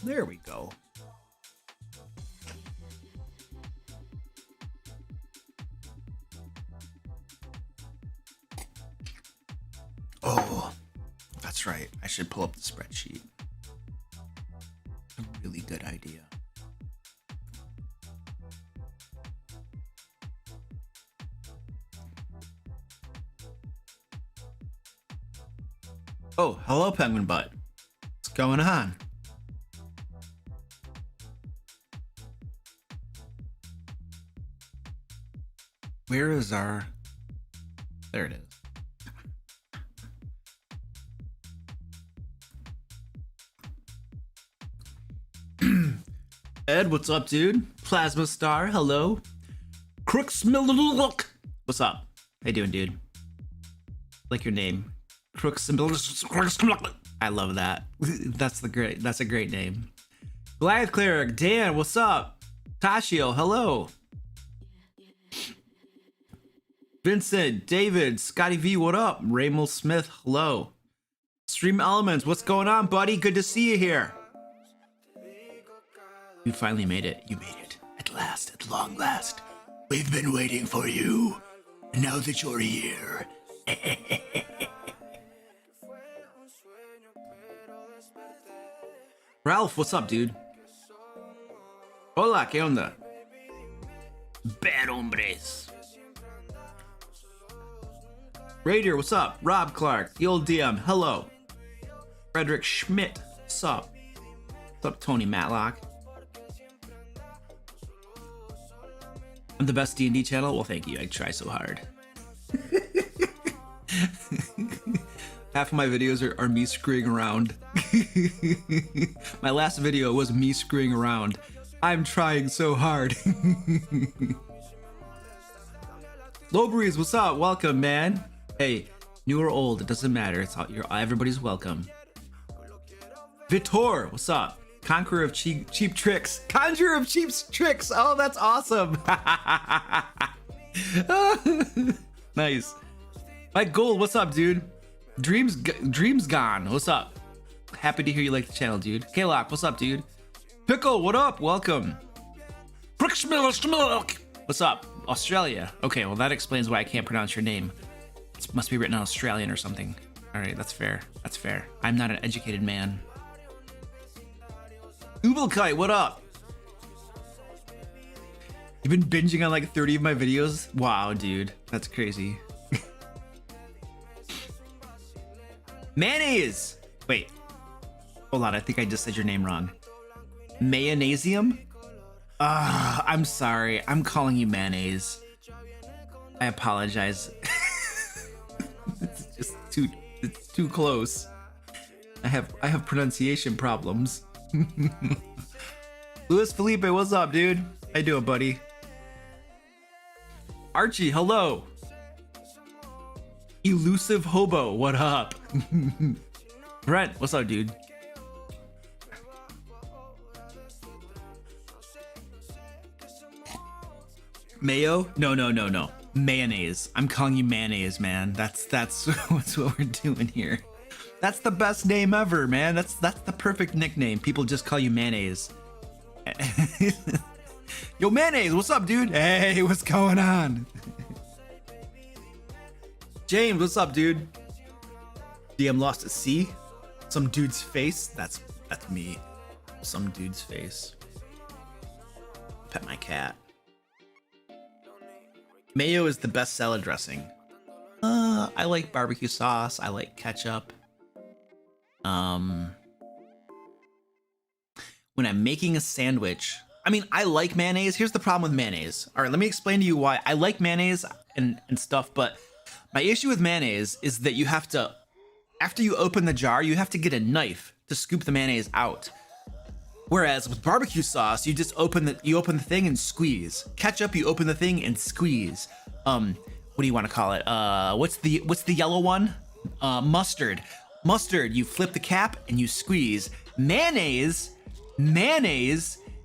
There we go. Oh, that's right. I should pull up the spreadsheet. A really good idea. Oh, hello, Penguin Butt. What's going on? Where is our... There it is. Ed, what's up, dude? Plasma Star, hello. Crooks Look. What's up? How you doing, dude? Like your name. Crooks. I love that. That's a great name. Goliath Cleric, Dan, what's up? Tashio, hello. Vincent, David, Scotty V, what up? Raymond Smith, hello. Stream Elements, what's going on, buddy? Good to see you here. You finally made it. You made it. At last, at long last. We've been waiting for you. Now that you're here. Ralph, what's up, dude? Hola, ¿qué onda? Bad hombres. Raider, what's up? Rob Clark, the old DM, hello. Frederick Schmidt, what's up? What's up, Tony Matlock? I'm the best D&D channel? Well, thank you. I try so hard. Half of my videos are me screwing around. My last video was me screwing around. I'm trying so hard. Low Breeze, what's up? Welcome, man. Hey, new or old, it doesn't matter. It's all, everybody's welcome. Vitor, what's up? Conqueror of cheap tricks. Conjurer of cheap tricks. Oh, that's awesome. Nice. Mike Gold, what's up, dude? Dreams Gone, what's up? Happy to hear you like the channel, dude. K-Lock, what's up, dude? Pickle, what up? Welcome. What's up? Australia. Okay, well, that explains why I can't pronounce your name. It must be written in Australian or something. All right, that's fair. That's fair. I'm not an educated man. Ubelkite, what up? You've been binging on like 30 of my videos? Wow, dude. That's crazy. Mayonnaise! Wait. Hold on, I think I just said your name wrong. Mayonnaisium? I'm sorry. I'm calling you mayonnaise. I apologize. It's just too close. I have pronunciation problems. Luis Felipe, what's up, dude? How you doing, buddy? Archie, hello. Elusive Hobo, what up? Brent, what's up, dude? Mayo? No. Mayonnaise. I'm calling you mayonnaise, man. That's what we're doing here. That's the best name ever, man. That's the perfect nickname. People just call you mayonnaise. Yo, mayonnaise, what's up, dude? Hey, what's going on? James, what's up, dude? DM lost at sea. Some dude's face. That's me. Some dude's face. Pet my cat. Mayo is the best salad dressing. I like barbecue sauce. I like ketchup. When I'm making a sandwich, I mean, I like mayonnaise. Here's the problem with mayonnaise. All right, let me explain to you why I like mayonnaise and stuff, but my issue with mayonnaise is that you have to, after you open the jar, you have to get a knife to scoop the mayonnaise out. Whereas with barbecue sauce, you just open the thing and squeeze. Ketchup, you open the thing and squeeze. What do you want to call it? What's the yellow one? Mustard. Mustard, you flip the cap and you squeeze. Mayonnaise,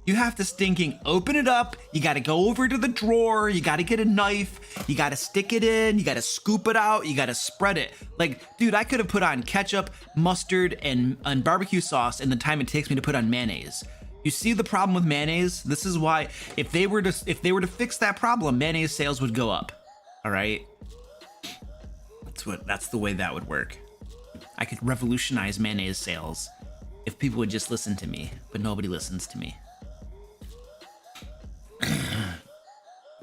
You have to stinking open it up. You got to go over to the drawer. You got to get a knife. You got to stick it in. You got to scoop it out. You got to spread it. Like, dude, I could have put on ketchup, mustard, and barbecue sauce in the time it takes me to put on mayonnaise. You see the problem with mayonnaise? This is why if they were to fix that problem, mayonnaise sales would go up. All right. That's the way that would work. I could revolutionize mayonnaise sales if people would just listen to me, but nobody listens to me.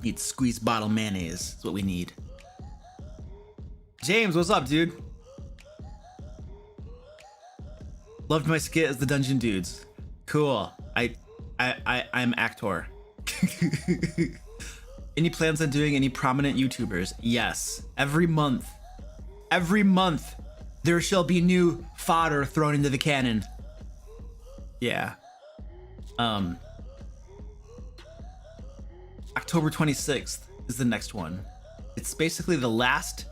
Need squeeze bottle mayonnaise. That's what we need. James, what's up, dude? Loved my skit as the Dungeon Dudes. Cool. I'm actor. Any plans on doing any prominent YouTubers? Yes. Every month there shall be new fodder thrown into the cannon. Yeah. October 26th is the next one. It's basically the last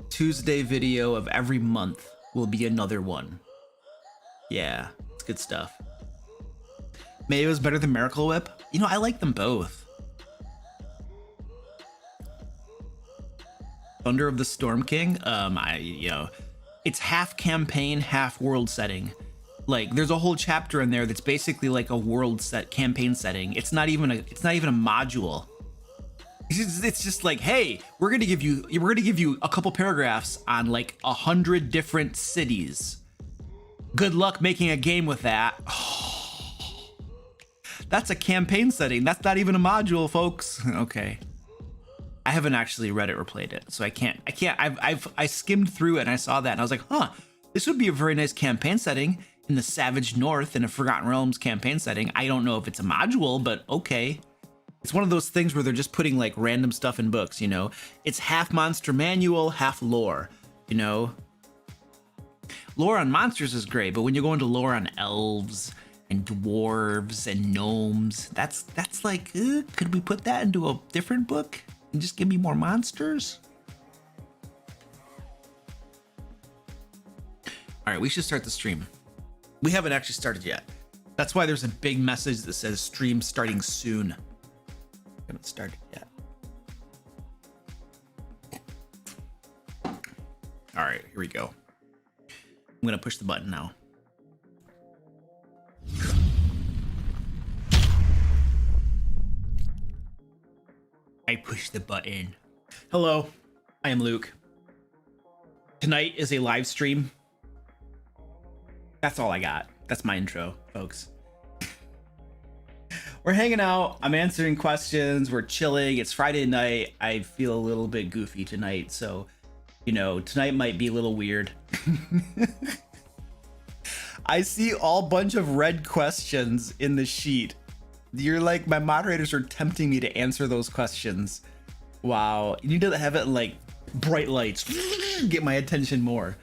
Tuesday video of every month will be another one. Yeah, it's good stuff. Maybe it was better than Miracle Whip. You know, I like them both. Thunder of the Storm King. It's half campaign, half world setting. Like, there's a whole chapter in there that's basically like a world set campaign setting. It's not even a module. It's just like, hey, we're gonna give you a couple paragraphs on like 100 different cities. Good luck making a game with that. Oh, that's a campaign setting. That's not even a module, folks. Okay. I haven't actually read it or played it, so I can't. I skimmed through it and I saw that and I was like, huh, this would be a very nice campaign setting in the Savage North in a Forgotten Realms campaign setting. I don't know if it's a module, but okay. It's one of those things where they're just putting like random stuff in books, you know? It's half monster manual, half lore, you know? Lore on monsters is great, but when you go into lore on elves and dwarves and gnomes, that's like, could we put that into a different book and just give me more monsters? All right, we should start the stream. We haven't actually started yet. That's why there's a big message that says stream starting soon. Haven't started yet. All right, here we go. I'm gonna push the button now. I push the button. Hello, I am Luke. Tonight is a live stream. That's all I got. That's my intro, folks. We're hanging out. I'm answering questions. We're chilling. It's Friday night. I feel a little bit goofy tonight. So, you know, tonight might be a little weird. I see all bunch of red questions in the sheet. You're like, my moderators are tempting me to answer those questions. Wow. You need to have it in like bright lights. Get my attention more.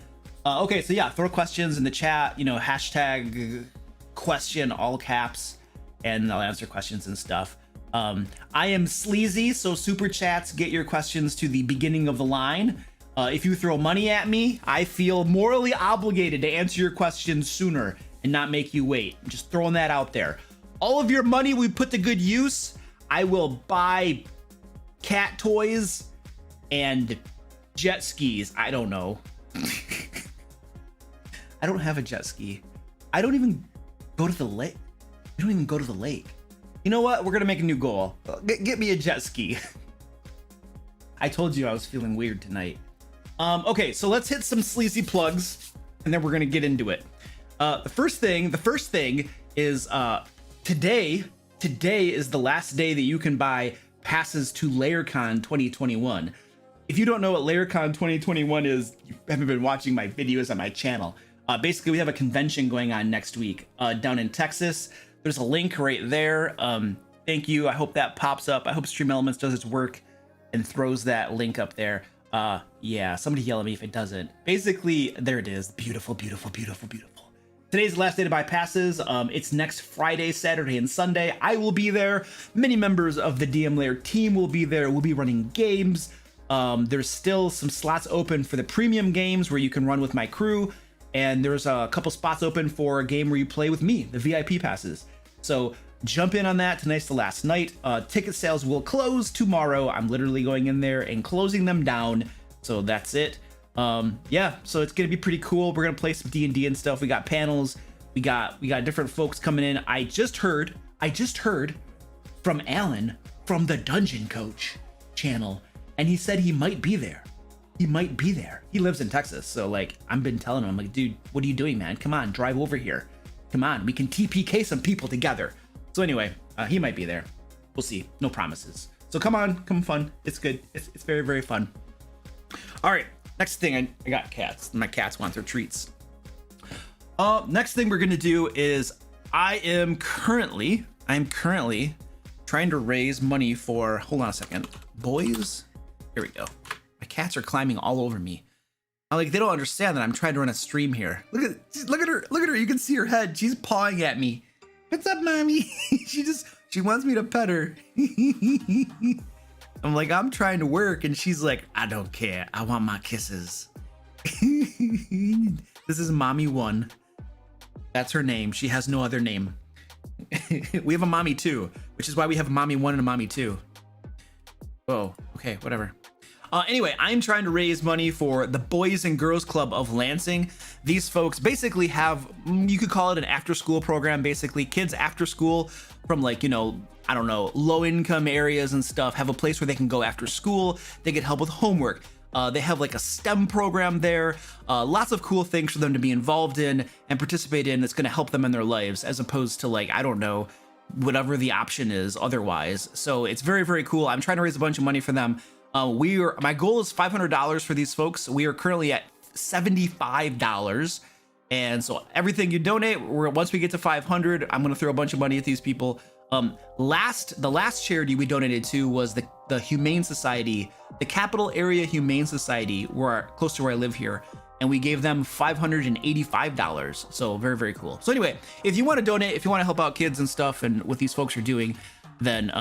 Okay, so yeah, throw questions in the chat. You know, hashtag question, all caps. And I'll answer questions and stuff. I am sleazy, so super chats, get your questions to the beginning of the line. If you throw money at me, I feel morally obligated to answer your questions sooner and not make you wait. Just throwing that out there. All of your money we put to good use. I will buy cat toys and jet skis. I don't know. I don't have a jet ski. I don't even go to the lake. We don't even go to the lake. You know what? We're gonna make a new goal. Get me a jet ski. I told you I was feeling weird tonight. Okay, so let's hit some sleazy plugs, and then we're gonna get into it. The first thing is today is the last day that you can buy passes to LairCon 2021. If you don't know what LairCon 2021 is, you haven't been watching my videos on my channel. Basically, we have a convention going on next week down in Texas. There's a link right there. Thank you. I hope that pops up. I hope Stream Elements does its work and throws that link up there. Yeah, somebody yell at me if it doesn't. Basically, there it is. Beautiful, beautiful, beautiful, beautiful. Today's the last day to buy passes. It's next Friday, Saturday, and Sunday. I will be there. Many members of the DM Lair team will be there. We'll be running games. There's still some slots open for the premium games where you can run with my crew. And there's a couple spots open for a game where you play with me, the VIP passes. So jump in on that. Tonight's the last night. Ticket sales will close tomorrow. I'm literally going in there and closing them down. So that's it. Yeah, so it's gonna be pretty cool. We're gonna play some D&D and stuff. We got panels. We got different folks coming in. I just heard from Alan from the Dungeon Coach channel, and he said he might be there. He might be there. He lives in Texas, so like I've been telling him, I'm like, dude, what are you doing, man? Come on, drive over here. Come on, we can TPK some people together. So anyway, he might be there. We'll see. No promises. So come on, come fun. It's good. It's very, very fun. All right, next thing, I got cats. My cats want their treats. Next thing we're gonna do is I am currently trying to raise money for, hold on a second, boys. Here we go. My cats are climbing all over me. Like, they don't understand that I'm trying to run a stream here. Look at her. You can see her head. She's pawing at me. What's up, mommy? she wants me to pet her. I'm like, I'm trying to work, and she's like, I don't care. I want my kisses. This is Mommy 1. That's her name. She has no other name. We have a Mommy 2, which is why we have a Mommy 1 and a Mommy 2. Oh, okay, whatever. Anyway, I'm trying to raise money for the Boys and Girls Club of Lansing. These folks basically have, you could call it an after school program, basically. Kids after school from, like, you know, I don't know, low income areas and stuff have a place where they can go after school. They get help with homework. They have like a STEM program there. Lots of cool things for them to be involved in and participate in that's going to help them in their lives, as opposed to, like, I don't know, whatever the option is otherwise. So it's very, very cool. I'm trying to raise a bunch of money for them. My goal is $500 for these folks. We are currently at $75. And so everything you donate, once we get to 500, I'm going to throw a bunch of money at these people. The last charity we donated to was the Humane Society, the Capital Area Humane Society, close to where I live here. And we gave them $585. So very, very cool. So anyway, if you want to donate, if you want to help out kids and stuff and what these folks are doing, then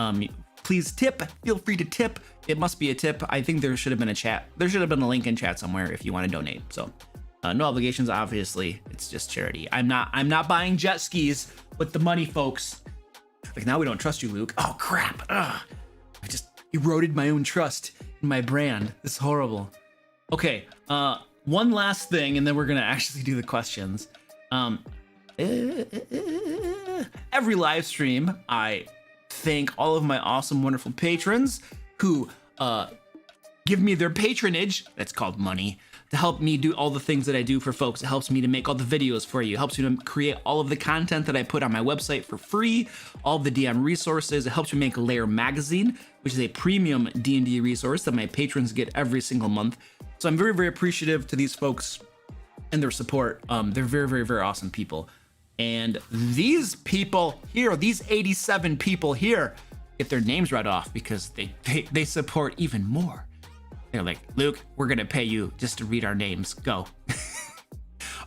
please tip. Feel free to tip. It must be a tip. I think there should have been a chat. There should have been a link in chat somewhere if you want to donate. So no obligations, obviously. It's just charity. I'm not buying jet skis with the money, folks. Like, now we don't trust you, Luke. Oh crap. Ugh. I just eroded my own trust in my brand. It's horrible. Okay, one last thing, and then we're gonna actually do the questions. Every live stream, I thank all of my awesome, wonderful patrons who give me their patronage, that's called money, to help me do all the things that I do for folks. It helps me to make all the videos for you. It helps me to create all of the content that I put on my website for free, all of the DM resources. It helps me make Lair magazine, which is a premium D&D resource that my patrons get every single month. So I'm very, very appreciative to these folks and their support. They're very, very, very awesome people. And these people here, these 87 people here, get their names read off because they support even more. They're like, Luke, we're gonna pay you just to read our names. Go.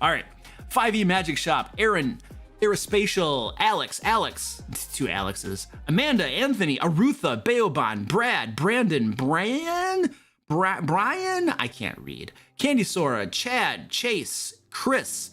All right, 5e Magic Shop, Aaron, Aerospatial, Alex, two Alexes, Amanda, Anthony, Arutha, Beoban, Brad, Brandon, Brian, I can't read, Candy Sora, Chad, Chase, Chris,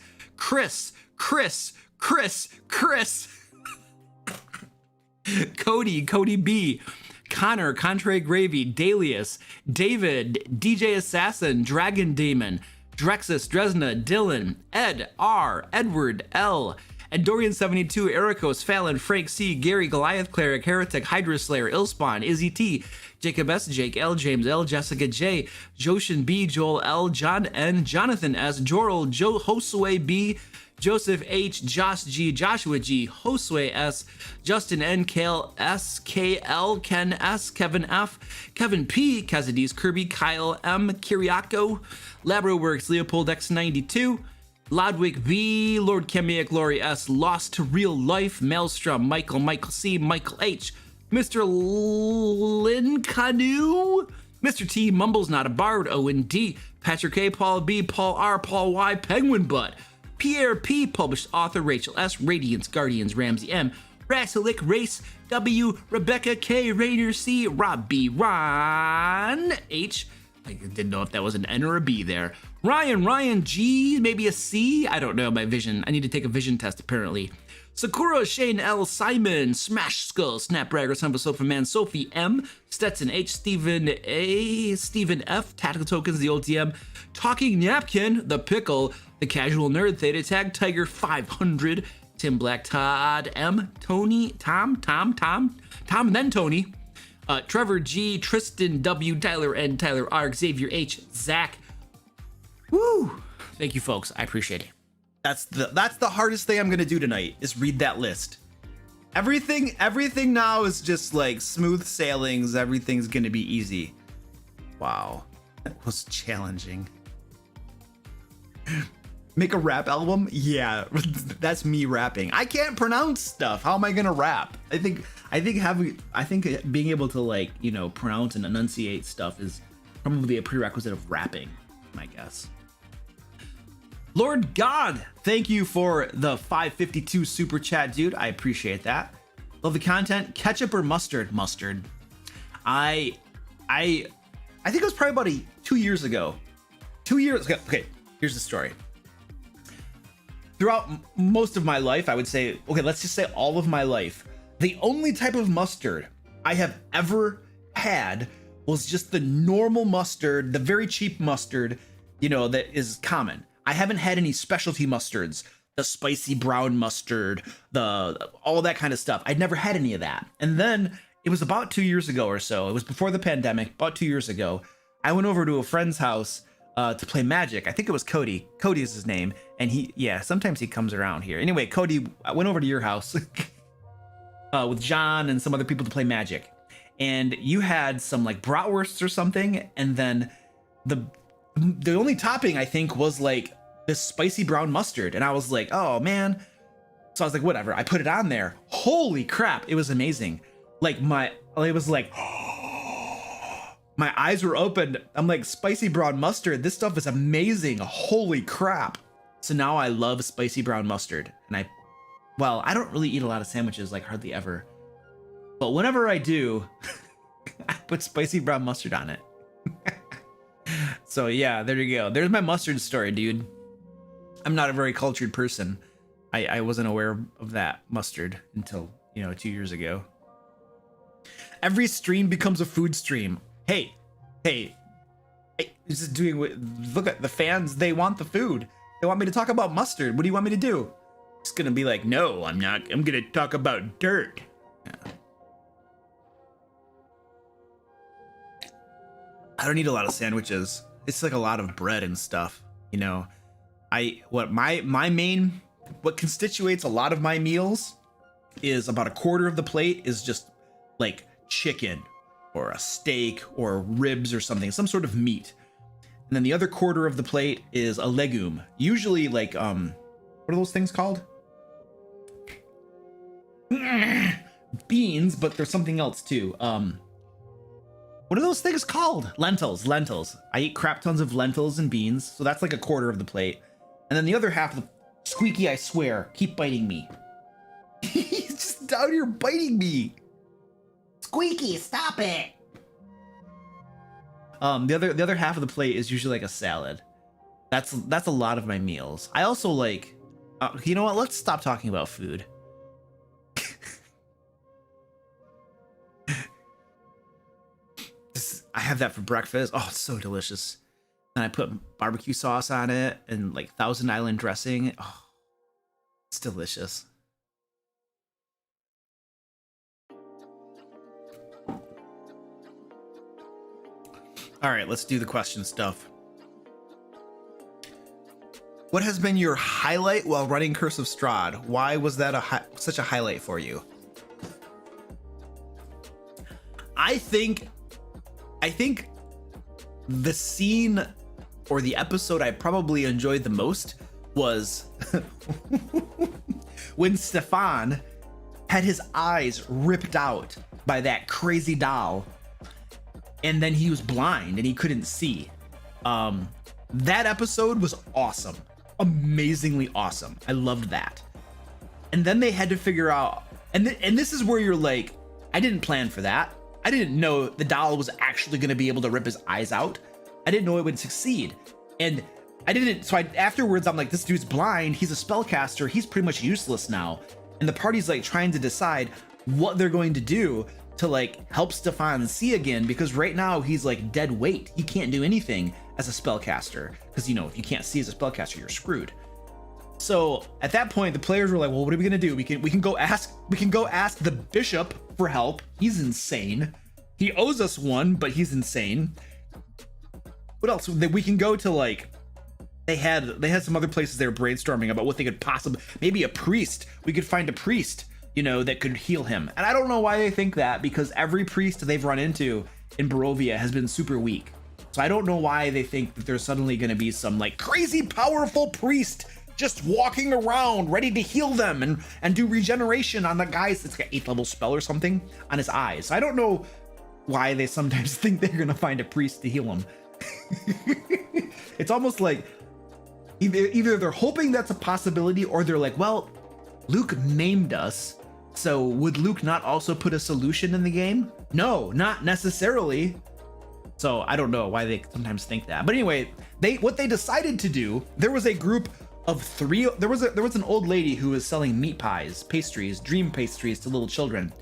Cody B, Connor, Contrary Gravy, Dalius, David, DJ Assassin, Dragon Demon, Drexus, Dresna, Dylan, Ed, R, Edward, L, Endorian72, Ericos, Fallon, Frank C, Gary, Goliath Cleric, Heretic, Hydra Slayer, Illspawn, Izzy T, Jacob S, Jake L, James L, Jessica J, Joshin B, Joel L, John N, Jonathan S, Jorel, Joe, Josue B, Joseph H, Josh G, Joshua G, Josue S, Justin N, Kale S, KL, Ken S, Kevin F, Kevin P, Kazadis, Kirby, Kyle M, Kiriako, Labraworks, Leopold X92, Lodwick B, Lord Kemiak, Lori S, Lost to Real Life, Maelstrom, Michael C, Michael H, Mr. Lin Canoe, Mr. T, Mumbles Not a Bard, Owen D, Patrick A, Paul B, Paul R, Paul Y, Penguin Butt, Pierre P, published author, Rachel S, Radiance Guardians, Ramsey M, Rasilic Race W, Rebecca K, Rainer C, Rob B, Ron H, I didn't know if that was an N or a B there, Ryan G, maybe a C. I don't know my vision. I need to take a vision test apparently. Sakura, Shane L, Simon, Smash Skull, Snapbragger, Son of a Sofa Man, Sophie M, Stetson H, Stephen A, Stephen F, Tactical Tokens, the old DM, Talking Napkin, The Pickle, The Casual Nerd, Theta Tag, Tiger 500, Tim Black, Todd M, Tony, Tom, and then Tony, Trevor G, Tristan W, Tyler N, Tyler R, Xavier H, Zach. Woo! Thank you, folks. I appreciate it. That's the hardest thing I'm gonna do tonight is read that list. Everything now is just like smooth sailings. Everything's gonna be easy. Wow, that was challenging. Make a rap album? Yeah, that's me rapping. I can't pronounce stuff. How am I gonna rap? I think being able to, like, you know, pronounce and enunciate stuff is probably a prerequisite of rapping, my guess. Lord God, thank you for the 552 super chat, dude. I appreciate that. Love the content. Ketchup or mustard? Mustard. I think it was probably about 2 years ago. 2 years ago. Okay, here's the story. Throughout most of my life, I would say, okay, let's just say all of my life, the only type of mustard I have ever had was just the normal mustard, the very cheap mustard, you know, that is common. I haven't had any specialty mustards, the spicy brown mustard, all that kind of stuff. I'd never had any of that. And then it was about 2 years ago or so. It was before the pandemic, about 2 years ago. I went over to a friend's house to play Magic. I think it was Cody. Cody is his name. And sometimes he comes around here. Anyway, Cody, I went over to your house with John and some other people to play Magic. And you had some like bratwursts or something. And then the only topping, I think, was like this spicy brown mustard. And I was like, oh man. So I was like, whatever. I put it on there. Holy crap. It was amazing. Like it was like, my eyes were open. I'm like, spicy brown mustard. This stuff is amazing. Holy crap. So now I love spicy brown mustard. And I don't really eat a lot of sandwiches, like hardly ever. But whenever I do, I put spicy brown mustard on it. So yeah, there you go. There's my mustard story, dude. I'm not a very cultured person. I wasn't aware of that mustard until, 2 years ago. Every stream becomes a food stream. Hey, just look at the fans. They want the food. They want me to talk about mustard. What do you want me to do? It's gonna be like, no, I'm not. I'm gonna talk about dirt. Yeah. I don't eat a lot of sandwiches. It's like a lot of bread and stuff. What constitutes a lot of my meals is about a quarter of the plate is just like chicken or a steak or ribs or something, some sort of meat. And then the other quarter of the plate is a legume, usually like, what are those things called? Beans, but there's something else too. What are those things called? Lentils. I eat crap tons of lentils and beans, so that's like a quarter of the plate. And then the other half of the Squeaky, I swear, keep biting me. He's just down here biting me. Squeaky, stop it. The other half of the plate is usually like a salad. That's a lot of my meals. I also like, you know what? Let's stop talking about food. I have that for breakfast. Oh, it's so delicious. And I put barbecue sauce on it and like Thousand Island dressing. Oh, it's delicious. All right, let's do the question stuff. What has been your highlight while running Curse of Strahd? Why was that such a highlight for you? I think the scene or the episode I probably enjoyed the most was when Stefan had his eyes ripped out by that crazy doll, and then he was blind and he couldn't see. That episode was awesome. Amazingly awesome. I loved that. And then they had to figure out, and this is where you're like, I didn't plan for that. I didn't know the doll was actually going to be able to rip his eyes out. I didn't know it would succeed. And afterwards I'm like, this dude's blind, he's a spellcaster, he's pretty much useless now. And the party's like trying to decide what they're going to do to like help Stefan see again, because right now he's like dead weight. He can't do anything as a spellcaster, because you know, if you can't see as a spellcaster, you're screwed. So at that point, the players were like, well, what are we gonna do? We can go ask the bishop for help. He's insane. He owes us one, but he's insane. What else? We can go to like, they had some other places they were brainstorming about what they could possibly, maybe a priest. We could find a priest, you know, that could heal him. And I don't know why they think that, because every priest they've run into in Barovia has been super weak. So I don't know why they think that there's suddenly going to be some like crazy powerful priest just walking around ready to heal them and do regeneration on the guys. It's got 8th level spell or something on his eyes. So I don't know why they sometimes think they're going to find a priest to heal him. It's almost like either they're hoping that's a possibility, or they're like, well, Luke maimed us, so would Luke not also put a solution in the game? No, not necessarily. So I don't know why they sometimes think that. But anyway, what they decided to do, there was a group of 3. There was an old lady who was selling meat pies, pastries, dream pastries to little children,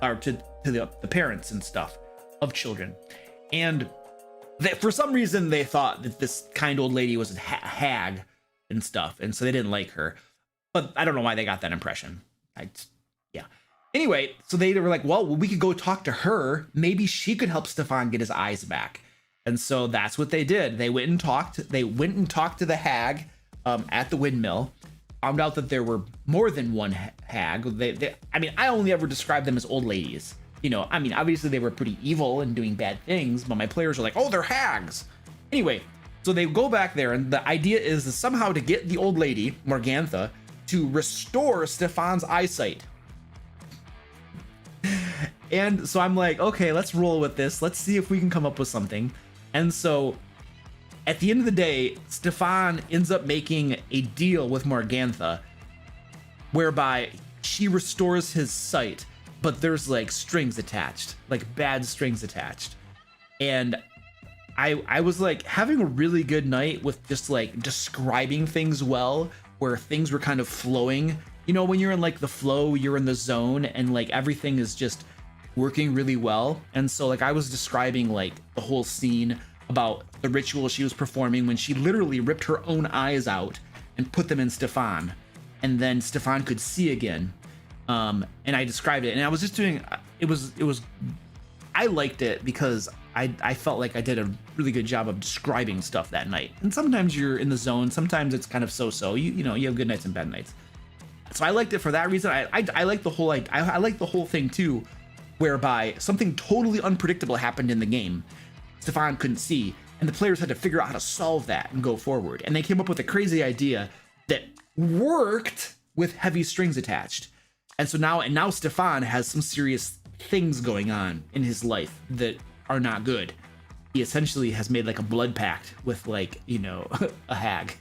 or to the parents and stuff of children. And for some reason they thought that this kind old lady was a hag and stuff, and so they didn't like her. But I don't know why they got that impression. Yeah. Anyway, so they were like, well, we could go talk to her. Maybe she could help Stefan get his eyes back. And so that's what they did. They went and talked to the hag at the windmill. Found out that there were more than one hag. I mean, I only ever described them as old ladies. You know, I mean, obviously they were pretty evil and doing bad things, but my players are like, oh, they're hags. Anyway, so they go back there, and the idea is somehow to get the old lady, Morgantha, to restore Stefan's eyesight. And so I'm like, okay, let's roll with this. Let's see if we can come up with something. And so at the end of the day, Stefan ends up making a deal with Morgantha whereby she restores his sight, but there's like strings attached, like bad strings attached. And I was like having a really good night with just like describing things well, where things were kind of flowing. You know, when you're in like the flow, you're in the zone, and like everything is just working really well. And so like I was describing like the whole scene about the ritual she was performing when she literally ripped her own eyes out and put them in Stefan, and then Stefan could see again. And I described it, and I was just doing, I liked it because I felt like I did a really good job of describing stuff that night. And sometimes you're in the zone, sometimes it's kind of so-so, you know, you have good nights and bad nights. So I liked it for that reason. I like the whole, I like the whole thing too, whereby something totally unpredictable happened in the game. Stefan couldn't see, and the players had to figure out how to solve that and go forward. And they came up with a crazy idea that worked with heavy strings attached. And so now Stefan has some serious things going on in his life that are not good. He essentially has made like a blood pact with, like, you know, a hag.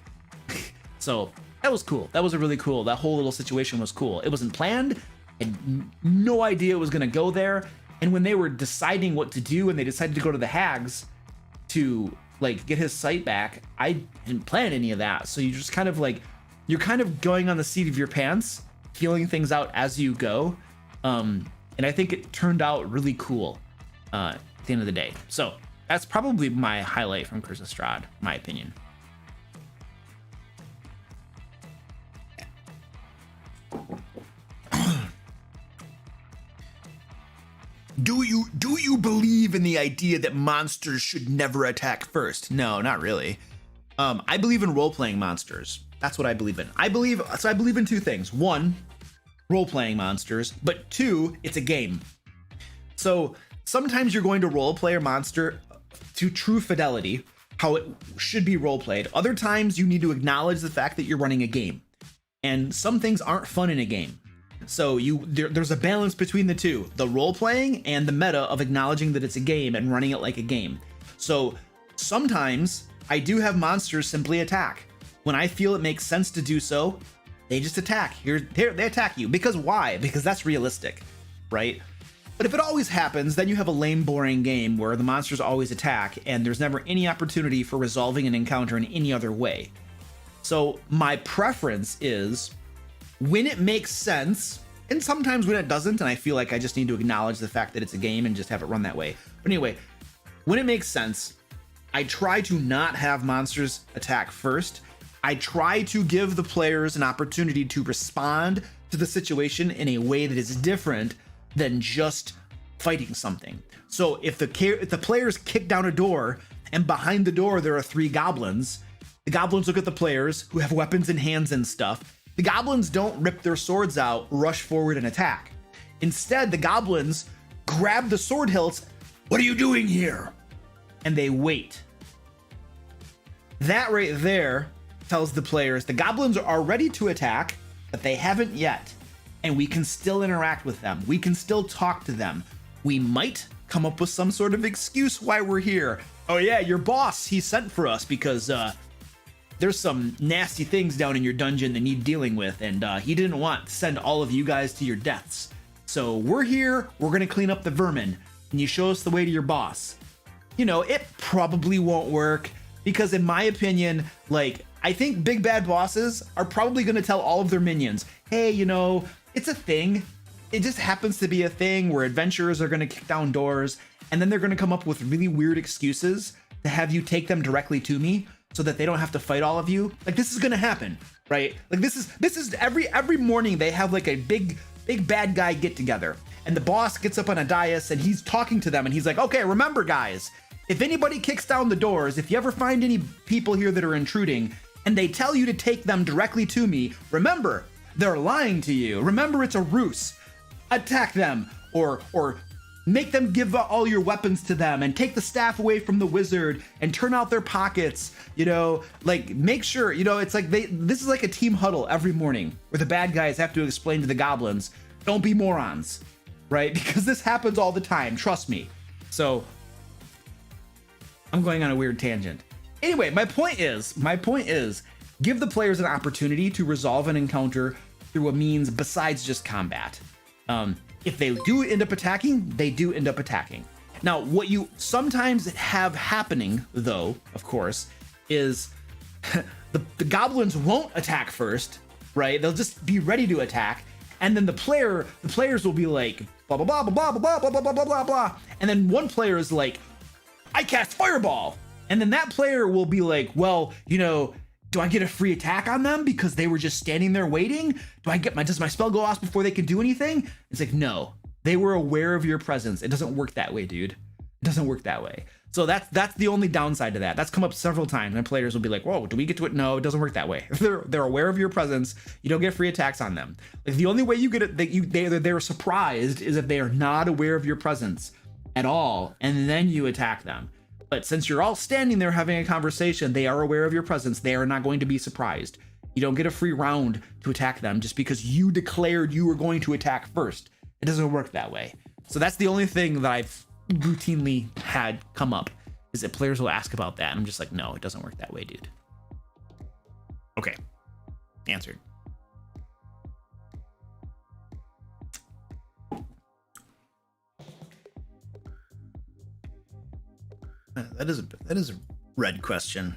So that was cool. That was a really cool, that whole little situation was cool. It wasn't planned, and no idea it was gonna go there. And when they were deciding what to do and they decided to go to the hags to like get his sight back, I didn't plan any of that. So you just kind of like, you're kind of going on the seat of your pants, feeling things out as you go. And I think it turned out really cool at the end of the day. So that's probably my highlight from Curse of Strahd, my opinion. Do you believe in the idea that monsters should never attack first? No, not really. I believe in role-playing monsters. That's what I believe in. I believe in 2 things. 1, role-playing monsters, but 2, it's a game. So sometimes you're going to role-play a monster to true fidelity, how it should be role-played. Other times you need to acknowledge the fact that you're running a game. And some things aren't fun in a game. So there's a balance between the two, the role-playing and the meta of acknowledging that it's a game and running it like a game. So sometimes I do have monsters simply attack. When I feel it makes sense to do so, they just attack. They attack you. Because why? Because that's realistic, right? But if it always happens, then you have a lame, boring game where the monsters always attack and there's never any opportunity for resolving an encounter in any other way. So my preference is, when it makes sense, and sometimes when it doesn't, and I feel like I just need to acknowledge the fact that it's a game and just have it run that way. But anyway, when it makes sense, I try to not have monsters attack first. I try to give the players an opportunity to respond to the situation in a way that is different than just fighting something. So if the players kick down a door and behind the door there are 3 goblins, the goblins look at the players who have weapons in hands and stuff. The goblins don't rip their swords out, rush forward and attack. Instead, the goblins grab the sword hilts. What are you doing here? And they wait. That right there tells the players the goblins are ready to attack, but they haven't yet. And we can still interact with them. We can still talk to them. We might come up with some sort of excuse why we're here. Oh yeah, your boss, he sent for us because there's some nasty things down in your dungeon that need dealing with, and he didn't want to send all of you guys to your deaths. So we're here, we're gonna clean up the vermin, and you show us the way to your boss. You know, it probably won't work, because in my opinion, like, I think big bad bosses are probably gonna tell all of their minions, hey, you know, it's a thing. It just happens to be a thing where adventurers are gonna kick down doors, and then they're gonna come up with really weird excuses to have you take them directly to me so that they don't have to fight all of you. Like, this is gonna happen, right? Like, this is every morning they have like a big bad guy get together, and the boss gets up on a dais and he's talking to them and he's like, okay, remember guys, if anybody kicks down the doors, if you ever find any people here that are intruding and they tell you to take them directly to me, remember, they're lying to you. Remember, it's a ruse. Attack them, or make them give all your weapons to them and take the staff away from the wizard and turn out their pockets, you know, like, make sure, you know, it's like this is like a team huddle every morning where the bad guys have to explain to the goblins, don't be morons, right? Because this happens all the time, trust me. So I'm going on a weird tangent. Anyway, my point is, give the players an opportunity to resolve an encounter through a means besides just combat. If they do end up attacking, they do end up attacking. Now, what you sometimes have happening, though, of course, is the goblins won't attack first, right? They'll just be ready to attack, and then the players will be like, blah, blah, blah, blah, blah, blah, blah, blah, blah, blah, blah, blah. And then one player is like, I cast Fireball. And then that player will be like, well, you know, do I get a free attack on them because they were just standing there waiting? Does my spell go off before they can do anything? It's like, no, they were aware of your presence. It doesn't work that way, dude. It doesn't work that way. So that's the only downside to that. That's come up several times, and players will be like, whoa, do we get to it? No, it doesn't work that way. If they're aware of your presence, you don't get free attacks on them. Like, the only way you get it, they're surprised is if they are not aware of your presence at all, and then you attack them. But since you're all standing there having a conversation, they are aware of your presence. They are not going to be surprised. You don't get a free round to attack them just because you declared you were going to attack first. It doesn't work that way. So that's the only thing that I've routinely had come up, is that players will ask about that. And I'm just like, no, it doesn't work that way, dude. Okay. Answered. That is a red question.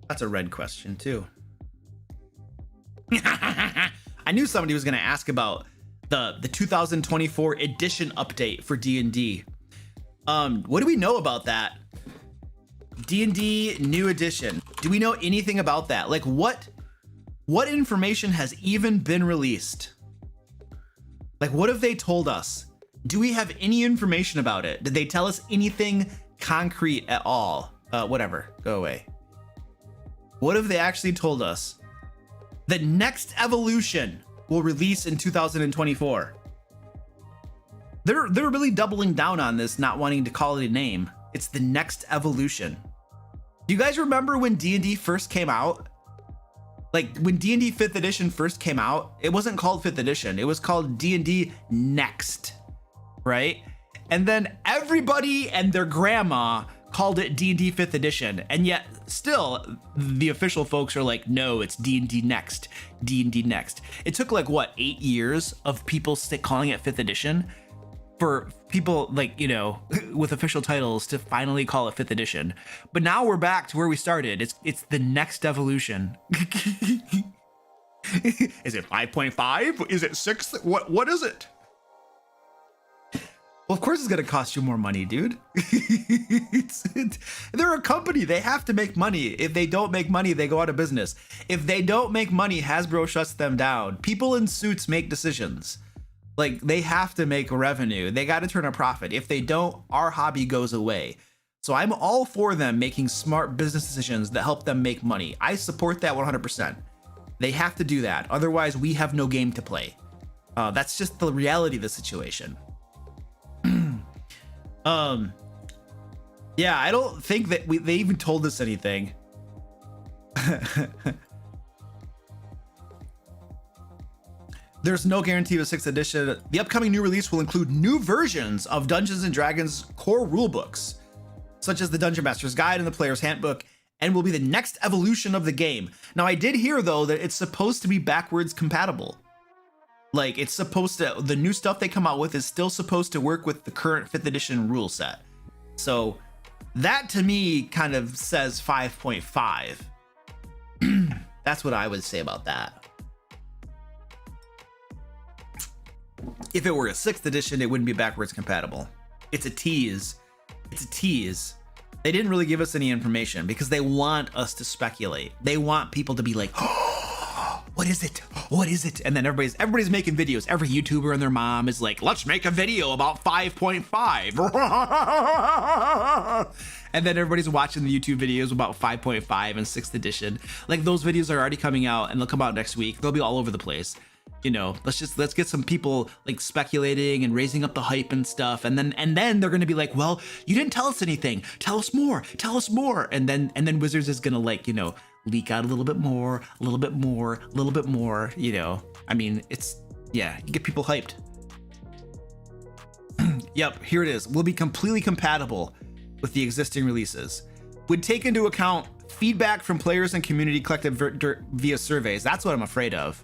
That's a red question too. I knew somebody was going to ask about the 2024 edition update for D&D. What do we know about that? D&D new edition. Do we know anything about that? Like, what information has even been released? Like, what have they told us? Do we have any information about it? Did they tell us anything concrete at all? Whatever, go away. What have they actually told us? The next evolution will release in 2024. They're really doubling down on this, not wanting to call it a name. It's the next evolution. Do you guys remember when D&D first came out? Like, when D&D 5th edition first came out, it wasn't called 5th edition. It was called D&D Next, right? And then everybody and their grandma called it D&D 5th edition, and yet still the official folks are like, no, it's D&D next, D&D next. It took like what, 8 years of people calling it 5th edition for people like, you know, with official titles to finally call it 5th edition. But now we're back to where we started. It's the next evolution. Is it 5.5? Is it 6? What is it? Well, of course it's gonna cost you more money, dude. They're a company. They have to make money. If they don't make money, they go out of business. If they don't make money, Hasbro shuts them down. People in suits make decisions. Like, they have to make revenue. They got to turn a profit. If they don't, our hobby goes away. So I'm all for them making smart business decisions that help them make money. I support that 100%. They have to do that. Otherwise, we have no game to play. That's just the reality of the situation. Yeah, I don't think that they even told us anything. There's no guarantee of a 6th edition. The upcoming new release will include new versions of Dungeons & Dragons core rulebooks, such as the Dungeon Master's Guide and the Player's Handbook, and will be the next evolution of the game. Now, I did hear, though, that it's supposed to be backwards compatible. Like, it's supposed to, the new stuff they come out with is still supposed to work with the current 5th edition rule set. So that to me kind of says 5.5. That's what I would say about that. If it were a 6th edition, it wouldn't be backwards compatible. It's a tease. It's a tease. They didn't really give us any information because they want us to speculate. They want people to be like, oh, what is it? What is it? And then everybody's making videos. Every YouTuber and their mom is like, let's make a video about 5.5. And then everybody's watching the YouTube videos about 5.5 and 6th edition. Like, those videos are already coming out and they'll come out next week. They'll be all over the place. You know, let's get some people like speculating and raising up the hype and stuff, and then they're gonna be like, well, you didn't tell us anything, tell us more, and then Wizards is gonna, like, you know, leak out a little bit more, you know. I mean, it's, yeah, you get people hyped. Yep, here it is. Will be completely compatible with the existing releases. Would take into account feedback from players and community collected via surveys. That's what I'm afraid of.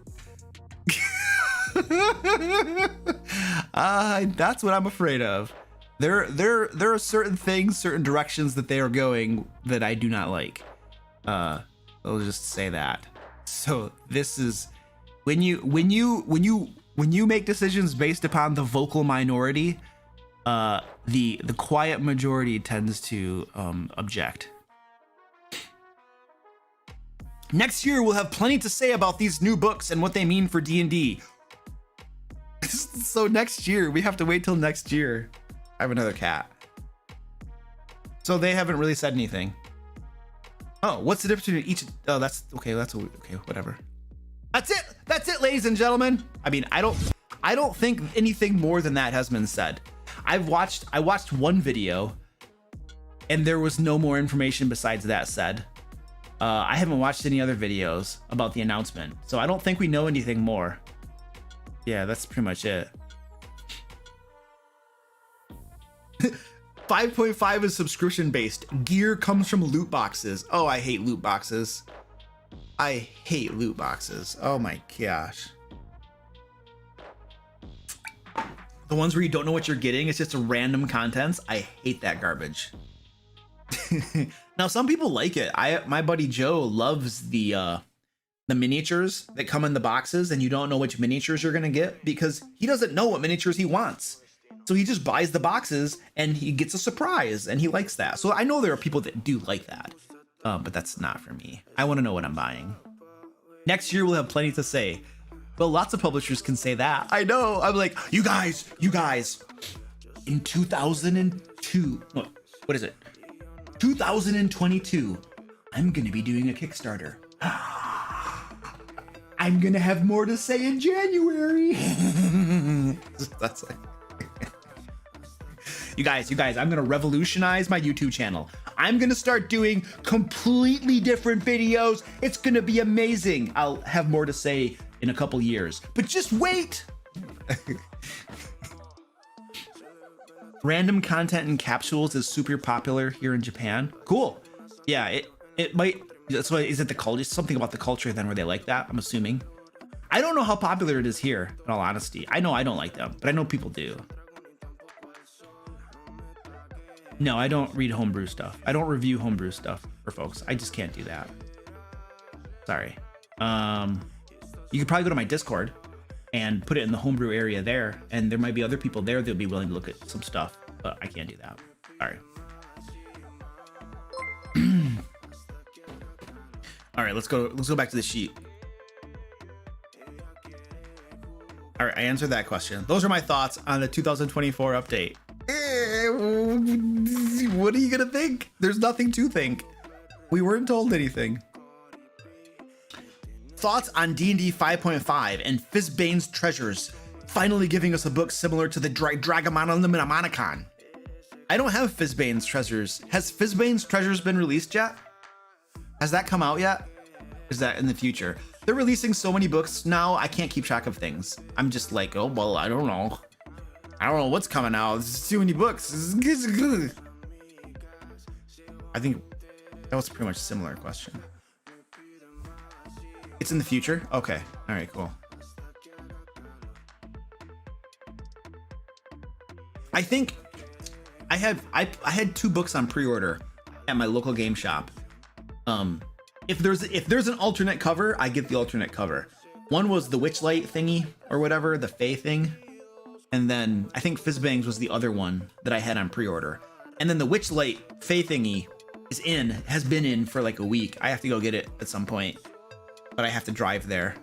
That's what I'm afraid of. There are certain things, certain directions that they are going that I do not like. I'll just say that. So this is when you make decisions based upon the vocal minority, the quiet majority tends to object. Next year, we'll have plenty to say about these new books and what they mean for D&D. So next year, we have to wait till next year. I have another cat. So they haven't really said anything. Oh, what's the difference between each? Oh, that's okay. Okay, whatever. That's it, ladies and gentlemen. I mean, I don't think anything more than that has been said. I watched one video, and there was no more information besides that said. I haven't watched any other videos about the announcement, so I don't think we know anything more. Yeah, that's pretty much it. 5.5 is subscription based. Gear comes from loot boxes. Oh, I hate loot boxes. I hate loot boxes. Oh my gosh. The ones where you don't know what you're getting, it's just a random contents. I hate that garbage. Now, some people like it. My buddy Joe loves the miniatures that come in the boxes, and you don't know which miniatures you're gonna get because he doesn't know what miniatures he wants. So he just buys the boxes and he gets a surprise, and he likes that. So I know there are people that do like that, but that's not for me. I want to know what I'm buying. Next year we'll have plenty to say. Well, lots of publishers can say that. I know. I'm like, you guys. In 2002, what is it? 2022, I'm gonna be doing a Kickstarter. I'm gonna have more to say in January. That's like, you guys, I'm gonna revolutionize my YouTube channel. I'm gonna start doing completely different videos. It's gonna be amazing. I'll have more to say in a couple years, but just wait. Random content and capsules is super popular here in Japan. Cool. Yeah, it might. That's why. Is it the culture? Something about the culture then where they like that? I'm assuming. I don't know how popular it is here. In all honesty, I know I don't like them, but I know people do. No, I don't read homebrew stuff. I don't review homebrew stuff for folks. I just can't do that. Sorry. You could probably go to my Discord and put it in the homebrew area there, and there might be other people there that'll be willing to look at some stuff, but I can't do that. Sorry. All right, let's go back to the sheet. All right, I answered that question. Those are my thoughts on the 2024 update. What are you gonna think? There's nothing to think. We weren't told anything. Thoughts on D&D 5.5 and Fizbane's Treasures finally giving us a book similar to the Dragamonomicon. I don't have Fizbane's Treasures. Has Fizbane's Treasures been released yet? Has that come out yet? Is that in the future? They're releasing so many books now, I can't keep track of things. I'm just like, oh, well, I don't know. I don't know what's coming out. There's too many books. I think that was pretty much a similar question. It's in the future? Okay. All right, cool. I think I had 2 books on pre-order at my local game shop. If there's an alternate cover, I get the alternate cover. One was the Witchlight thingy or whatever, the Fae thing. And then I think Fizzbangs was the other one that I had on pre-order. And then the Witchlight Fae thingy has been in for like a week. I have to go get it at some point, but I have to drive there,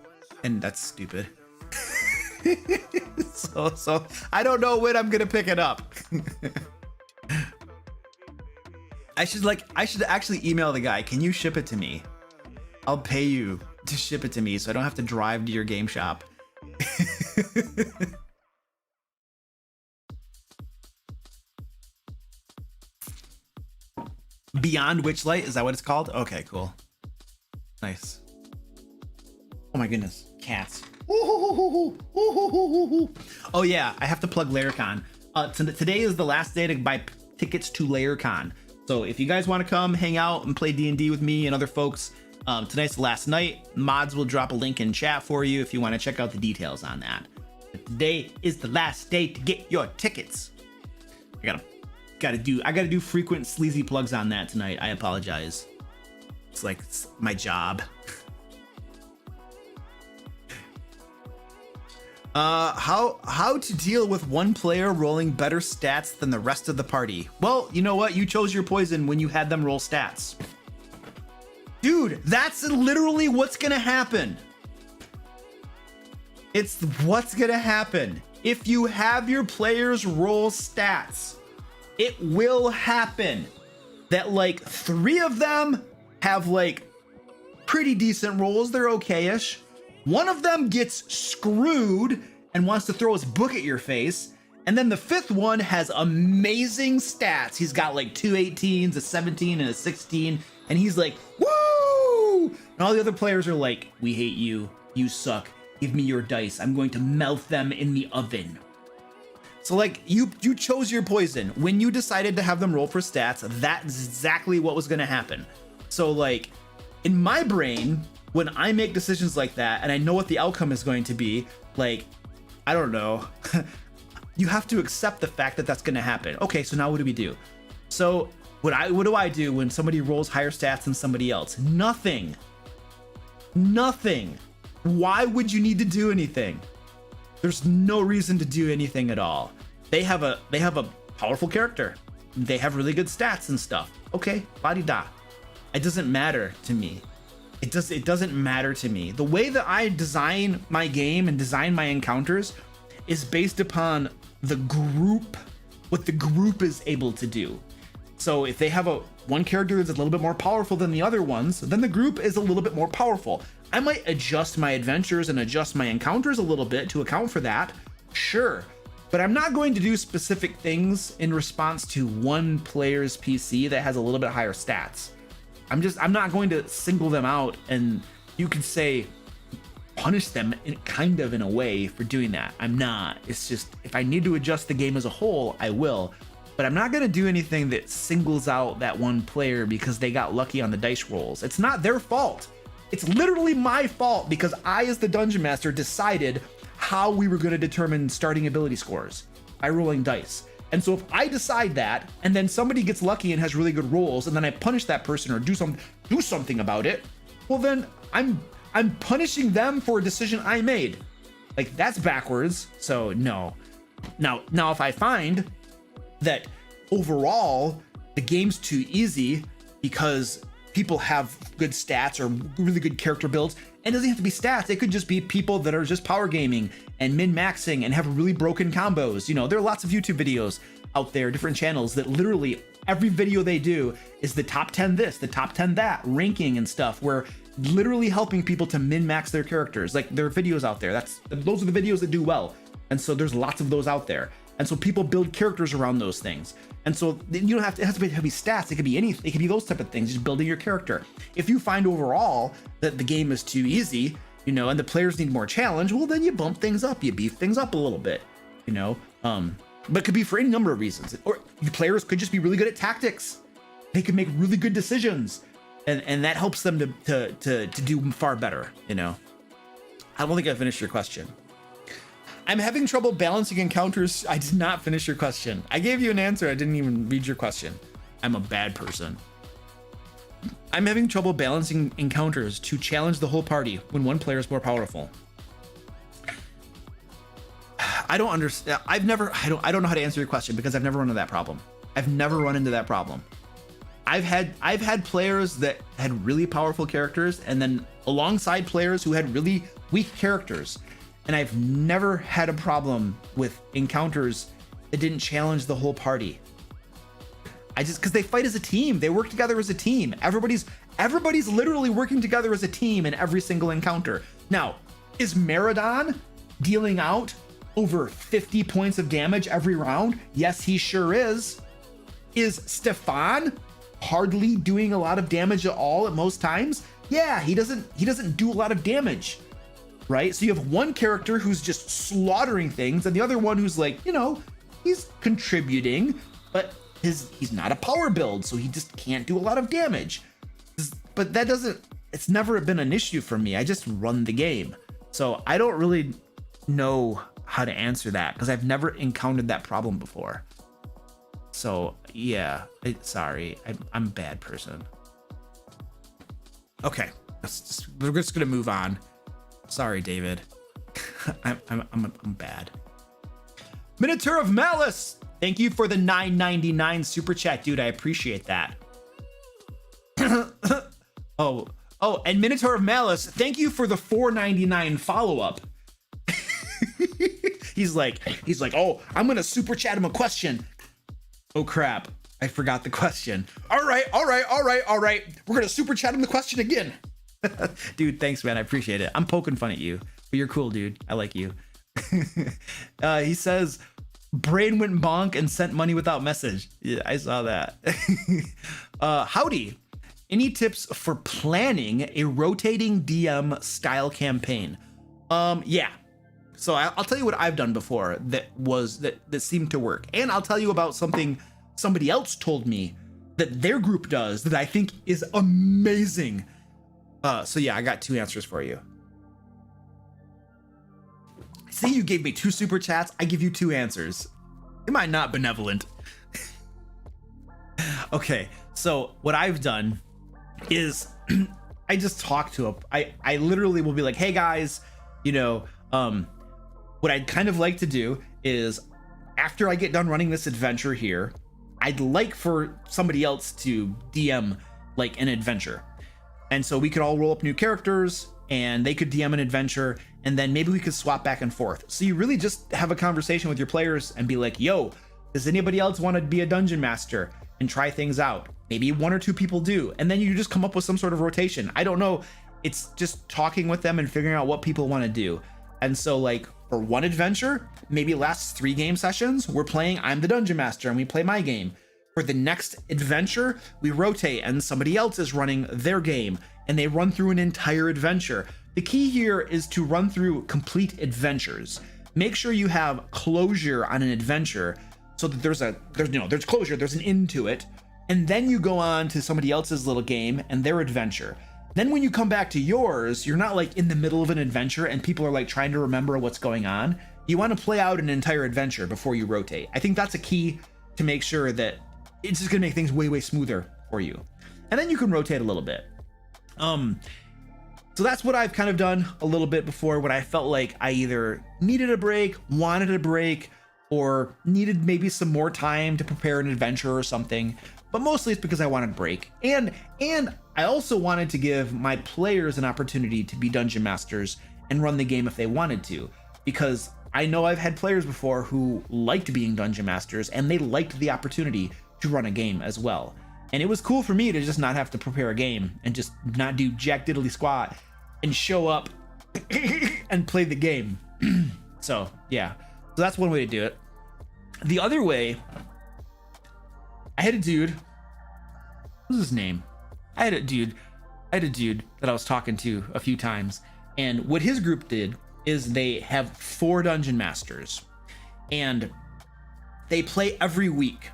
and that's stupid. so I don't know when I'm gonna pick it up. I should actually email the guy. Can you ship it to me? I'll pay you to ship it to me so I don't have to drive to your game shop. Beyond Witchlight, is that what it's called? Okay, cool. Nice. Oh my goodness, cats. Oh yeah, I have to plug LairCon. Today is the last day to buy tickets to LairCon. So if you guys want to come hang out and play D&D with me and other folks, tonight's the last night. Mods will drop a link in chat for you if you want to check out the details on that. But today is the last day to get your tickets. I gotta do frequent sleazy plugs on that tonight. I apologize. It's my job. How to deal with one player rolling better stats than the rest of the party? Well, you know what? You chose your poison when you had them roll stats. Dude, that's literally what's gonna happen. It's what's gonna happen. If you have your players roll stats, it will happen that like 3 of them have like pretty decent rolls. They're okay-ish. One of them gets screwed and wants to throw his book at your face. And then the 5th one has amazing stats. He's got like 2 18s, a 17, and a 16. And he's like, woo! And all the other players are like, we hate you. You suck. Give me your dice. I'm going to melt them in the oven. So like you chose your poison. When you decided to have them roll for stats, that's exactly what was going to happen. So like in my brain, when I make decisions like that and I know what the outcome is going to be, like, I don't know, you have to accept the fact that that's going to happen. Okay, so now what do we do? So what do I do when somebody rolls higher stats than somebody else? Nothing. Nothing. Why would you need to do anything? There's no reason to do anything at all. They have a powerful character. They have really good stats and stuff. Okay, la-di-da. It doesn't matter to me. It doesn't matter to me. The way that I design my game and design my encounters is based upon the group, what the group is able to do. So if they have one character that's a little bit more powerful than the other ones, then the group is a little bit more powerful. I might adjust my adventures and adjust my encounters a little bit to account for that, sure. But I'm not going to do specific things in response to one player's PC that has a little bit higher stats. I'm not going to single them out, and you could say punish them kind of in a way for doing that. I'm not. It's just if I need to adjust the game as a whole, I will. but I'm not gonna do anything that singles out that one player because they got lucky on the dice rolls. It's not their fault. It's literally my fault because I, as the dungeon master, decided how we were gonna determine starting ability scores by rolling dice. And so if I decide that, and then somebody gets lucky and has really good rolls, and then I punish that person or do something about it, well then I'm punishing them for a decision I made. Like, that's backwards. So no. Now if I find that overall the game's too easy because people have good stats or really good character builds, and it doesn't have to be stats, it could just be people that are just power gaming and min-maxing and have really broken combos. You know, there are lots of YouTube videos out there, different channels, that literally every video they do is the top 10 this, the top 10 that, ranking and stuff, where literally helping people to min-max their characters. Like, there are videos out there, those are the videos that do well. And so there's lots of those out there. And so people build characters around those things. And so you don't have to, it has to be stats. It could be anything. It could be those type of things, just building your character. If you find overall that the game is too easy, you know, and the players need more challenge, well, then you bump things up, you beef things up a little bit, you know. But it could be for any number of reasons. Or the players could just be really good at tactics. They could make really good decisions, and that helps them to do far better, you know. I don't think I finished your question. I'm having trouble balancing encounters. I did not finish your question. I gave you an answer. I didn't even read your question. I'm a bad person. I'm having trouble balancing encounters to challenge the whole party when one player is more powerful. I don't understand. I don't know how to answer your question because I've never run into that problem. I've never run into that problem. I've had players that had really powerful characters, and then alongside players who had really weak characters. And I've never had a problem with encounters that didn't challenge the whole party. Because they fight as a team. They work together as a team. Everybody's literally working together as a team in every single encounter. Now, is Meridon dealing out over 50 points of damage every round? Yes, he sure is. Is Stefan hardly doing a lot of damage at all at most times? Yeah, he doesn't do a lot of damage. Right? So you have one character who's just slaughtering things, and the other one who's like, you know, he's contributing, but he's not a power build, so he just can't do a lot of damage. But it's never been an issue for me. I just run the game. So I don't really know how to answer that because I've never encountered that problem before. So yeah, sorry, I'm a bad person. Okay, we're just gonna move on. Sorry, David. I'm bad. Minotaur of Malice, thank you for the $9.99 super chat, dude. I appreciate that. oh, and Minotaur of Malice, thank you for the $4.99 follow-up. He's like, oh, I'm gonna super chat him a question. Oh crap, I forgot the question. All right. We're gonna super chat him the question again. Dude, thanks, man. I appreciate it. I'm poking fun at you, but you're cool, dude. I like you. He says, brain went bonk and sent money without message. Yeah, I saw that. Howdy. Any tips for planning a rotating DM style campaign? Yeah. So I'll tell you what I've done before that seemed to work. And I'll tell you about something somebody else told me that their group does that I think is amazing. So yeah, I got two answers for you. See, you gave me two super chats. I give you two answers. Am I not benevolent? Okay, so what I've done is I just talk to I literally will be like, hey guys, you know, what I'd kind of like to do is after I get done running this adventure here, I'd like for somebody else to DM like an adventure. And so we could all roll up new characters and they could DM an adventure, and then maybe we could swap back and forth. So you really just have a conversation with your players and be like, yo, does anybody else want to be a dungeon master and try things out? Maybe one or two people do. And then you just come up with some sort of rotation. I don't know. It's just talking with them and figuring out what people want to do. And so like for one adventure, maybe it lasts 3 game sessions. We're playing I'm the dungeon master and we play my game. For the next adventure, we rotate and somebody else is running their game and they run through an entire adventure. The key here is to run through complete adventures. Make sure you have closure on an adventure so that there's closure, there's an end to it, and then you go on to somebody else's little game and their adventure. Then when you come back to yours, you're not like in the middle of an adventure and people are like trying to remember what's going on. You want to play out an entire adventure before you rotate. I think that's a key to make sure that it's just gonna make things way smoother for you. And then you can rotate a little bit. So that's what I've kind of done a little bit before, when I felt like I either needed a break, wanted a break, or needed maybe some more time to prepare an adventure or something. But mostly it's because I wanted a break. And I also wanted to give my players an opportunity to be dungeon masters and run the game if they wanted to, because I know I've had players before who liked being dungeon masters and they liked the opportunity to run a game as well. And it was cool for me to just not have to prepare a game and just not do jack diddly squat and show up and play the game. So yeah, so that's one way to do it. The other way, I had a dude, what was his name? I had a dude that I was talking to a few times, and what his group did is they have 4 dungeon masters and they play every week.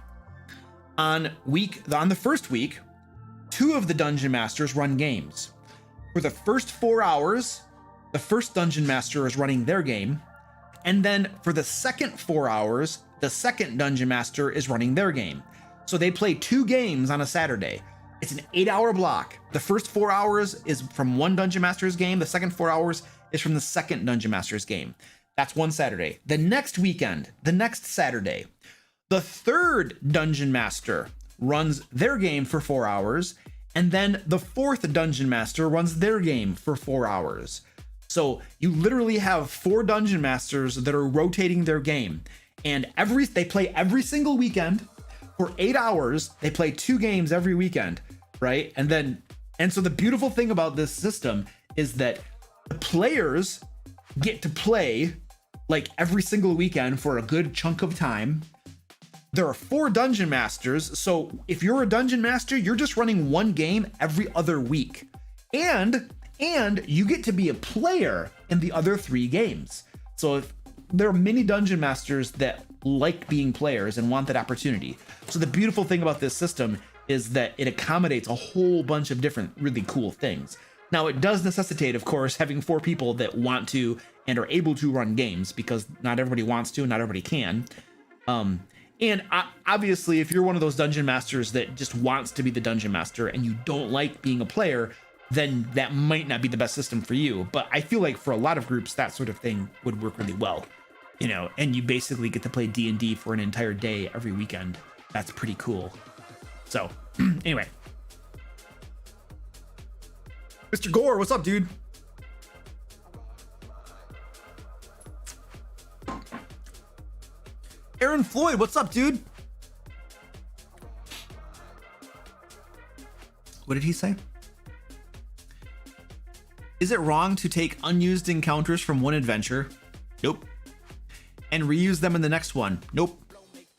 On the first week, 2 of the dungeon masters run games. For the first 4 hours, the first dungeon master is running their game, and then for the second 4 hours, the second dungeon master is running their game. So they play 2 games on a Saturday. It's an 8-hour block. The first 4 hours is from one dungeon master's game. The second 4 hours is from the second dungeon master's game. That's one Saturday. The next weekend, the next Saturday, the third dungeon master runs their game for 4 hours, and then the fourth dungeon master runs their game for 4 hours. So you literally have 4 dungeon masters that are rotating their game, and they play every single weekend for 8 hours. They play 2 games every weekend, right? And so the beautiful thing about this system is that the players get to play like every single weekend for a good chunk of time. There are 4 dungeon masters, so if you're a dungeon master, you're just running 1 game every other week. And you get to be a player in the other 3 games. So if there are many dungeon masters that like being players and want that opportunity. So the beautiful thing about this system is that it accommodates a whole bunch of different really cool things. Now, it does necessitate, of course, having 4 people that want to and are able to run games, because not everybody wants to, not everybody can. And obviously, if you're one of those dungeon masters that just wants to be the dungeon master and you don't like being a player, then that might not be the best system for you. But I feel like for a lot of groups, that sort of thing would work really well, you know, and you basically get to play D&D for an entire day every weekend. That's pretty cool. So anyway, Mr. Gore, what's up, dude? Aaron Floyd, what's up, dude? What did he say? Is it wrong to take unused encounters from one adventure? Nope. And reuse them in the next one? Nope.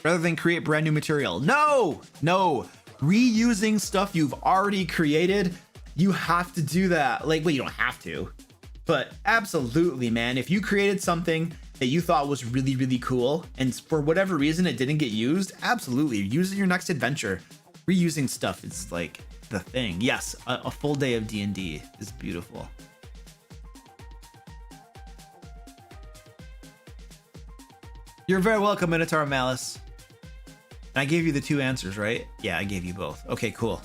Rather than create brand new material? No! Reusing stuff you've already created, you have to do that. Like, well, you don't have to, but absolutely, man. If you created something that you thought was really, really cool, and for whatever reason it didn't get used, absolutely, use it in your next adventure. Reusing stuff is like the thing. Yes, a full day of D&D is beautiful. You're very welcome, Minotaur Malice. I gave you the 2 answers, right? Yeah, I gave you both. Okay, cool.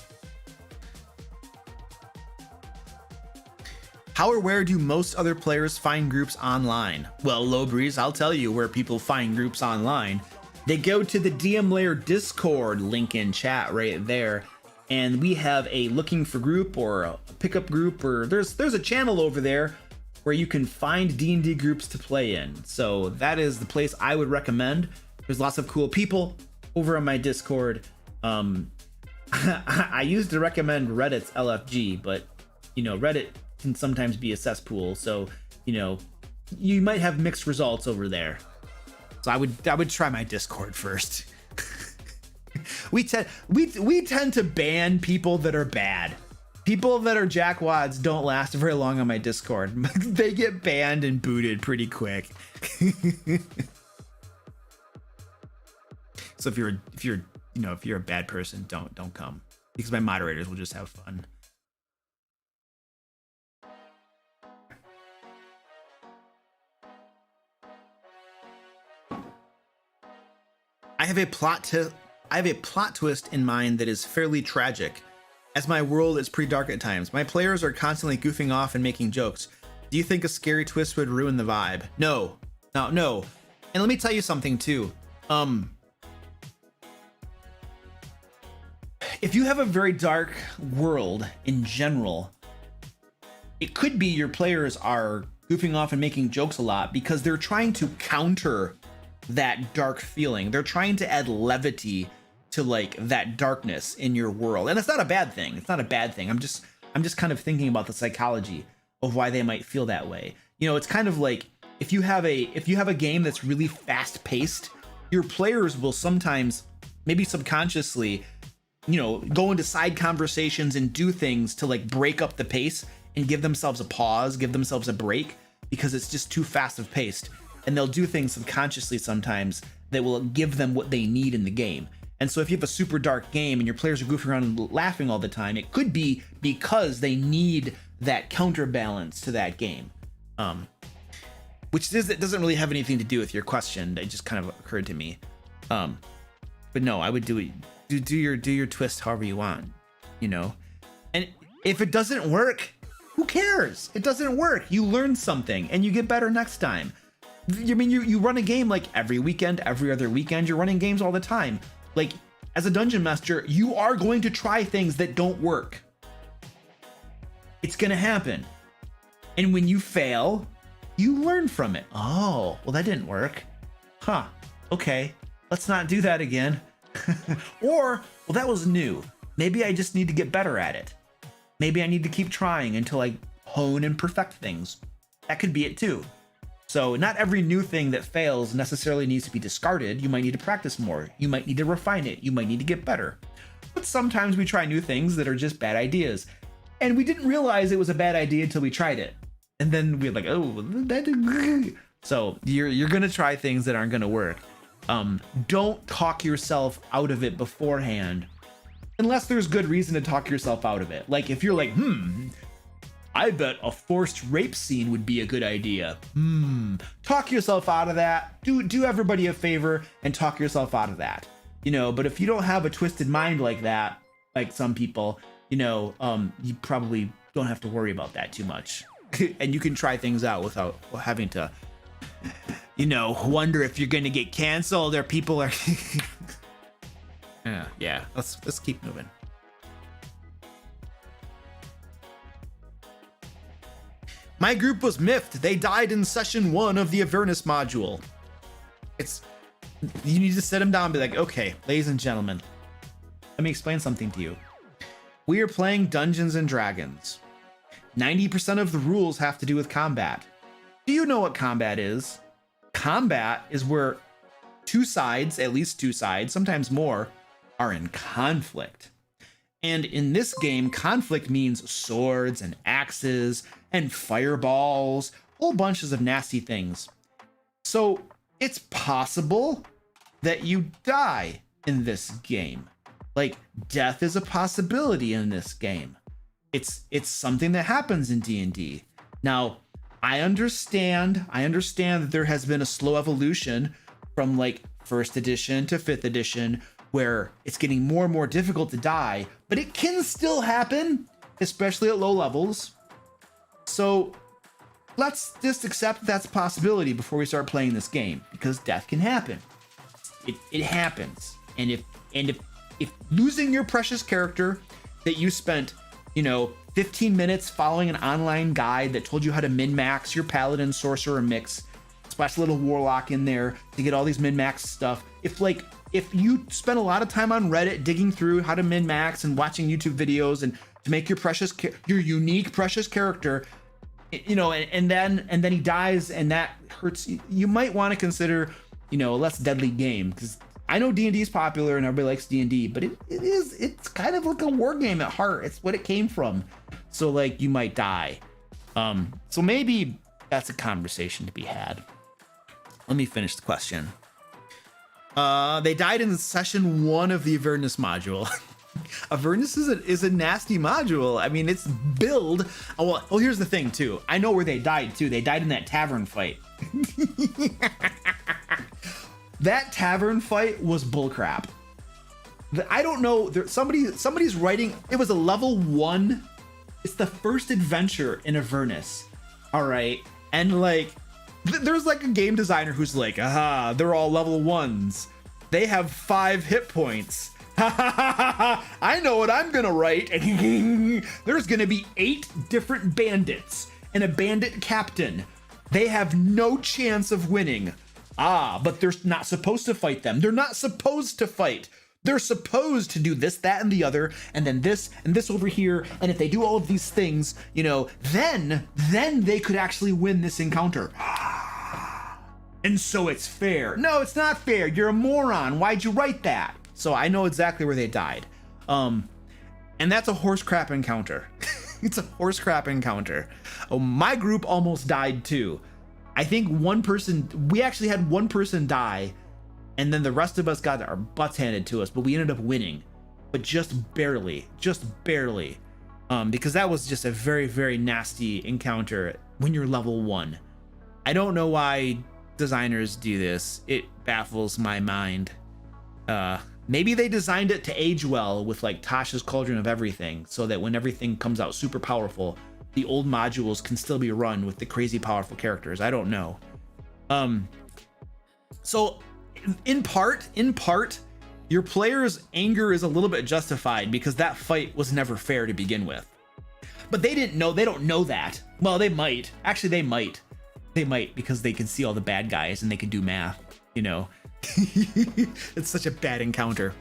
How or where do most other players find groups online? Well, Low Breeze, I'll tell you where people find groups online. They go to the DM Lair Discord link in chat right there, and we have a looking for group or a pickup group, or there's a channel over there where you can find D&D groups to play in. So that is the place I would recommend. There's lots of cool people over on my Discord. I used to recommend Reddit's LFG, but you know, Reddit can sometimes be a cesspool, so you know, you might have mixed results over there. So I would try my Discord first. we tend to ban people that are bad. People that are jackwads don't last very long on my Discord. They get banned and booted pretty quick. So if you're if you're a bad person, don't come, because my moderators will just have fun. I have a plot twist in mind that is fairly tragic, as my world is pretty dark at times. My players are constantly goofing off and making jokes. Do you think a scary twist would ruin the vibe? No. And let me tell you something too. If you have a very dark world in general, it could be your players are goofing off and making jokes a lot because they're trying to counter that dark feeling. They're trying to add levity to like that darkness in your world. And it's not a bad thing. I'm just kind of thinking about the psychology of why they might feel that way. It's kind of like if you have a game that's really fast paced, your players will sometimes, maybe subconsciously, go into side conversations and do things to like break up the pace and give themselves a pause, give themselves a break, because it's just too fast of paced. And they'll do things subconsciously sometimes that will give them what they need in the game. And so if you have a super dark game and your players are goofing around and laughing all the time, it could be because they need that counterbalance to that game. It doesn't really have anything to do with your question. It just kind of occurred to me. But no, I would do your twist however you want, And if it doesn't work, who cares? It doesn't work. You learn something and you get better next time. You run a game like every weekend, every other weekend. You're running games all the time. Like, as a dungeon master, you are going to try things that don't work. It's gonna happen. And when you fail, you learn from it. Oh, well, that didn't work. Huh, okay, let's not do that again. Or, well, that was new. Maybe I just need to get better at it. Maybe I need to keep trying until I hone and perfect things. That could be it too. So not every new thing that fails necessarily needs to be discarded. You might need to practice more. You might need to refine it. You might need to get better. But sometimes we try new things that are just bad ideas. And we didn't realize it was a bad idea until we tried it. And then we're like, oh, that. So you're going to try things that aren't going to work. Don't talk yourself out of it beforehand, unless there's good reason to talk yourself out of it. Like if you're like, I bet a forced rape scene would be a good idea. Talk yourself out of that. Do everybody a favor and talk yourself out of that. But if you don't have a twisted mind like that, like some people, you probably don't have to worry about that too much. And you can try things out without having to, wonder if you're going to get canceled or people are. Yeah. Let's keep moving. My group was miffed. They died in session 1 of the Avernus module. You need to sit them down and be like, okay, ladies and gentlemen, let me explain something to you. We are playing Dungeons and Dragons. 90% of the rules have to do with combat. Do you know what combat is? Combat is where two sides, at least two sides, sometimes more, are in conflict. And in this game, conflict means swords and axes and fireballs, whole bunches of nasty things. So it's possible that you die in this game. Like, death is a possibility in this game. It's something that happens in D&D. Now, I understand that there has been a slow evolution from like 1st edition to 5th edition, where it's getting more and more difficult to die, but it can still happen, especially at low levels. So let's just accept that's a possibility before we start playing this game, because death can happen. It happens. And if losing your precious character that you spent, 15 minutes following an online guide that told you how to min-max your paladin, sorcerer mix, splash a little warlock in there to get all these min-max stuff. If you spend a lot of time on Reddit digging through how to min-max and watching YouTube videos and to make your unique precious character, and then he dies and that hurts, you might want to consider, a less deadly game. Because I know D&D is popular and everybody likes D&D, but it's kind of like a war game at heart. It's what it came from. So like you might die. So maybe that's a conversation to be had. Let me finish the question. They died in session 1 of the Avernus module. Avernus is a nasty module. I mean, it's build. Oh, well, here's the thing too. I know where they died too. They died in that tavern fight. That tavern fight was bullcrap. I don't know. Somebody's writing. It was a level 1. It's the first adventure in Avernus. All right, and like, there's like a game designer who's like, aha, they're all level 1s. They have 5 hit points. I know what I'm gonna write. There's gonna be 8 different bandits and a bandit captain. They have no chance of winning. Ah, but they're not supposed to fight them. They're not supposed to fight. They're supposed to do this, that, and the other, and then this and this over here. And if they do all of these things, you know, then they could actually win this encounter. And so it's fair. No, it's not fair. You're a moron. Why'd you write that? So I know exactly where they died. And that's a horse crap encounter. It's a horse crap encounter. Oh, my group almost died too. I think we actually had one person die, and then the rest of us got our butts handed to us, but we ended up winning, but just barely, because that was just a very, very nasty encounter when you're level 1. I don't know why designers do this. It baffles my mind. Maybe they designed it to age well with like Tasha's Cauldron of Everything, so that when everything comes out super powerful, the old modules can still be run with the crazy powerful characters. I don't know. So in part, your player's anger is a little bit justified because that fight was never fair to begin with. But they don't know that. Well, they might. Actually, they might. They might, because they can see all the bad guys and they can do math, you know. It's such a bad encounter.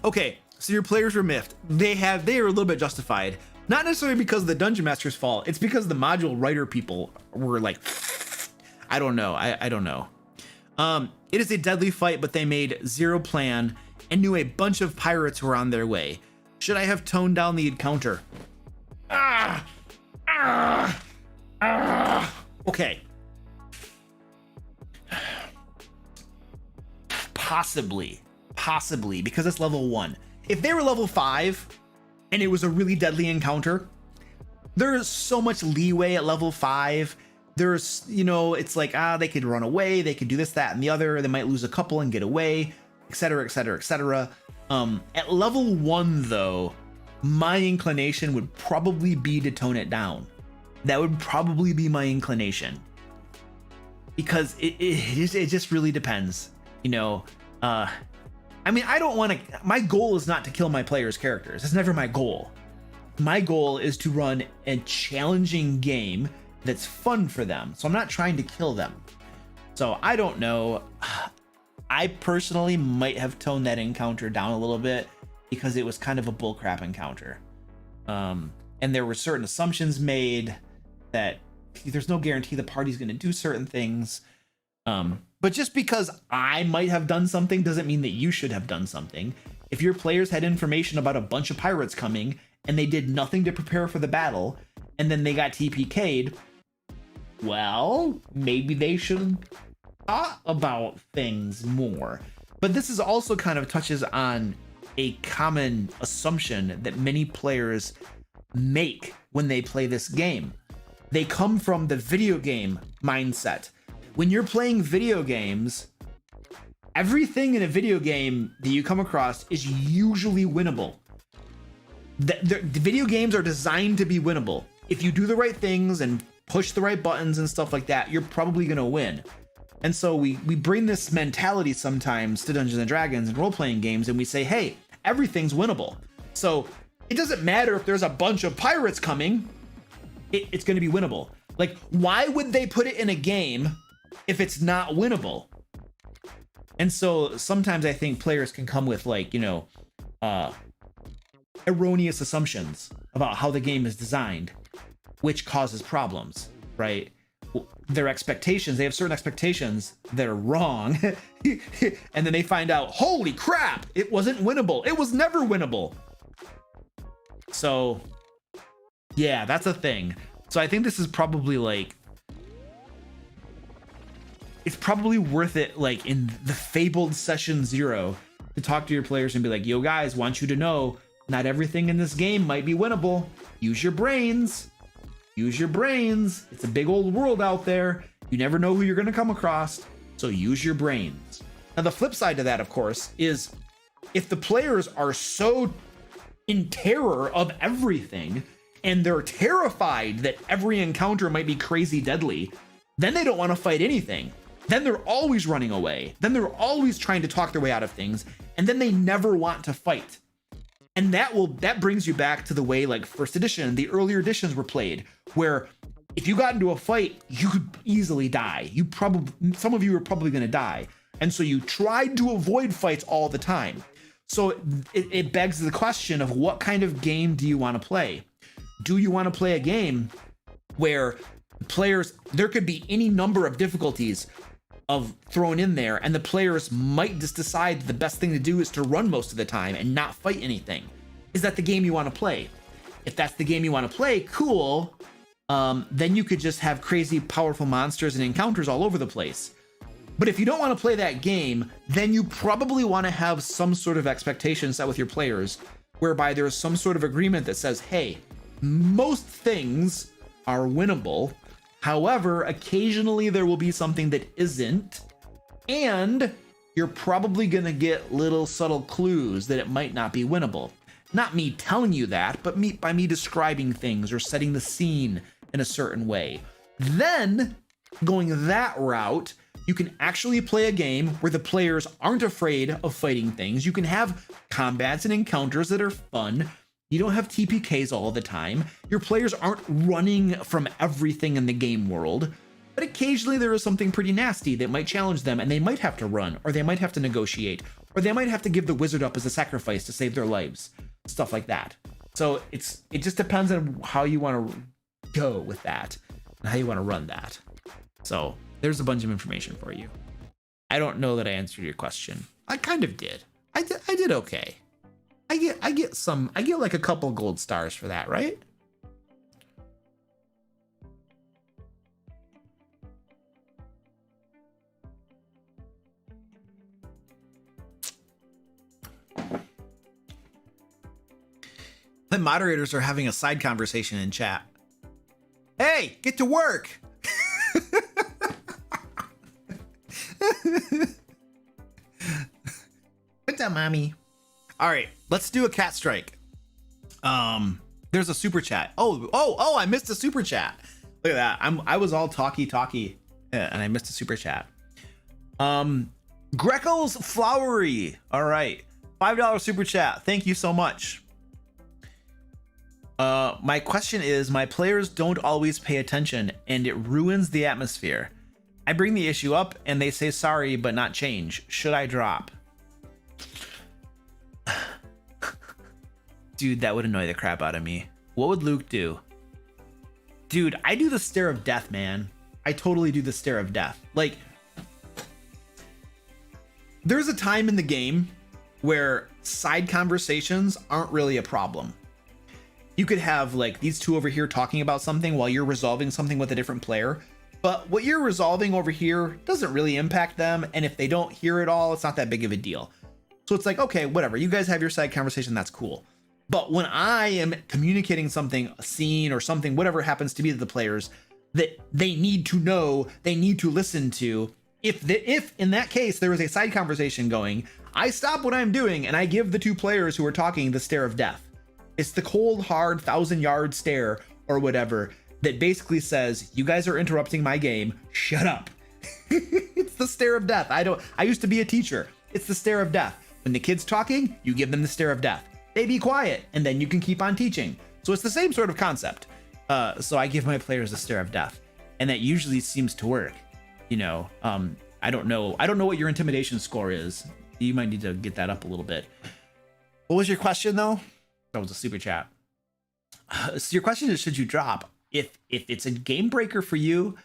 Okay, so your players were miffed. They are a little bit justified. Not necessarily because of the Dungeon Master's fault. It's because the module writer people were like, I don't know. I don't know. It is a deadly fight, but they made zero plan and knew a bunch of pirates were on their way. Should I have toned down the encounter? Okay. Possibly, because it's level 1. If they were level 5 and it was a really deadly encounter, there's so much leeway at level 5. There's, you know, it's like, they could run away, they could do this, that, and the other, they might lose a couple and get away, etc, etc, etc. At level 1 though, my inclination would probably be to tone it down. That would probably be my inclination, because it just really depends, you know. I mean, I don't want to, my goal is not to kill my players' characters. That's never my goal. My goal is to run a challenging game that's fun for them. So I'm not trying to kill them. So I don't know. I personally might have toned that encounter down a little bit because it was kind of a bullcrap encounter. And there were certain assumptions made that there's no guarantee the party's going to do certain things. But just because I might have done something doesn't mean that you should have done something. If your players had information about a bunch of pirates coming and they did nothing to prepare for the battle, and then they got TPK'd, well, maybe they should have thought about things more. But this is also kind of touches on a common assumption that many players make when they play this game. They come from the video game mindset. When you're playing video games, everything in a video game that you come across is usually winnable. The video games are designed to be winnable. If you do the right things and push the right buttons and stuff like that, you're probably going to win. And so we bring this mentality sometimes to Dungeons and Dragons and role-playing games, and we say, hey, everything's winnable. So it doesn't matter if there's a bunch of pirates coming, it's going to be winnable. Like, why would they put it in a game if it's not winnable? And so sometimes I think players can come with, like, you know, erroneous assumptions about how the game is designed, which causes problems, right? Their expectations, they have certain expectations that are wrong. And then they find out, holy crap, it wasn't winnable. It was never winnable. So yeah, that's a thing. So I think this is probably like it's probably worth it, like in the fabled session 0, to talk to your players and be like, yo guys, want you to know not everything in this game might be winnable. Use your brains. Use your brains. It's a big old world out there. You never know who you're going to come across. So use your brains. Now, the flip side to that, of course, is if the players are so in terror of everything and they're terrified that every encounter might be crazy deadly, then they don't want to fight anything. Then they're always running away. Then they're always trying to talk their way out of things. And then they never want to fight. And that brings you back to the way like first edition, the earlier editions were played, where if you got into a fight, you could easily die. Some of you are probably going to die. And so you tried to avoid fights all the time. So it begs the question of what kind of game do you want to play? Do you want to play a game where players, there could be any number of difficulties of thrown in there, and the players might just decide the best thing to do is to run most of the time and not fight anything? Is that the game you want to play? If that's the game you want to play, cool. Then you could just have crazy powerful monsters and encounters all over the place. But if you don't want to play that game, then you probably want to have some sort of expectation set with your players, whereby there's some sort of agreement that says, hey, most things are winnable. However, occasionally there will be something that isn't, and you're probably going to get little subtle clues that it might not be winnable. Not me telling you that, but by me describing things or setting the scene in a certain way. Then, going that route, you can actually play a game where the players aren't afraid of fighting things. You can have combats and encounters that are fun. You don't have TPKs all the time. Your players aren't running from everything in the game world, but occasionally there is something pretty nasty that might challenge them, and they might have to run, or they might have to negotiate, or they might have to give the wizard up as a sacrifice to save their lives. Stuff like that. So it just depends on how you want to go with that and how you want to run that. So there's a bunch of information for you. I don't know that I answered your question. I kind of did. I did okay. I get like a couple gold stars for that, right? The moderators are having a side conversation in chat. Hey, get to work. Good job, mommy. All right, let's do a cat strike. There's a super chat. Oh, I missed a super chat. Look at that. I was all talky, and I missed a super chat. Greco's Flowery. All right, $5 super chat. Thank you so much. My question is, my players don't always pay attention and it ruins the atmosphere. I bring the issue up and they say sorry but not change. Should I drop? Dude, that would annoy the crap out of me. What would Luke do? Dude, I do the stare of death, man. I totally do the stare of death. Like, there's a time in the game where side conversations aren't really a problem. You could have like these two over here talking about something while you're resolving something with a different player, but what you're resolving over here doesn't really impact them, and if they don't hear it all, it's not that big of a deal. So it's like, okay, whatever, you guys have your side conversation, that's cool. But when I am communicating something, a scene or something, whatever happens to be to the players, that they need to know, they need to listen to, if in that case there is a side conversation going, I stop what I'm doing and I give the two players who are talking the stare of death. It's the cold, hard, 1,000-yard stare or whatever that basically says, you guys are interrupting my game, shut up. It's the stare of death. I used to be a teacher. It's the stare of death. When the kid's talking, you give them the stare of death. They be quiet, and then you can keep on teaching. So it's the same sort of concept. So I give my players the stare of death, and that usually seems to work. You know, I don't know what your intimidation score is. You might need to get that up a little bit. What was your question though? That was a super chat. So your question is, should you drop? If it's a game breaker for you,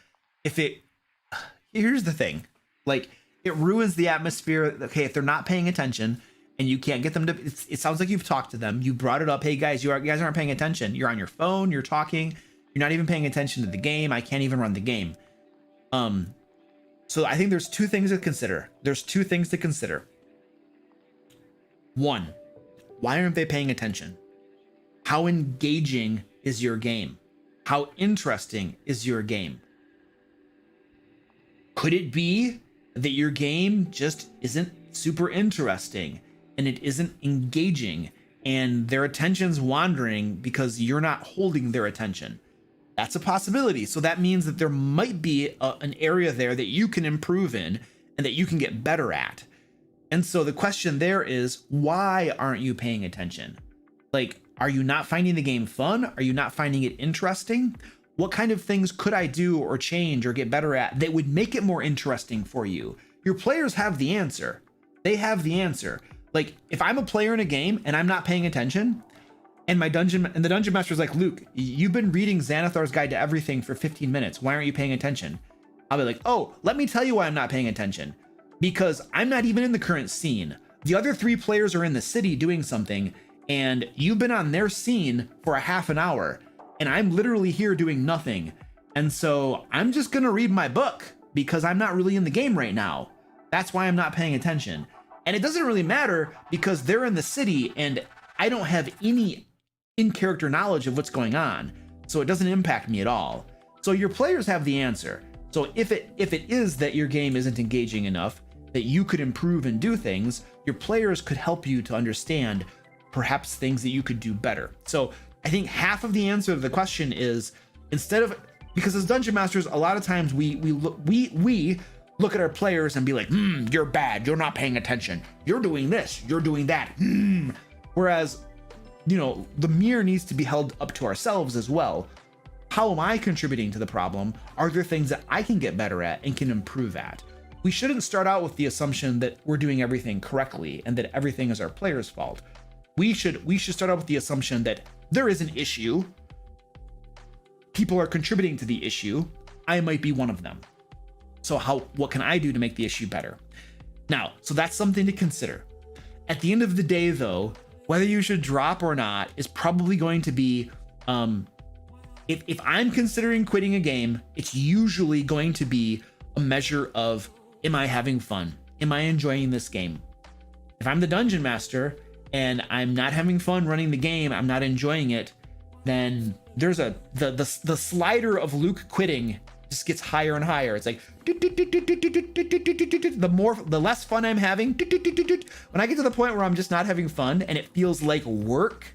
here's the thing, like, it ruins the atmosphere. Okay, if they're not paying attention and you can't get them to, it sounds like you've talked to them, you brought it up, hey guys, you guys aren't paying attention. You're on your phone, you're talking, you're not even paying attention to the game. I can't even run the game. So I think there's two things to consider. One, why aren't they paying attention? How engaging is your game? How interesting is your game? Could it be that your game just isn't super interesting and it isn't engaging and their attention's wandering because you're not holding their attention? That's a possibility. So that means that there might be an area there that you can improve in and that you can get better at. And so the question there is, why aren't you paying attention? Like, are you not finding the game fun? Are you not finding it interesting? What kind of things could I do or change or get better at that would make it more interesting for you? Your players have the answer. They have the answer. Like, if I'm a player in a game and I'm not paying attention, and the dungeon master's like, Luke, you've been reading Xanathar's Guide to Everything for 15 minutes. Why aren't you paying attention? I'll be like, oh, let me tell you why I'm not paying attention. Because I'm not even in the current scene. The other 3 players are in the city doing something, and you've been on their scene for a half an hour, and I'm literally here doing nothing. And so I'm just gonna read my book because I'm not really in the game right now. That's why I'm not paying attention. And it doesn't really matter because they're in the city and I don't have any in-character knowledge of what's going on. So it doesn't impact me at all. So your players have the answer. So if it is that your game isn't engaging enough, that you could improve and do things, your players could help you to understand perhaps things that you could do better. So I think half of the answer to the question is, instead of, because as dungeon masters, a lot of times we look at our players and be like, you're bad, you're not paying attention, you're doing this, you're doing that. Whereas, you know, the mirror needs to be held up to ourselves as well. How am I contributing to the problem? Are there things that I can get better at and can improve at? We shouldn't start out with the assumption that we're doing everything correctly and that everything is our player's fault. We should start out with the assumption that there is an issue. People are contributing to the issue. I might be one of them. So what can I do to make the issue better? Now, so that's something to consider. At the end of the day, though, whether you should drop or not is probably going to be, if I'm considering quitting a game, it's usually going to be a measure of, am I having fun? Am I enjoying this game? If I'm the dungeon master and I'm not having fun running the game, I'm not enjoying it, then there's the slider of Luke quitting just gets higher and higher. It's like the less fun I'm having, when I get to the point where I'm just not having fun and it feels like work,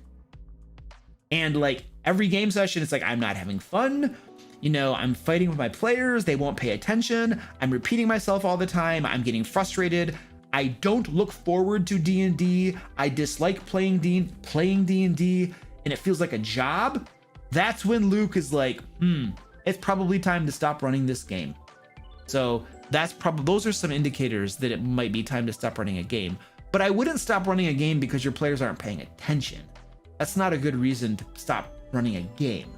and like every game session it's like I'm not having fun, you know, I'm fighting with my players, they won't pay attention, I'm repeating myself all the time, I'm getting frustrated, I don't look forward to D&D, I dislike playing D&D, and it feels like a job. That's when Luke is like, it's probably time to stop running this game. So those are some indicators that it might be time to stop running a game. But I wouldn't stop running a game because your players aren't paying attention. That's not a good reason to stop running a game.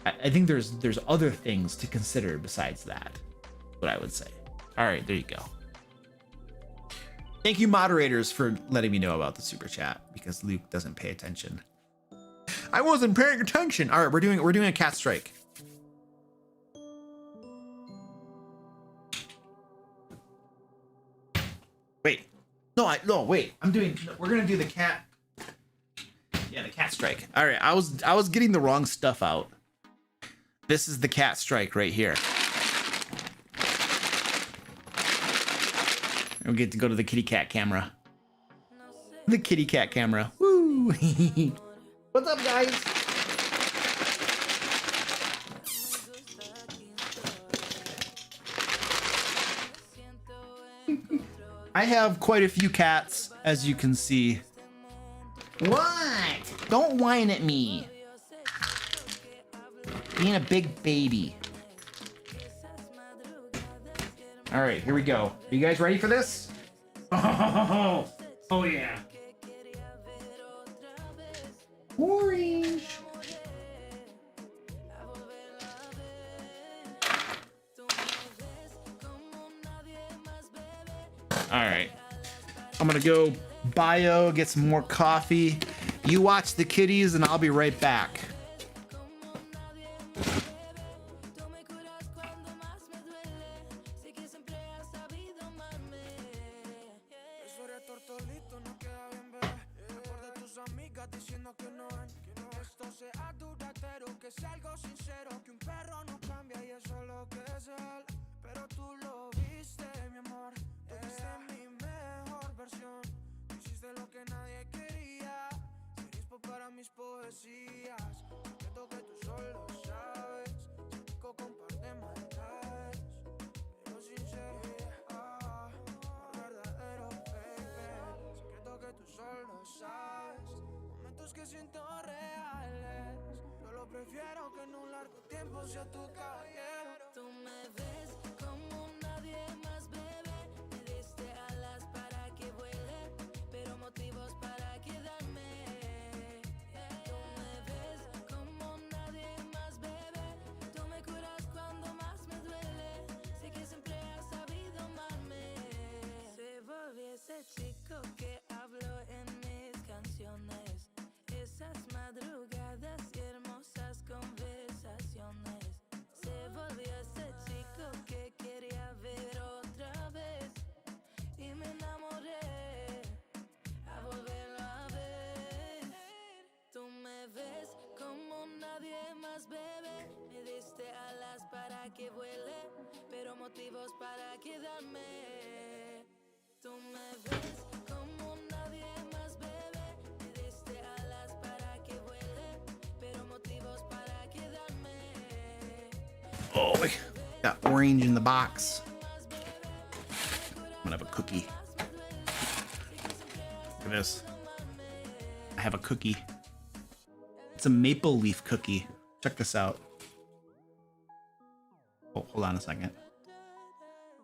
I think there's other things to consider besides that, what I would say. All right, there you go. Thank you, moderators, for letting me know about the super chat, because Luke doesn't pay attention. I wasn't paying attention. All right, we're doing a cat strike. Wait, wait. We're gonna do the cat. Yeah, the cat strike. All right, I was getting the wrong stuff out. This is the cat strike right here. We get to go to the kitty cat camera. The kitty cat camera. Woo! What's up, guys? I have quite a few cats, as you can see. What? Don't whine at me. Being a big baby. All right, here we go. Are you guys ready for this? Oh yeah. Orange. All right. I'm gonna go bio, get some more coffee. You watch the kitties and I'll be right back. Tú me ves como nadie más, bebé. Me diste alas para que vuele, pero motivos para quedarme. Tú me ves como nadie más, bebé. Tú me curas cuando más me duele. Sé que siempre has sabido amarme. Se volvió ese chico que habló en mis canciones. Esas madrugadas y hermosas conversaciones. Se volvió ese chico que quería ver otra vez. Y me enamoré a volverlo a ver. Tú me ves como nadie más, bebé. Me diste alas para que vuele, pero motivos para quedarme. Tú me ves como nadie más, bebé. Me diste alas para que vuele, pero motivos para quedarme. Oh, we got orange in the box. I'm gonna have a cookie. Look at this. I have a cookie. It's a maple leaf cookie. Check this out. Oh, hold on a second.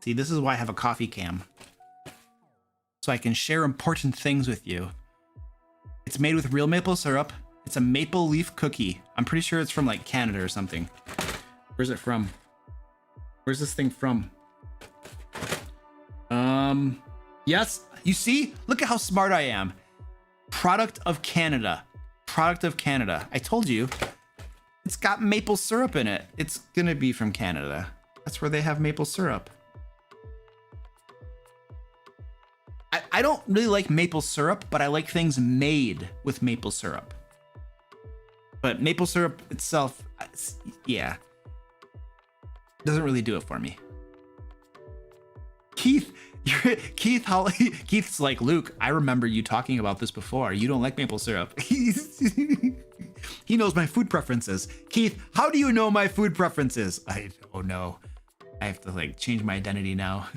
See, this is why I have a coffee cam. So I can share important things with you. It's made with real maple syrup. It's a maple leaf cookie. I'm pretty sure it's from like Canada or something. Where's it from? Where's this thing from? Yes, you see? Look at how smart I am. Product of Canada. Product of Canada. I told you. It's got maple syrup in it. It's gonna be from Canada. That's where they have maple syrup. I don't really like maple syrup, but I like things made with maple syrup. But maple syrup itself, yeah, doesn't really do it for me. Keith, Keith's like, Luke, I remember you talking about this before. You don't like maple syrup. He knows my food preferences. Keith, how do you know my food preferences? I don't know. I have to like change my identity now.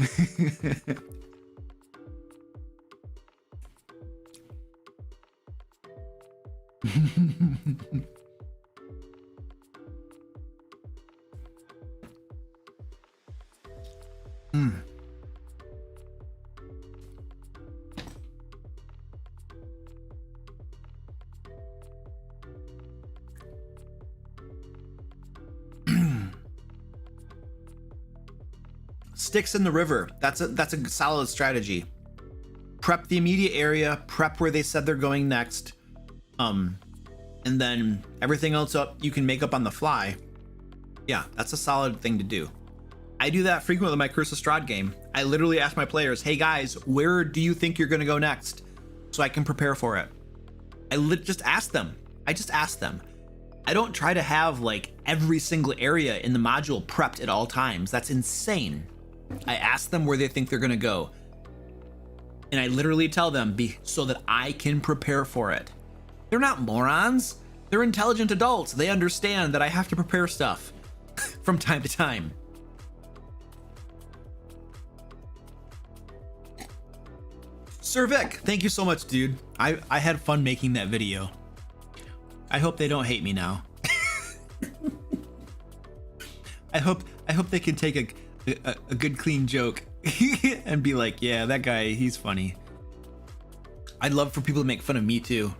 Sticks in the river. That's a solid strategy. Prep the immediate area, prep where they said they're going next. And then everything else up you can make up on the fly. Yeah, that's a solid thing to do. I do that frequently in my Curse of Strahd game. I literally ask my players, hey guys, where do you think you're gonna go next? So I can prepare for it. I just ask them. I just ask them. I don't try to have like every single area in the module prepped at all times. That's insane. I ask them where they think they're gonna go. And I literally tell them so that I can prepare for it. They're not morons. They're intelligent adults. They understand that I have to prepare stuff from time to time. Sir Vic, thank you so much, dude. I had fun making that video. I hope they don't hate me now. I hope they can take a good clean joke and be like, yeah, that guy, he's funny. I'd love for people to make fun of me too.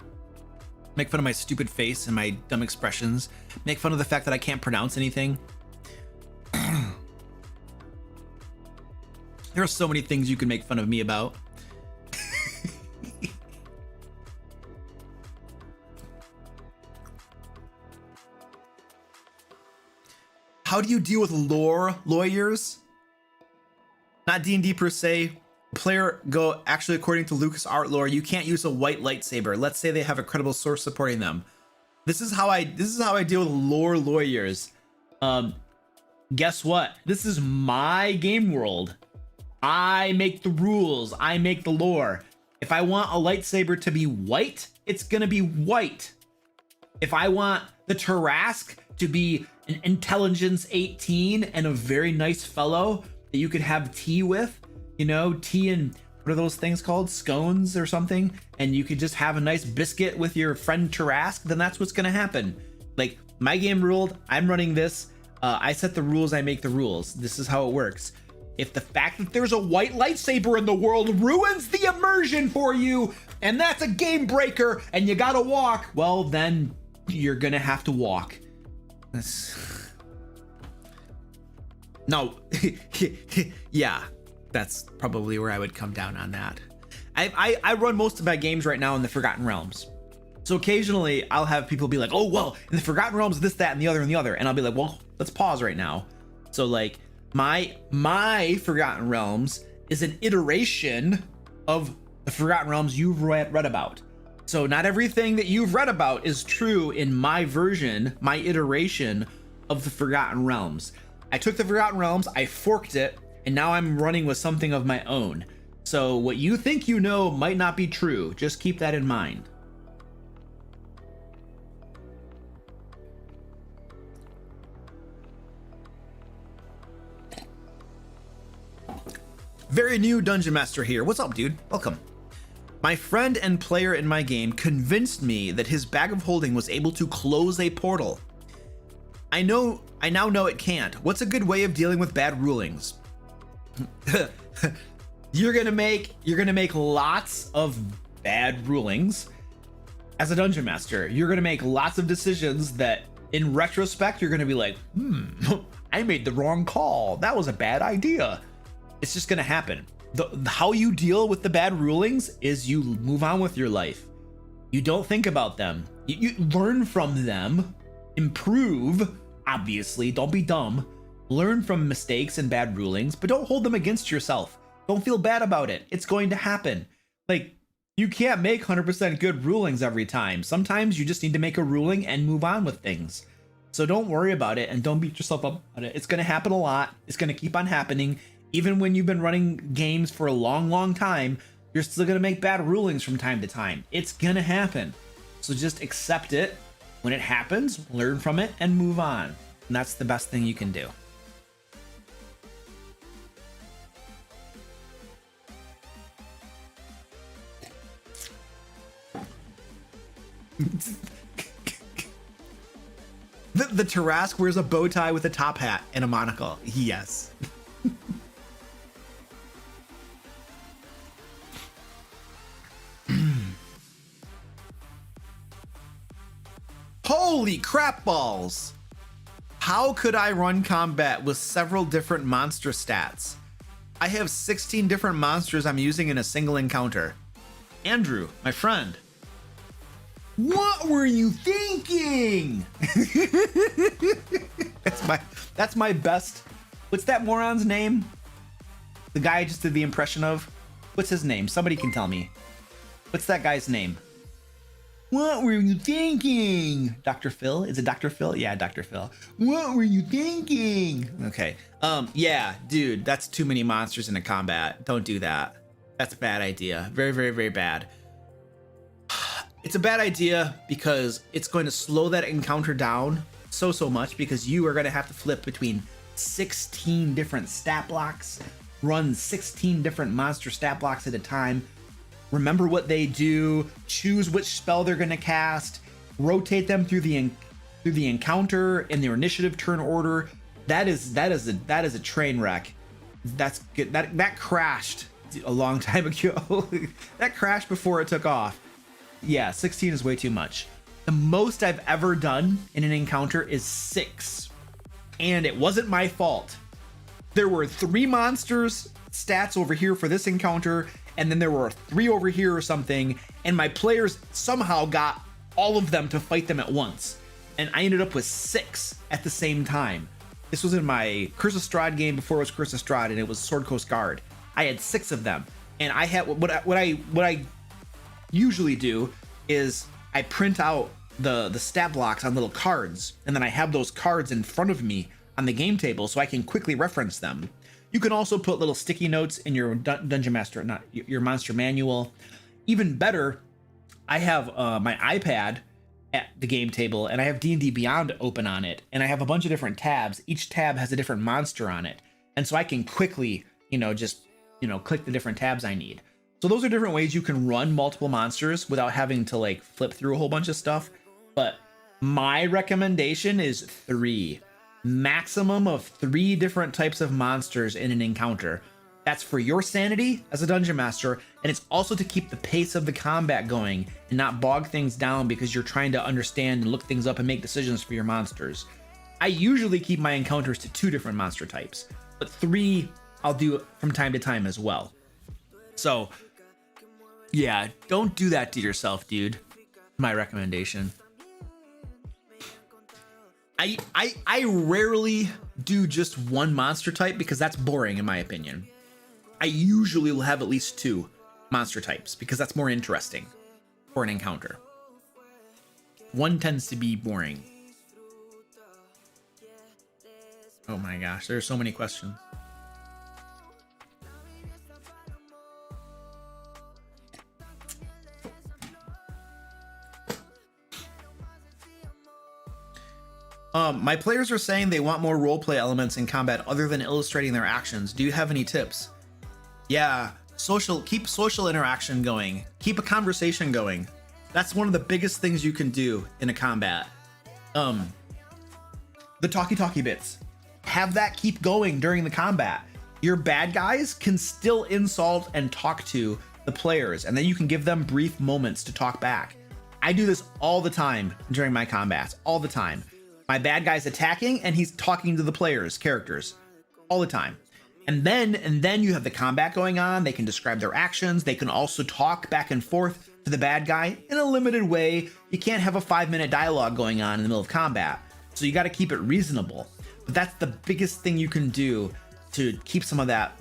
Make fun of my stupid face and my dumb expressions. Make fun of the fact that I can't pronounce anything. There are so many things you can make fun of me about. How do you deal with lore lawyers? Not D&D per se. Player go actually according to Lucas art lore, you can't use a white lightsaber. Let's say they have a credible source supporting them. This is how I deal with lore lawyers. Guess what? This is my game world. I make the rules. I make the lore. If I want a lightsaber to be white, it's gonna be white. If I want the Tarask to be an intelligence 18 and a very nice fellow that you could have tea with, you know, tea and what are those things called? Scones or something? And you could just have a nice biscuit with your friend Tarask, then that's what's gonna happen. Like, my game ruled, I'm running this. I set the rules, I make the rules. This is how it works. If the fact that there's a white lightsaber in the world ruins the immersion for you, and that's a game breaker, and you gotta walk, well, then you're gonna have to walk. No, yeah, that's probably where I would come down on that. I run most of my games right now in the Forgotten Realms. So occasionally I'll have people be like, oh, well, in the Forgotten Realms, this, that, and the other, and I'll be like, well, let's pause right now. So like my Forgotten Realms is an iteration of the Forgotten Realms you've read about. So not everything that you've read about is true in my version, my iteration of the Forgotten Realms. I took the Forgotten Realms, I forked it, and now I'm running with something of my own. So what you think you know might not be true. Just keep that in mind. Very new Dungeon Master here. What's up, dude? Welcome. My friend and player in my game convinced me that his bag of holding was able to close a portal. I now know it can't. What's a good way of dealing with bad rulings? You're gonna make lots of bad rulings as a dungeon master. You're gonna make lots of decisions that in retrospect you're gonna be like, I made the wrong call. That was a bad idea. It's just gonna happen. How you deal with the bad rulings is you move on with your life. You don't think about them. You learn from them, improve, obviously, don't be dumb. Learn from mistakes and bad rulings, but don't hold them against yourself. Don't feel bad about it. It's going to happen. Like, you can't make 100% good rulings every time. Sometimes you just need to make a ruling and move on with things. So don't worry about it and don't beat yourself up about it. It's going to happen a lot. It's going to keep on happening. Even when you've been running games for a long, long time, you're still going to make bad rulings from time to time. It's going to happen. So just accept it. When it happens, learn from it and move on. And that's the best thing you can do. The Tarrasque wears a bow tie with a top hat and a monocle. Yes. Holy crap balls! How could I run combat with several different monster stats? I have 16 different monsters I'm using in a single encounter. Andrew, my friend. What were you thinking? That's my best. What's that moron's name? The guy I just did the impression of? What's his name? Somebody can tell me. What's that guy's name? What were you thinking? Dr. Phil? Is it Dr. Phil? Yeah, Dr. Phil. What were you thinking? Okay. Yeah, dude, that's too many monsters in a combat. Don't do that. That's a bad idea. Very, very, very bad. It's a bad idea because it's going to slow that encounter down so much because you are going to have to flip between 16 different stat blocks, run 16 different monster stat blocks at a time, remember what they do, choose which spell they're going to cast, rotate them through the encounter in their initiative turn order. That is a train wreck. That's good. That crashed a long time ago. That crashed before it took off. Yeah, 16 is way too much. The most I've ever done in an encounter is 6. And it wasn't my fault. There were 3 monsters stats over here for this encounter, and then there were 3 over here or something, and my players somehow got all of them to fight them at once. And I ended up with 6 at the same time. This was in my Curse of Strahd game before it was Curse of Strahd, and it was Sword Coast Guard. I had 6 of them, and I had what I usually do is I print out the stat blocks on little cards, and then I have those cards in front of me on the game table so I can quickly reference them. You can also put little sticky notes in your Dungeon Master, not your monster manual. Even better, I have my iPad at the game table, and I have D&D Beyond open on it, and I have a bunch of different tabs. Each tab has a different monster on it, and so I can quickly, just click the different tabs I need. So those are different ways you can run multiple monsters without having to like flip through a whole bunch of stuff. But my recommendation is 3. maximum of 3 different types of monsters in an encounter. That's for your sanity as a dungeon master, and it's also to keep the pace of the combat going and not bog things down because you're trying to understand and look things up and make decisions for your monsters. I usually keep my encounters to 2 different monster types, but 3 I'll do from time to time as well. So yeah, don't do that to yourself, dude. My recommendation. I rarely do just 1 monster type because that's boring in my opinion. I usually will have at least 2 monster types because that's more interesting for an encounter. 1 tends to be boring. Oh my gosh, there's so many questions. My players are saying they want more roleplay elements in combat other than illustrating their actions. Do you have any tips? Yeah, keep social interaction going. Keep a conversation going. That's one of the biggest things you can do in a combat. The talkie bits. Have that keep going during the combat. Your bad guys can still insult and talk to the players, and then you can give them brief moments to talk back. I do this all the time during my combats, all the time. My bad guy's attacking and he's talking to the characters, all the time. And then you have the combat going on. They can describe their actions. They can also talk back and forth to the bad guy in a limited way. You can't have a 5-minute dialogue going on in the middle of combat. So you got to keep it reasonable. But that's the biggest thing you can do to keep some of that,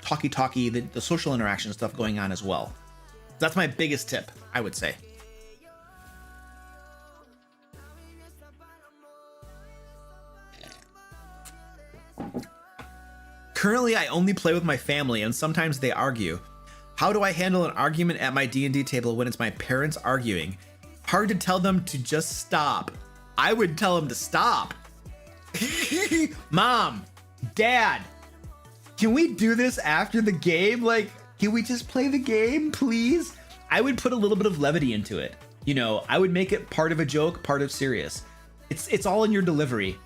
talkie, the social interaction stuff going on as well. That's my biggest tip, I would say. Currently, I only play with my family and sometimes they argue. How do I handle an argument at my D&D table when it's my parents arguing? Hard to tell them to just stop. I would tell them to stop. Mom, Dad, can we do this after the game? Like, can we just play the game, please? I would put a little bit of levity into it. I would make it part of a joke, part of serious. It's all in your delivery,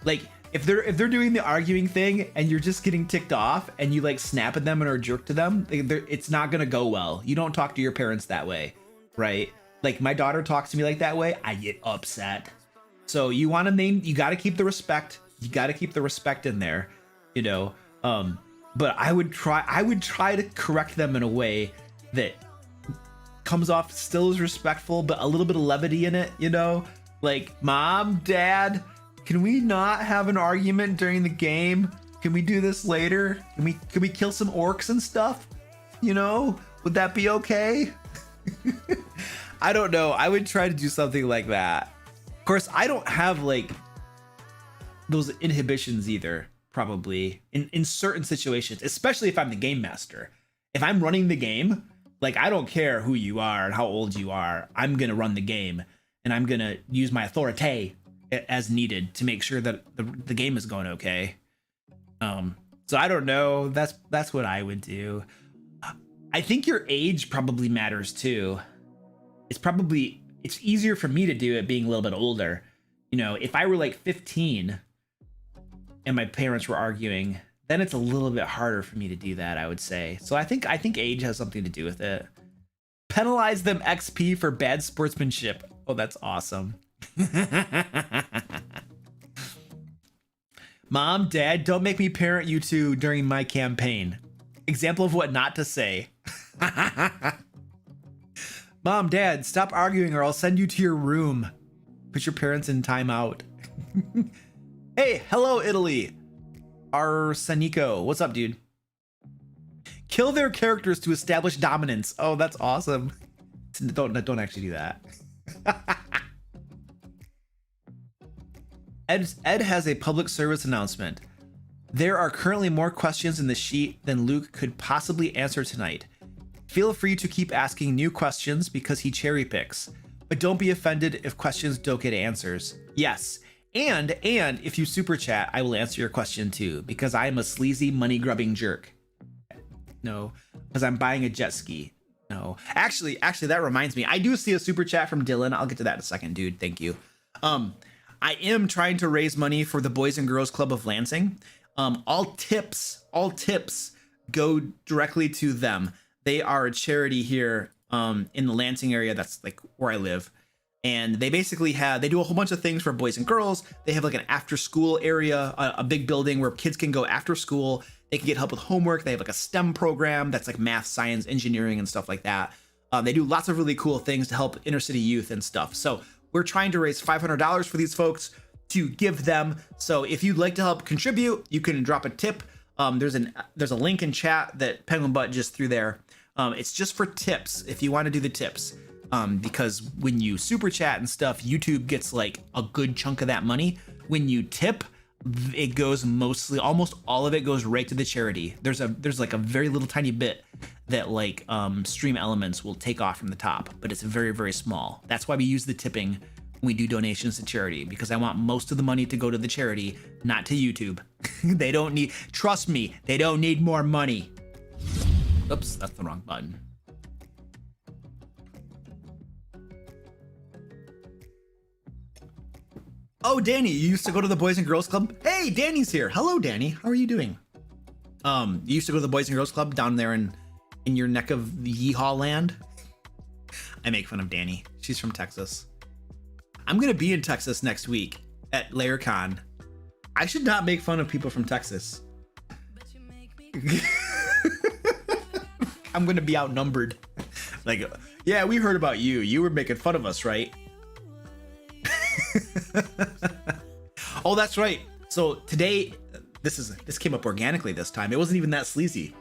like if they're doing the arguing thing and you're just getting ticked off and you like snap at them and are a jerk to them, it's not gonna go well. You don't talk to your parents that way, right? Like my daughter talks to me like that way, I get upset. So you got to keep the respect. You got to keep the respect in there, but I would try to correct them in a way that comes off still as respectful, but a little bit of levity in it, like, Mom, Dad, can we not have an argument during the game? Can we do this later? Can we kill some orcs and stuff? Would that be okay? I don't know. I would try to do something like that. Of course, I don't have like those inhibitions either, probably in certain situations, especially if I'm the game master. If I'm running the game, like I don't care who you are and how old you are, I'm going to run the game and I'm going to use my authority as needed to make sure that the game is going okay. So I don't know. That's what I would do. I think your age probably matters too. It's easier for me to do it being a little bit older. If I were like 15 and my parents were arguing, then it's a little bit harder for me to do that, I would say. So I think age has something to do with it. Penalize them XP for bad sportsmanship. Oh, that's awesome. Mom, Dad, don't make me parent you two during my campaign. Example of what not to say. Mom, Dad, stop arguing or I'll send you to your room. Put your parents in timeout. Hey, hello, Italy. Arsenico, what's up, dude? Kill their characters to establish dominance. Oh, that's awesome. Don't actually do that. Ed has a public service announcement. There are currently more questions in the sheet than Luke could possibly answer tonight. Feel free to keep asking new questions because he cherry picks, but don't be offended if questions don't get answers. Yes, and if you super chat, I will answer your question too because I am a sleazy money grubbing jerk. No, because I'm buying a jet ski. No, actually, that reminds me. I do see a super chat from Dylan. I'll get to that in a second, dude. Thank you. I am trying to raise money for the Boys and Girls Club of Lansing. All tips go directly to them. They are a charity here in the Lansing area. That's like where I live. And they basically they do a whole bunch of things for boys and girls. They have like an after school area, a big building where kids can go after school. They can get help with homework. They have like a STEM program that's like math, science, engineering, and stuff like that. They do lots of really cool things to help inner city youth and stuff. So we're trying to raise $500 for these folks to give them. So if you'd like to help contribute, you can drop a tip. There's a link in chat that Penguin Butt just threw there. It's just for tips if you want to do the tips. Because when you super chat and stuff, YouTube gets like a good chunk of that money. When you tip, it goes almost all of it goes right to the charity. There's like a very little tiny bit that like Stream Elements will take off from the top, but it's very, very small. That's why we use the tipping when we do donations to charity, because I want most of the money to go to the charity, not to YouTube. Trust me, they don't need more money. Oops, that's the wrong button. Oh, Danny, you used to go to the Boys and Girls Club? Hey, Danny's here. Hello, Danny. How are you doing? You used to go to the Boys and Girls Club down there in your neck of Yeehaw land? I make fun of Danny. She's from Texas. I'm going to be in Texas next week at Lair. I should not make fun of people from Texas. I'm going to be outnumbered. Like, yeah, we heard about you. You were making fun of us, right? Oh, that's right. So today, this came up organically this time. It wasn't even that sleazy.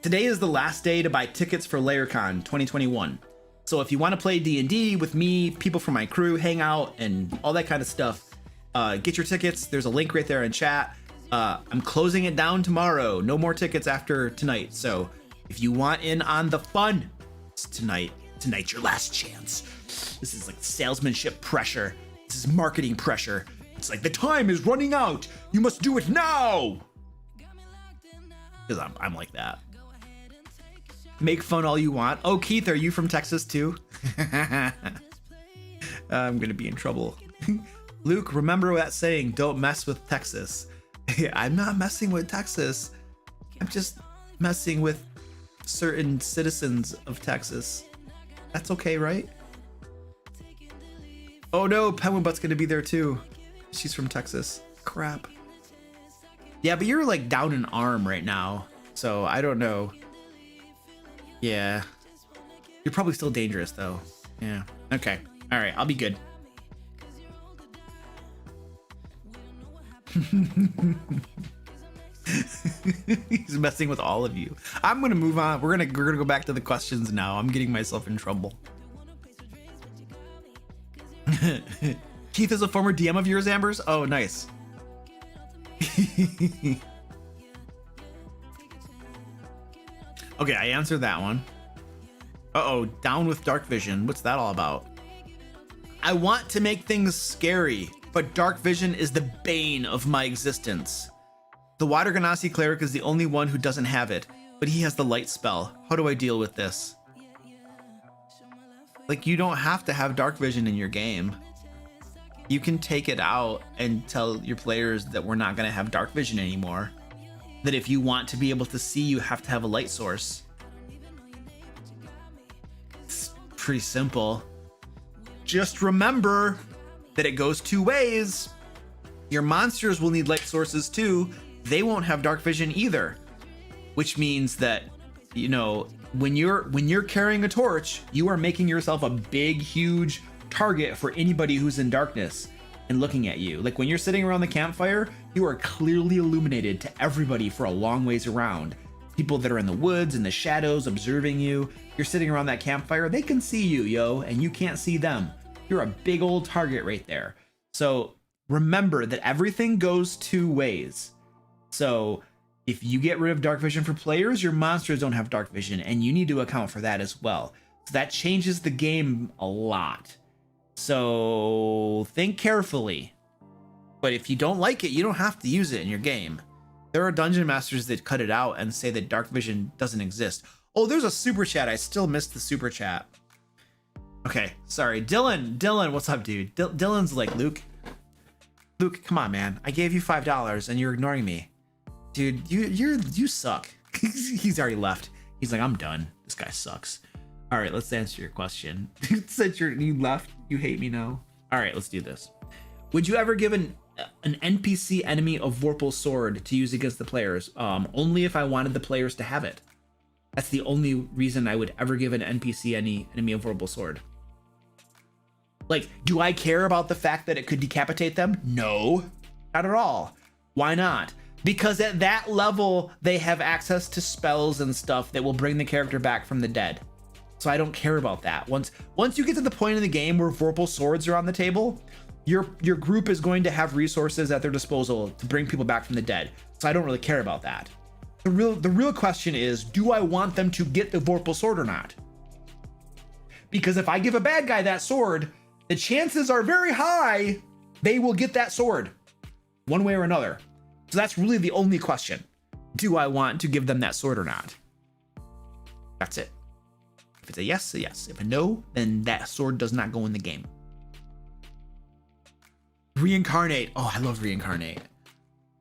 Today is the last day to buy tickets for LairCon 2021. So if you want to play D&D with me, people from my crew, hang out, and all that kind of stuff, get your tickets. There's a link right there in chat. I'm closing it down tomorrow. No more tickets after tonight. So if you want in on the fun, it's tonight's your last chance. This is like salesmanship pressure. This is marketing pressure. It's like the time is running out. You must do it now. Because I'm like that. Make fun all you want. Oh, Keith, are you from Texas too? I'm gonna be in trouble. Luke, remember that saying, don't mess with Texas. I'm not messing with Texas. I'm just messing with certain citizens of Texas. That's okay, right? Oh no, Penguin Butt's gonna be there too. She's from Texas. Crap. Yeah, but you're like down an arm right now, so I don't know. Yeah. You're probably still dangerous though. Yeah. Okay. All right, I'll be good. He's messing with all of you. I'm gonna move on. We're gonna go back to the questions now. I'm getting myself in trouble. Keith is a former DM of yours, Ambers? Oh, nice. Okay, I answered that one. Uh-oh, down with dark vision. What's that all about? I want to make things scary, but dark vision is the bane of my existence. The Water Ganassi cleric is the only one who doesn't have it, but he has the light spell. How do I deal with this? Like, you don't have to have dark vision in your game. You can take it out and tell your players that we're not going to have dark vision anymore. That if you want to be able to see, you have to have a light source. It's pretty simple. Just remember that it goes two ways. Your monsters will need light sources too. They won't have dark vision either. Which means that, you know, when you're carrying a torch, you are making yourself a big, huge target for anybody who's in darkness and looking at you. Like when you're sitting around the campfire, you are clearly illuminated to everybody for a long ways around. People that are in the woods, in the shadows, observing you. You're sitting around that campfire, they can see you, yo, and you can't see them. You're a big old target right there. So remember that everything goes two ways. So if you get rid of dark vision for players, your monsters don't have dark vision, and you need to account for that as well. So that changes the game a lot. So think carefully. But if you don't like it, you don't have to use it in your game. There are dungeon masters that cut it out and say that dark vision doesn't exist. Oh, there's a super chat. I still missed the super chat. Okay, sorry. Dylan, what's up, dude? Dylan's like, Luke, Luke, come on, man. I gave you $5 and you're ignoring me. Dude, you suck. He's already left. He's like, I'm done. This guy sucks. All right, let's answer your question. Since you left, you hate me now. All right, let's do this. Would you ever give an NPC enemy a Vorpal sword to use against the players? Only if I wanted the players to have it. That's the only reason I would ever give an NPC enemy a Vorpal sword. Like, do I care about the fact that it could decapitate them? No, not at all. Why not? Because at that level, they have access to spells and stuff that will bring the character back from the dead. So I don't care about that. Once you get to the point in the game where Vorpal swords are on the table, your group is going to have resources at their disposal to bring people back from the dead. So I don't really care about that. The real question is, do I want them to get the Vorpal sword or not? Because if I give a bad guy that sword, the chances are very high they will get that sword one way or another. So that's really the only question. Do I want to give them that sword or not? That's it. If it's a yes, a yes. If a no, then that sword does not go in the game. Reincarnate. Oh, I love reincarnate.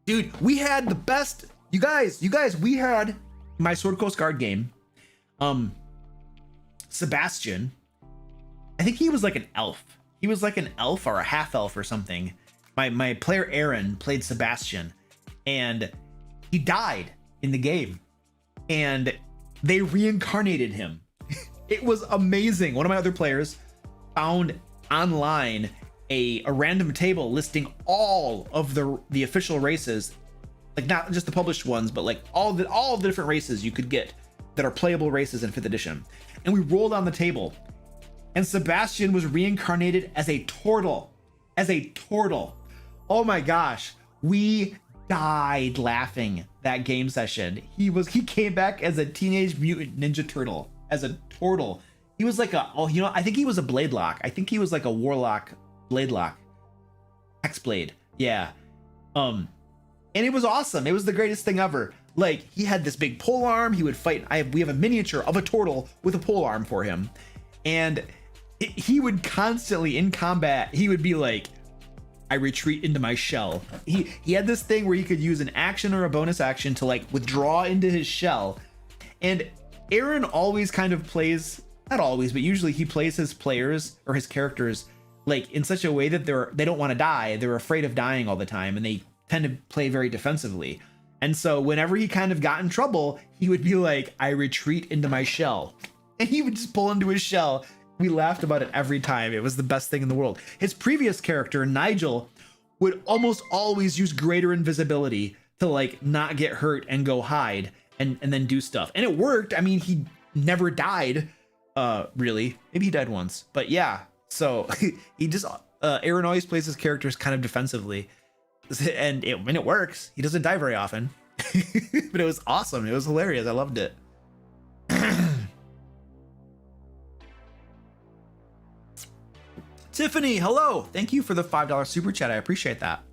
Dude, we had the best. You guys, we had my Sword Coast Guard game. Sebastian. I think he was like an elf. He was like an elf or a half elf or something. My player Aaron played Sebastian, and he died in the game, and they reincarnated him. It was amazing. One of my other players found online a random table listing all of the official races, like not just the published ones, but like all the different races you could get that are playable races in 5th edition. And we rolled on the table, and Sebastian was reincarnated as a turtle. Oh my gosh, we died laughing that game session. He came back as a Teenage Mutant Ninja Turtle, as a turtle. He was like I think he was a Bladelock. I think he was like a Warlock Bladelock. Hexblade. Yeah. And it was awesome. It was the greatest thing ever. Like, he had this big pole arm. He would fight. We have a miniature of a turtle with a pole arm for him. And he would constantly in combat, he would be like, I retreat into my shell. He had this thing where he could use an action or a bonus action to like withdraw into his shell. And Aaron always kind of plays, not always, but usually he plays his players or his characters like in such a way that they don't want to die. They're afraid of dying all the time, and they tend to play very defensively. And so whenever he kind of got in trouble, he would be like, I retreat into my shell. And he would just pull into his shell. We laughed about it every time. It was the best thing in the world. His previous character, Nigel, would almost always use greater invisibility to like not get hurt and go hide and then do stuff. And it worked. I mean, he never died, really. Maybe he died once, but yeah. So he just, Aaron always plays his characters kind of defensively, and it works. He doesn't die very often, but it was awesome. It was hilarious. I loved it. Tiffany, hello. Thank you for the $5 super chat. I appreciate that.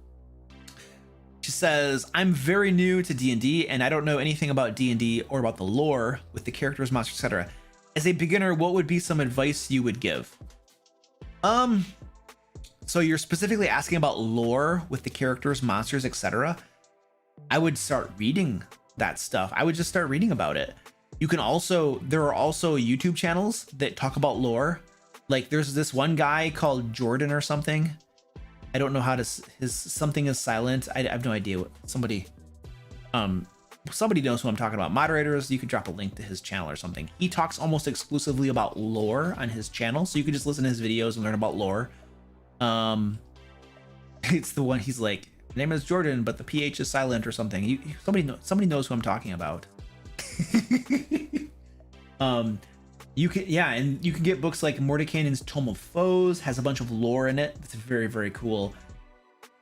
She says, I'm very new to D&D and I don't know anything about D&D or about the lore with the characters, monsters, etc. As a beginner, what would be some advice you would give? So you're specifically asking about lore with the characters, monsters, etc. I would start reading that stuff. I would just start reading about it. There are also YouTube channels that talk about lore. Like there's this one guy called Jordan or something. I don't know how to, his something is silent. I have no idea what somebody knows who I'm talking about. Moderators, you could drop a link to his channel or something. He talks almost exclusively about lore on his channel. So you can just listen to his videos and learn about lore. It's the one he's like, name is Jordan, but the PH is silent or something. Somebody knows who I'm talking about. You can get books like Mordecai's Tome of Foes, has a bunch of lore in it. It's very, very cool.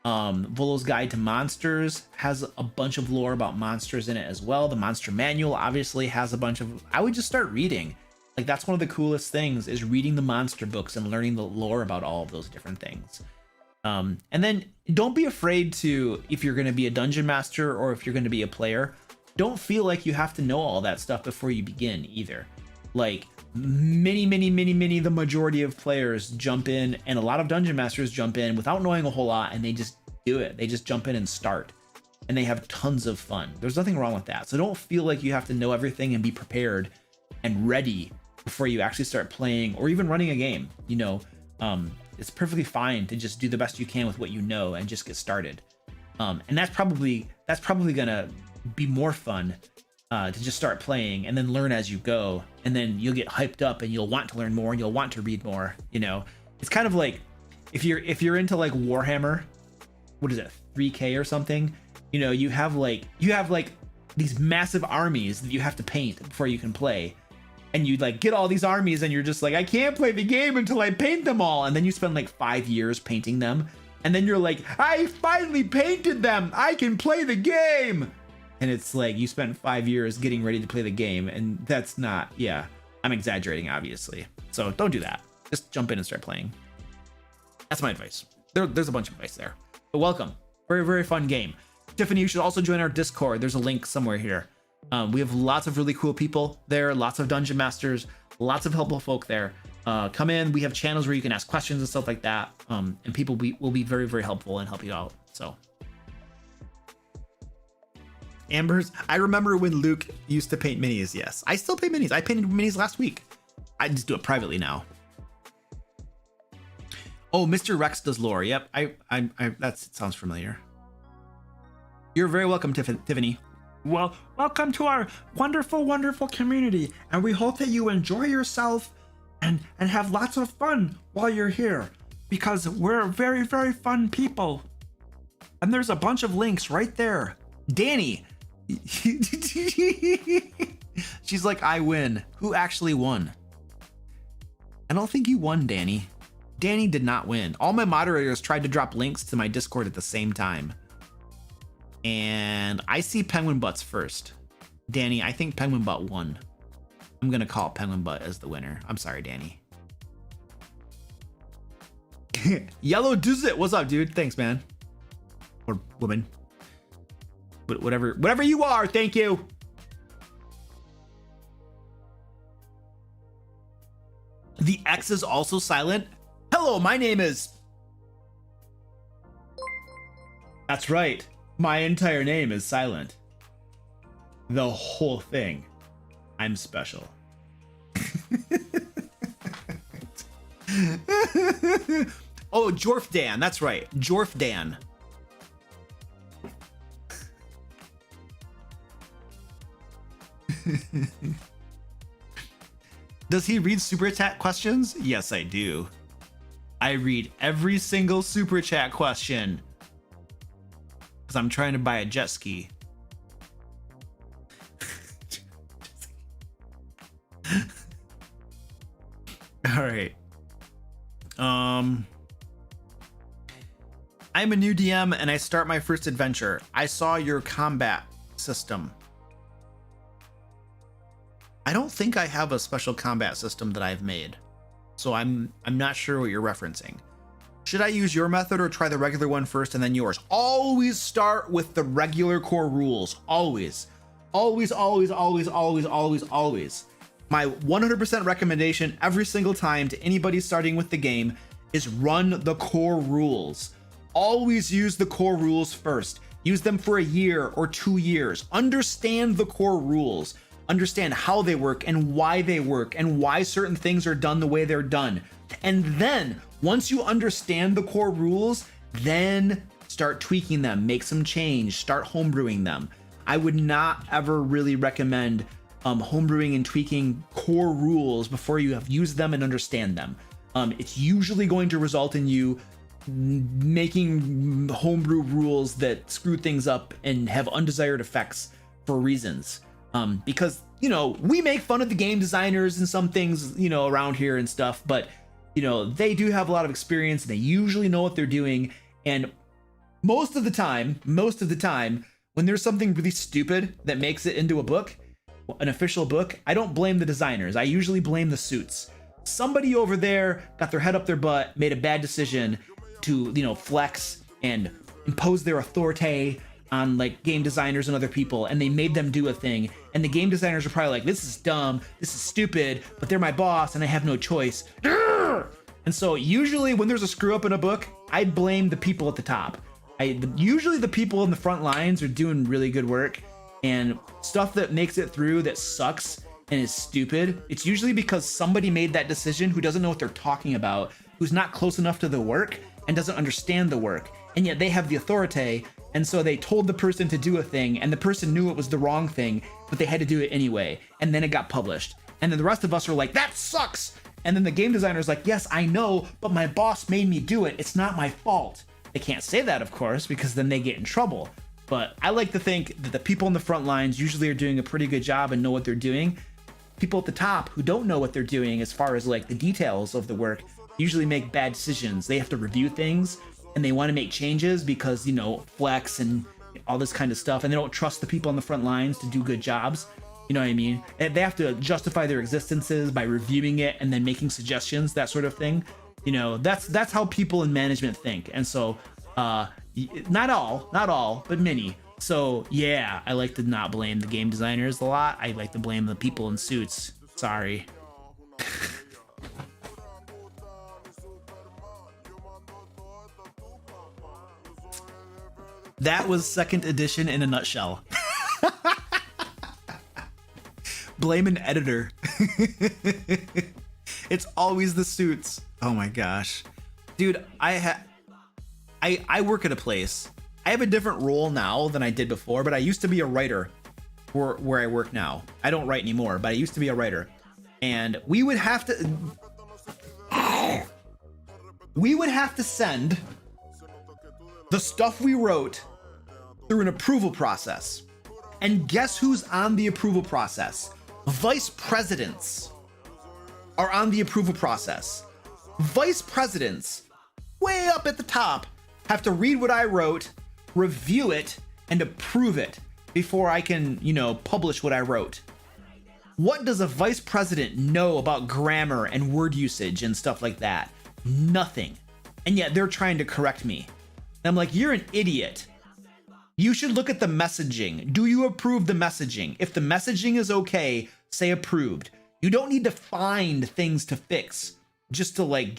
Volo's Guide to Monsters has a bunch of lore about monsters in it as well. The Monster Manual obviously has a bunch of, I would just start reading. Like that's one of the coolest things is reading the monster books and learning the lore about all of those different things. And then don't be afraid to, if you're going to be a dungeon master or if you're going to be a player, don't feel like you have to know all that stuff before you begin either. Like the majority of players jump in, and a lot of dungeon masters jump in without knowing a whole lot, and they just do it. They just jump in and start, and they have tons of fun. There's nothing wrong with that. So don't feel like you have to know everything and be prepared and ready before you actually start playing or even running a game. You know, it's perfectly fine to just do the best you can with what you know and just get started. And that's probably gonna be more fun to just start playing and then learn as you go, and then you'll get hyped up and you'll want to learn more and you'll want to read more. You know, it's kind of like if you're into like Warhammer, what is it, 3K or something? You know, you have like these massive armies that you have to paint before you can play. And you like get all these armies and you're just like, I can't play the game until I paint them all. And then you spend like 5 years painting them. And then you're like, I finally painted them. I can play the game. And it's like you spent 5 years getting ready to play the game. And that's not, yeah, I'm exaggerating, obviously. So don't do that. Just jump in and start playing. That's my advice. There's a bunch of advice there. But welcome. Very, very fun game. Tiffany, you should also join our Discord. There's a link somewhere here. We have lots of really cool people there, lots of dungeon masters, lots of helpful folk there. Come in. We have channels where you can ask questions and stuff like that. And people will be very, very helpful and help you out. So, Amber's, I remember when Luke used to paint minis. Yes, I still paint minis. I painted minis last week. I just do it privately now. Oh, Mr. Rex does lore. Yep, that sounds familiar. You're very welcome, Tiffany. Well, welcome to our wonderful, wonderful community, and we hope that you enjoy yourself and have lots of fun while you're here, because we're very, very fun people. And there's a bunch of links right there. Danny, she's like, I win. Who actually won? I don't think you won, Danny. Danny did not win. All my moderators tried to drop links to my Discord at the same time. And I see Penguin Butts first. Danny, I think Penguin Butt won. I'm gonna call Penguin Butt as the winner. I'm sorry, Danny. Yellow does it. What's up, dude? Thanks, man. Or woman. But whatever you are, thank you. The X is also silent. Hello, my name is... That's right. My entire name is silent. The whole thing. I'm special. Oh, Jorf Dan. That's right. Jorf Dan. Does he read super chat questions? Yes, I do. I read every single super chat question. Because I'm trying to buy a jet ski. All right. I'm a new DM and I start my first adventure. I saw your combat system. I don't think I have a special combat system that I've made, so I'm not sure what you're referencing. Should I use your method or try the regular one first and then yours? Always start with the regular core rules. Always. Always, always, always, always, always, always. My 100% recommendation every single time to anybody starting with the game is run the core rules. Always use the core rules first. Use them for a year or 2 years. Understand the core rules. Understand how they work and why certain things are done the way they're done. And then once you understand the core rules, then start tweaking them, make some change, start homebrewing them. I would not ever really recommend homebrewing and tweaking core rules before you have used them and understand them. It's usually going to result in you making homebrew rules that screw things up and have undesired effects for reasons. Because, you know, we make fun of the game designers and some things, you know, around here and stuff, but, you know, they do have a lot of experience and they usually know what they're doing. And most of the time, when there's something really stupid that makes it into a book, an official book, I don't blame the designers. I usually blame the suits. Somebody over there got their head up their butt, made a bad decision to, you know, flex and impose their authority on like game designers and other people, and they made them do a thing, and the game designers are probably like, this is dumb, this is stupid, but they're my boss and I have no choice. And so usually when there's a screw up in a book, I blame the people at the top. Usually the people in the front lines are doing really good work, and stuff that makes it through that sucks and is stupid, it's usually because somebody made that decision who doesn't know what they're talking about, who's not close enough to the work and doesn't understand the work, and yet they have the authority, and so they told the person to do a thing, and the person knew it was the wrong thing, but they had to do it anyway, and then it got published. And then the rest of us are like, that sucks! And then the game designer's like, yes, I know, but my boss made me do it. It's not my fault. They can't say that, of course, because then they get in trouble. But I like to think that the people in the front lines usually are doing a pretty good job and know what they're doing. People at the top who don't know what they're doing as far as like the details of the work usually make bad decisions. They have to review things and they want to make changes because, you know, flex and all this kind of stuff, and they don't trust the people on the front lines to do good jobs. You know what I mean? And they have to justify their existences by reviewing it and then making suggestions, that sort of thing. You know, that's how people in management think. And so not all, but many. So yeah, I like to not blame the game designers a lot. I like to blame the people in suits. Sorry. That was second edition in a nutshell. Blame an editor. It's always the suits. Oh my gosh. Dude, I work at a place. I have a different role now than I did before, but I used to be a writer where I work now. I don't write anymore, but I used to be a writer. And we would have to send the stuff we wrote through an approval process. And guess who's on the approval process? Vice presidents are on the approval process. Vice presidents, way up at the top, have to read what I wrote, review it, and approve it before I can, you know, publish what I wrote. What does a vice president know about grammar and word usage and stuff like that? Nothing. And yet they're trying to correct me. And I'm like, you're an idiot. You should look at the messaging. Do you approve the messaging? If the messaging is okay, say approved. You don't need to find things to fix just to like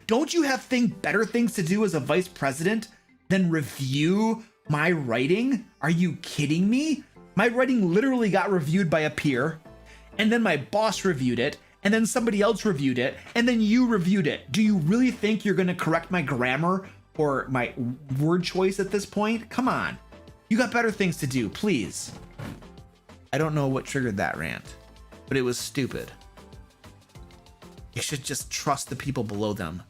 don't you have better things to do as a vice president than review my writing? Are you kidding me? My writing literally got reviewed by a peer, and then my boss reviewed it, and then somebody else reviewed it, and then you reviewed it. Do you really think you're gonna correct my grammar or my word choice at this point? Come on. You got better things to do, please. I don't know what triggered that rant, but it was stupid. You should just trust the people below them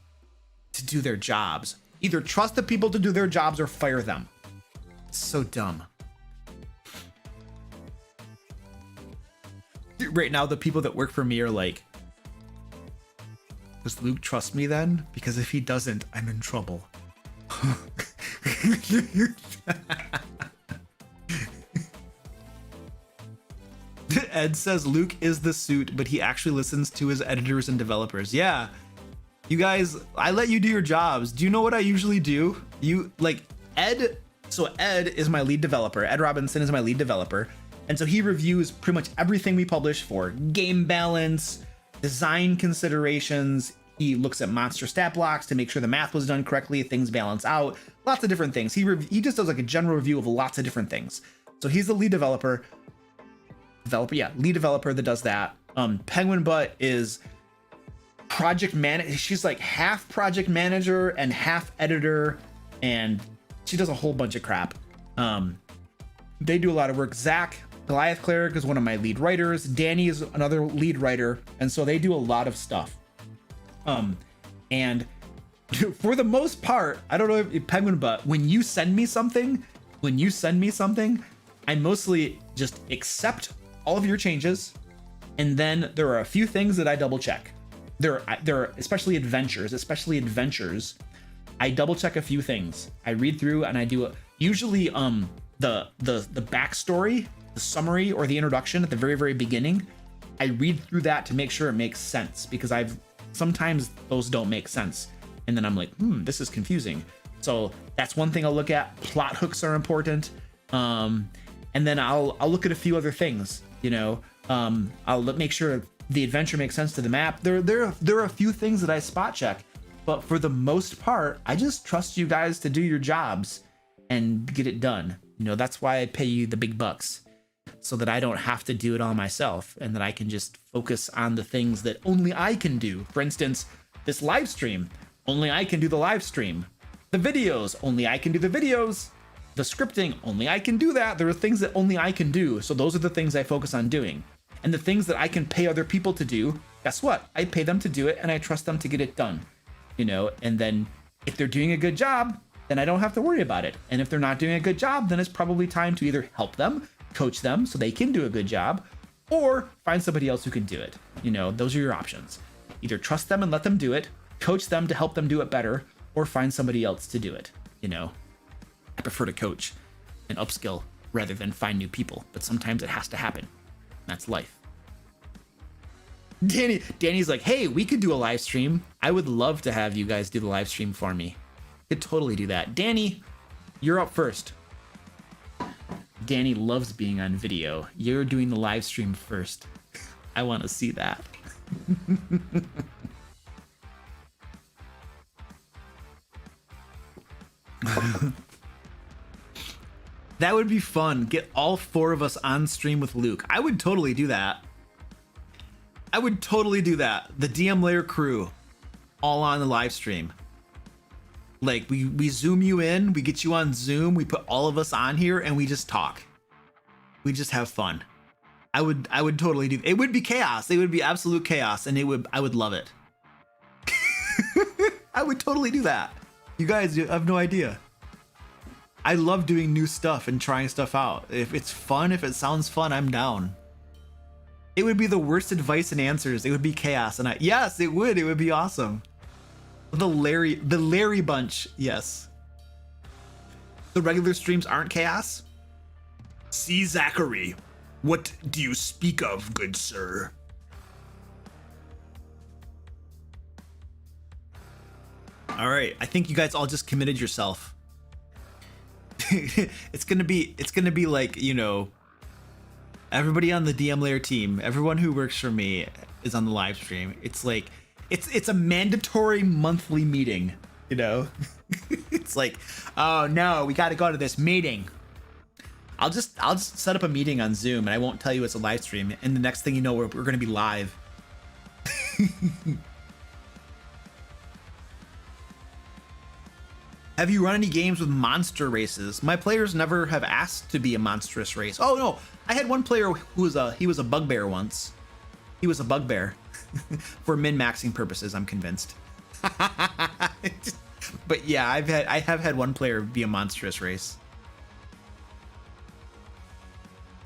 to do their jobs. Either trust the people to do their jobs or fire them. It's so dumb. Right now, the people that work for me are like, does Luke trust me then? Because if he doesn't, I'm in trouble. Ed says Luke is the suit, but he actually listens to his editors and developers. Yeah. You guys, I let you do your jobs. Do you know what I usually do? Ed is my lead developer. Ed Robinson is my lead developer. And so he reviews pretty much everything we publish for game balance, design considerations. He looks at monster stat blocks to make sure the math was done correctly, things balance out, lots of different things. He just does like a general review of lots of different things. So he's the lead developer. Lead developer that does that. Penguin Butt is project manager. She's like half project manager and half editor, and she does a whole bunch of crap. They do a lot of work. Zach, Goliath Cleric, is one of my lead writers. Danny is another lead writer, and so they do a lot of stuff. And for the most part, I don't know if Penguin Butt, when you send me something, I mostly just accept all of your changes, and then there are a few things that I double check. There are especially adventures. I double check a few things. I read through and I do usually the backstory, the summary, or the introduction at the very, very beginning. I read through that to make sure it makes sense, because sometimes those don't make sense, and then I'm like, this is confusing. So that's one thing I'll look at. Plot hooks are important. And then I'll look at a few other things, I'll make sure the adventure makes sense to the map. There are a few things that I spot check, But for the most part, I just trust you guys to do your jobs and get it done. You know, that's why I pay you the big bucks, so that I don't have to do it all myself and that I can just focus on the things that only I can do. For instance, this live stream, only I can do the live stream. The videos, only I can do the videos. The scripting, only I can do that. There are things that only I can do. So those are the things I focus on doing. And the things that I can pay other people to do, guess what? I pay them to do it and I trust them to get it done. You know, and then if they're doing a good job, then I don't have to worry about it. And if they're not doing a good job, then it's probably time to either help them, coach them so they can do a good job, or find somebody else who can do it. You know, those are your options. Either trust them and let them do it, coach them to help them do it better, or find somebody else to do it. You know, I prefer to coach and upskill rather than find new people, but sometimes it has to happen. That's life. Danny's like, hey, we could do a live stream. I would love to have you guys do the live stream for me. Could totally do that. Danny, you're up first. Danny loves being on video. You're doing the live stream first. I want to see that. That would be fun. Get all 4 of us on stream with Luke. I would totally do that. I would totally do that. The DM Lair crew, all on the live stream. Like we zoom you in, we get you on Zoom, we put all of us on here, and we just talk. We just have fun. I would totally do. It would be chaos. It would be absolute chaos, and I would love it. I would totally do that. You guys have no idea. I love doing new stuff and trying stuff out. If it's fun, if it sounds fun, I'm down. It would be the worst advice and answers. It would be chaos, and yes, it would. It would be awesome. The Larry bunch, yes. The regular streams aren't chaos. See, Zachary, what do you speak of, good sir? All right, I think you guys all just committed yourself. It's gonna be like, you know, everybody on the DM Lair team, everyone who works for me is on the live stream. It's like, it's a mandatory monthly meeting, you know? It's like, oh no, we got to go to this meeting. I'll just set up a meeting on Zoom, and I won't tell you it's a live stream. And the next thing you know, we're going to be live. Have you run any games with monster races? My players never have asked to be a monstrous race. Oh no, I had one player who was he was a bugbear once. He was a bugbear for min-maxing purposes, I'm convinced. But yeah, I have had one player be a monstrous race.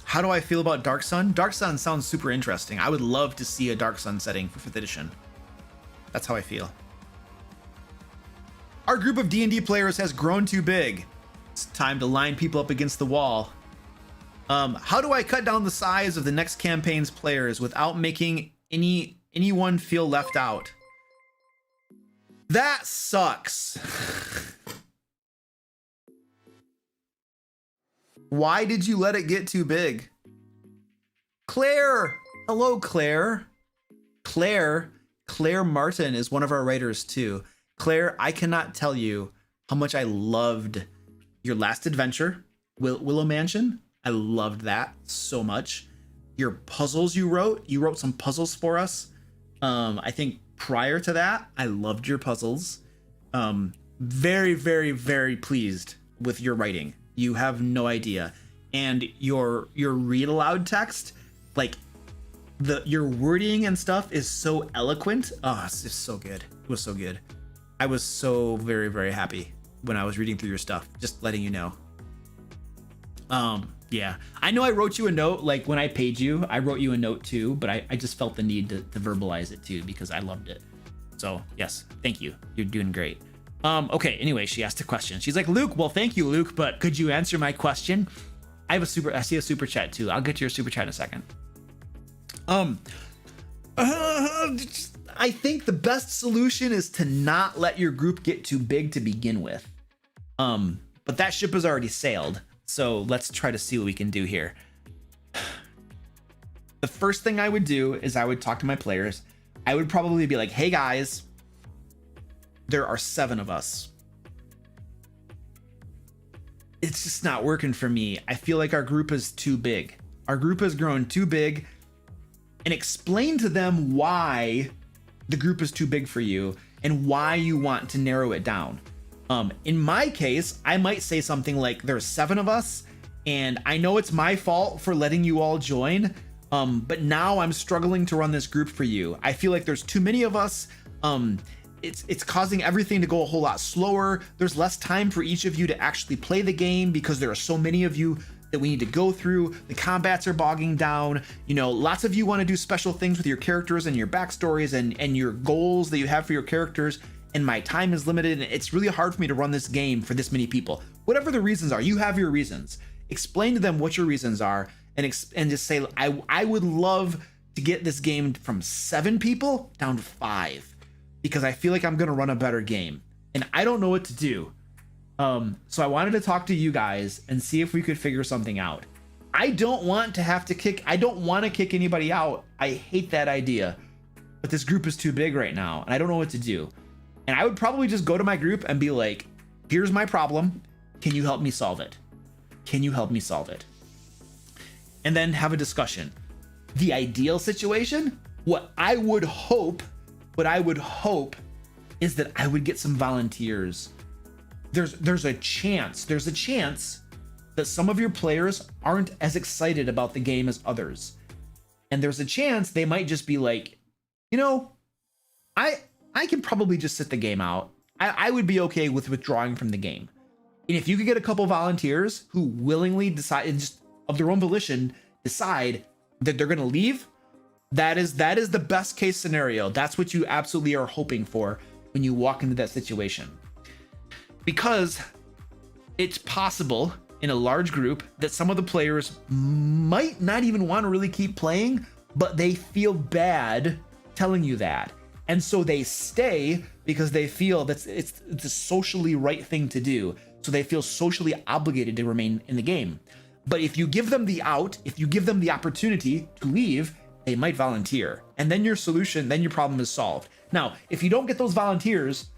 How do I feel about Dark Sun? Dark Sun sounds super interesting. I would love to see a Dark Sun setting for 5th edition. That's how I feel. Our group of D&D players has grown too big. It's time to line people up against the wall. How do I cut down the size of the next campaign's players without making anyone feel left out? That sucks. Why did you let it get too big? Claire! Hello, Claire. Claire Martin is one of our writers too. Claire, I cannot tell you how much I loved your last adventure, Willow Mansion. I loved that so much. Your puzzles you wrote some puzzles for us. I think prior to that, I loved your puzzles. Very, very, very pleased with your writing. You have no idea. And your read aloud text, like your wording and stuff is so eloquent. Oh, it's just so good. It was so good. I was so very, very happy when I was reading through your stuff, just letting you know. Yeah, I know I wrote you a note, like when I paid you, I wrote you a note too, but I just felt the need to verbalize it too, because I loved it. So yes, thank you. You're doing great. Okay, anyway, she asked a question. She's like, Luke, well, thank you, Luke, but could you answer my question? I see a super chat too. I'll get to your super chat in a second. I think the best solution is to not let your group get too big to begin with. But that ship has already sailed. So let's try to see what we can do here. The first thing I would do is I would talk to my players. I would probably be like, hey guys, there are 7 of us. It's just not working for me. I feel like our group is too big. Our group has grown too big. And explain to them why the group is too big for you and why you want to narrow it down. In my case, I might say something like, there's 7 of us and I know it's my fault for letting you all join, but now I'm struggling to run this group for you. I feel like there's too many of us. It's causing everything to go a whole lot slower. There's less time for each of you to actually play the game because there are so many of you that we need to go through. The combats are bogging down. You know, lots of you want to do special things with your characters and your backstories and your goals that you have for your characters. And my time is limited. And it's really hard for me to run this game for this many people. Whatever the reasons are, you have your reasons. Explain to them what your reasons are and just say, I would love to get this game from 7 people down to 5 because I feel like I'm going to run a better game and I don't know what to do. So I wanted to talk to you guys and see if we could figure something out. I don't want to kick anybody out. I hate that idea, but this group is too big right now and I don't know what to do. And I would probably just go to my group and be like, here's my problem. Can you help me solve it? Can you help me solve it? And then have a discussion. The ideal situation, what I would hope is that I would get some volunteers. There's a chance that some of your players aren't as excited about the game as others. And there's a chance they might just be like, you know, I can probably just sit the game out. I would be okay with withdrawing from the game. And if you could get a couple volunteers who willingly decide, and just of their own volition, decide that they're going to leave, that is the best case scenario. That's what you absolutely are hoping for when you walk into that situation. Because it's possible in a large group that some of the players might not even want to really keep playing, but they feel bad telling you that. And so they stay because they feel that it's a socially right thing to do. So they feel socially obligated to remain in the game. But if you give them the out, if you give them the opportunity to leave, they might volunteer. And then your problem is solved. Now, if you don't get those volunteers,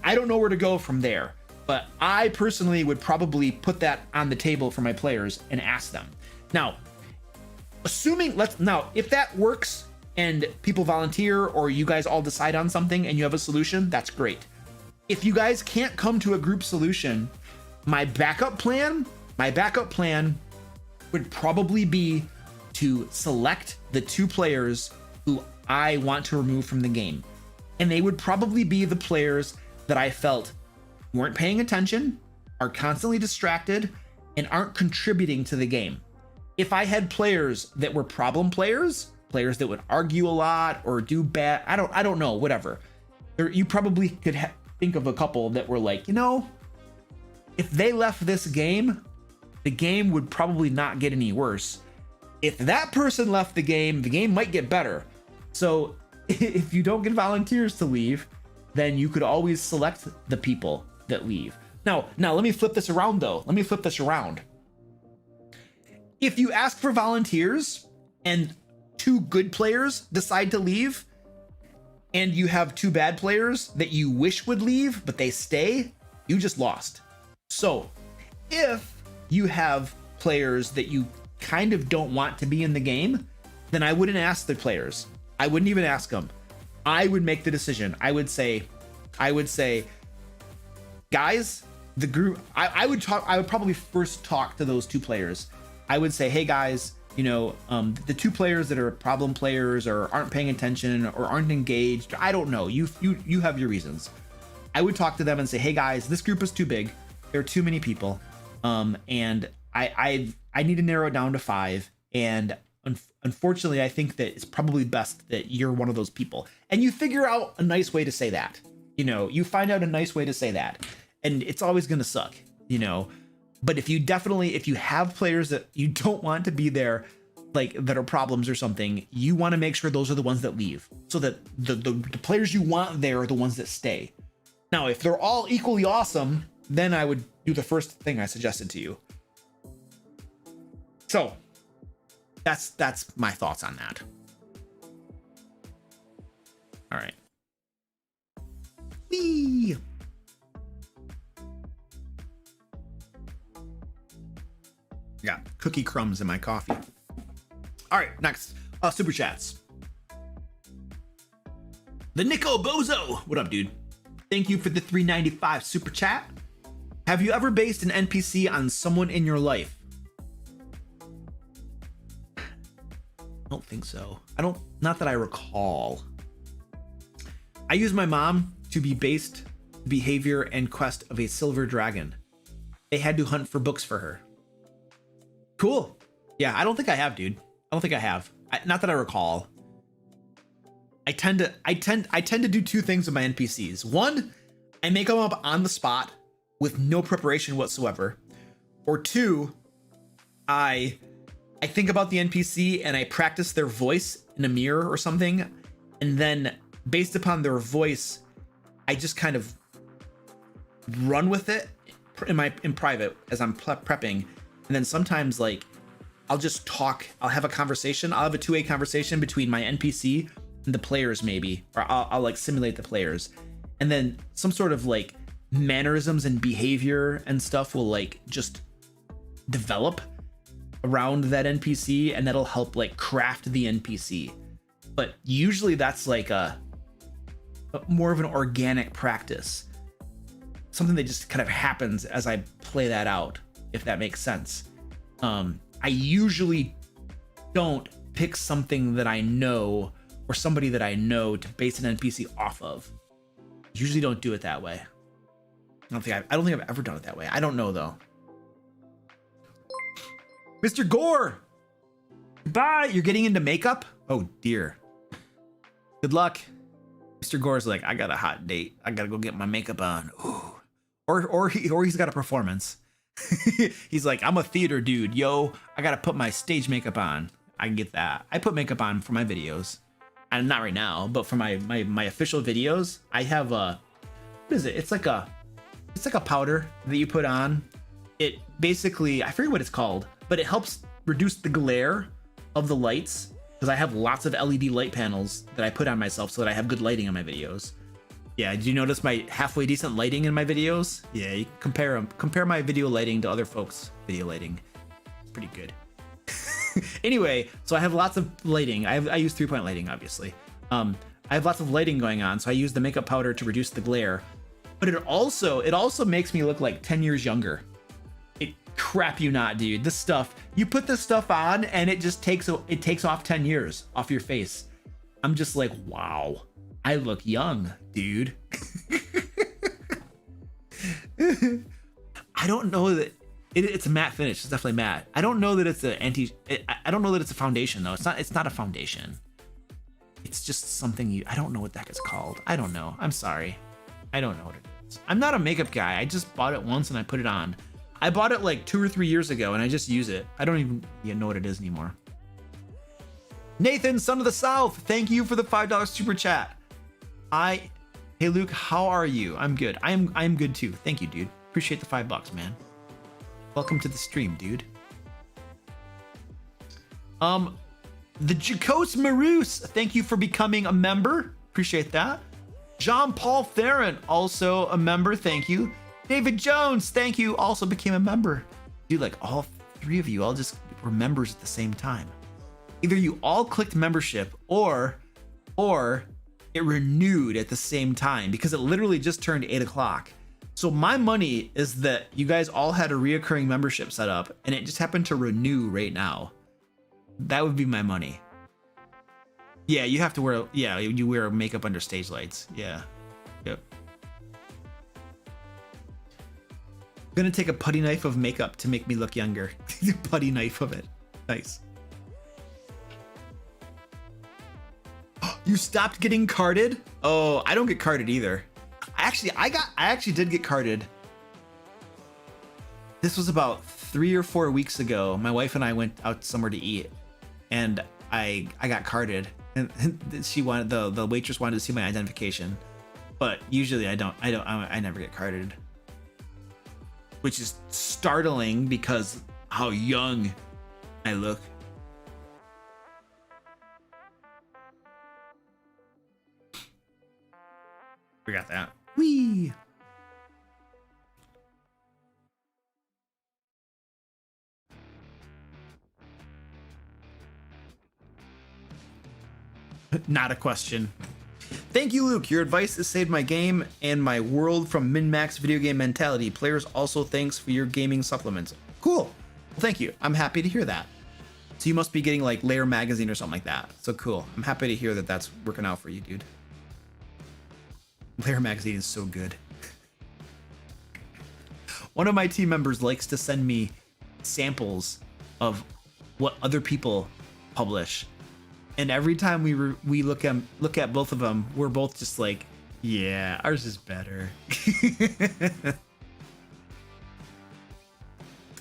I don't know where to go from there. But I personally would probably put that on the table for my players and ask them. Now, if that works and people volunteer or you guys all decide on something and you have a solution, that's great. If you guys can't come to a group solution, my backup plan would probably be to select the 2 players who I want to remove from the game. And they would probably be the players that I felt weren't paying attention, are constantly distracted, and aren't contributing to the game. If I had players that were problem players that would argue a lot or do bad, I don't know, whatever. You probably could think of a couple that were like, you know, if they left this game, the game would probably not get any worse. If that person left the game might get better. So if you don't get volunteers to leave, then you could always select the people that leave. Now let me flip this around though. If you ask for volunteers and 2 good players decide to leave, and you have 2 bad players that you wish would leave, but they stay, you just lost. So if you have players that you kind of don't want to be in the game, then I wouldn't ask the players. I wouldn't even ask them. I would make the decision. I would say, guys, the group, I would probably first talk to those 2 players. I would say, hey guys, you know, the 2 players that are problem players or aren't paying attention or aren't engaged, I don't know. You have your reasons. I would talk to them and say, hey guys, this group is too big. There are too many people. And I need to narrow it down to 5. And unfortunately, I think that it's probably best that you're one of those people. And you figure out a nice way to say that. You know, you find out a nice way to say that. And it's always going to suck, you know. But if you have players that you don't want to be there, like that are problems or something, you want to make sure those are the ones that leave, so that the players you want there are the ones that stay. Now, if they're all equally awesome, then I would do the first thing I suggested to you. So that's my thoughts on that. All right. coffee. Yeah, cookie crumbs in my coffee. All right, next, super chats. The Nico Bozo, what up, dude? Thank you for the $3.95 super chat. Have you ever based an NPC on someone in your life? I don't think so. Not that I recall. I used my mom to be based behavior and quest of a silver dragon. They had to hunt for books for her. Cool. Yeah, I don't think I have, dude. I don't think I have. Not that I recall. I tend to do two things with my NPCs. One, I make them up on the spot with no preparation whatsoever. Or two, I think about the NPC and I practice their voice in a mirror or something, and then based upon their voice, I just kind of run with it in private as I'm prepping, and then sometimes like I'll just talk. I'll have a conversation. I'll have a two-way conversation between my NPC and the players, maybe, or I'll like simulate the players, and then some sort of like mannerisms and behavior and stuff will like just develop around that NPC, and that'll help like craft the NPC. But usually that's like a more of an organic practice, something that just kind of happens as I play that out, if that makes sense. I usually don't pick something that I know or somebody that I know to base an NPC off of. Usually don't do it that way. I don't think I've ever done it that way. I don't know though. Mr. Gore, bye. You're getting into makeup? Oh dear. Good luck. Mr. Gore's like, I got a hot date. I gotta go get my makeup on. Ooh. Or he's got a performance. He's like, I'm a theater dude. Yo, I gotta put my stage makeup on. I can get that. I put makeup on for my videos. And not right now, but for my official videos, I have a, what is it? It's like a powder that you put on. It basically, I forget what it's called, but it helps reduce the glare of the lights, because I have lots of LED light panels that I put on myself so that I have good lighting on my videos. Yeah, did you notice my halfway decent lighting in my videos? Yeah, you can compare my video lighting to other folks' video lighting. It's pretty good. Anyway, so I have lots of lighting. I use 3-point lighting, obviously. I have lots of lighting going on, so I use the makeup powder to reduce the glare. But it also makes me look like 10 years younger. Crap you not, dude. This stuff, you put this stuff on and it just takes off 10 years off your face. I'm just like, wow, I look young, dude. I don't know that it's a matte finish. It's definitely matte. I don't know that it's I don't know that it's a foundation though. It's not a foundation. It's just something I don't know what the heck it's called. I don't know. I'm sorry. I don't know what it is. I'm not a makeup guy. I just bought it once and I put it on. I bought it like 2 or 3 years ago and I just use it. I don't even know what it is anymore. Nathan, son of the South, thank you for the $5 super chat. Hey Luke, how are you? I'm good. I'm good too. Thank you, dude. Appreciate the $5, man. Welcome to the stream, dude. The Jacos Maroos, thank you for becoming a member. Appreciate that. John Paul Theron, also a member. Thank you. David Jones, thank you, also became a member. Dude, like all 3 of you all just were members at the same time. Either you all clicked membership or it renewed at the same time, because it literally just turned 8 o'clock. So my money is that you guys all had a reoccurring membership set up and it just happened to renew right now. That would be my money. Yeah, you have to wear, yeah, you wear makeup under stage lights. Yeah, yep. Gonna take a putty knife of makeup to make me look younger. Putty knife of it. Nice. You stopped getting carded? Oh, I don't get carded either. I actually did get carded. This was about 3 or 4 weeks ago. My wife and I went out somewhere to eat, and I got carded, and she wanted the waitress wanted to see my identification, but usually I never get carded. Which is startling because how young I look. Forgot that. Whee! Not a question. Thank you, Luke. Your advice has saved my game and my world from min-max video game mentality. Players also thanks for your gaming supplements. Cool. Well, thank you. I'm happy to hear that. So you must be getting like Lair magazine or something like that. So cool. I'm happy to hear that that's working out for you, dude. Lair magazine is so good. One of my team members likes to send me samples of what other people publish. And every time we look at both of them, we're both just like, yeah, ours is better.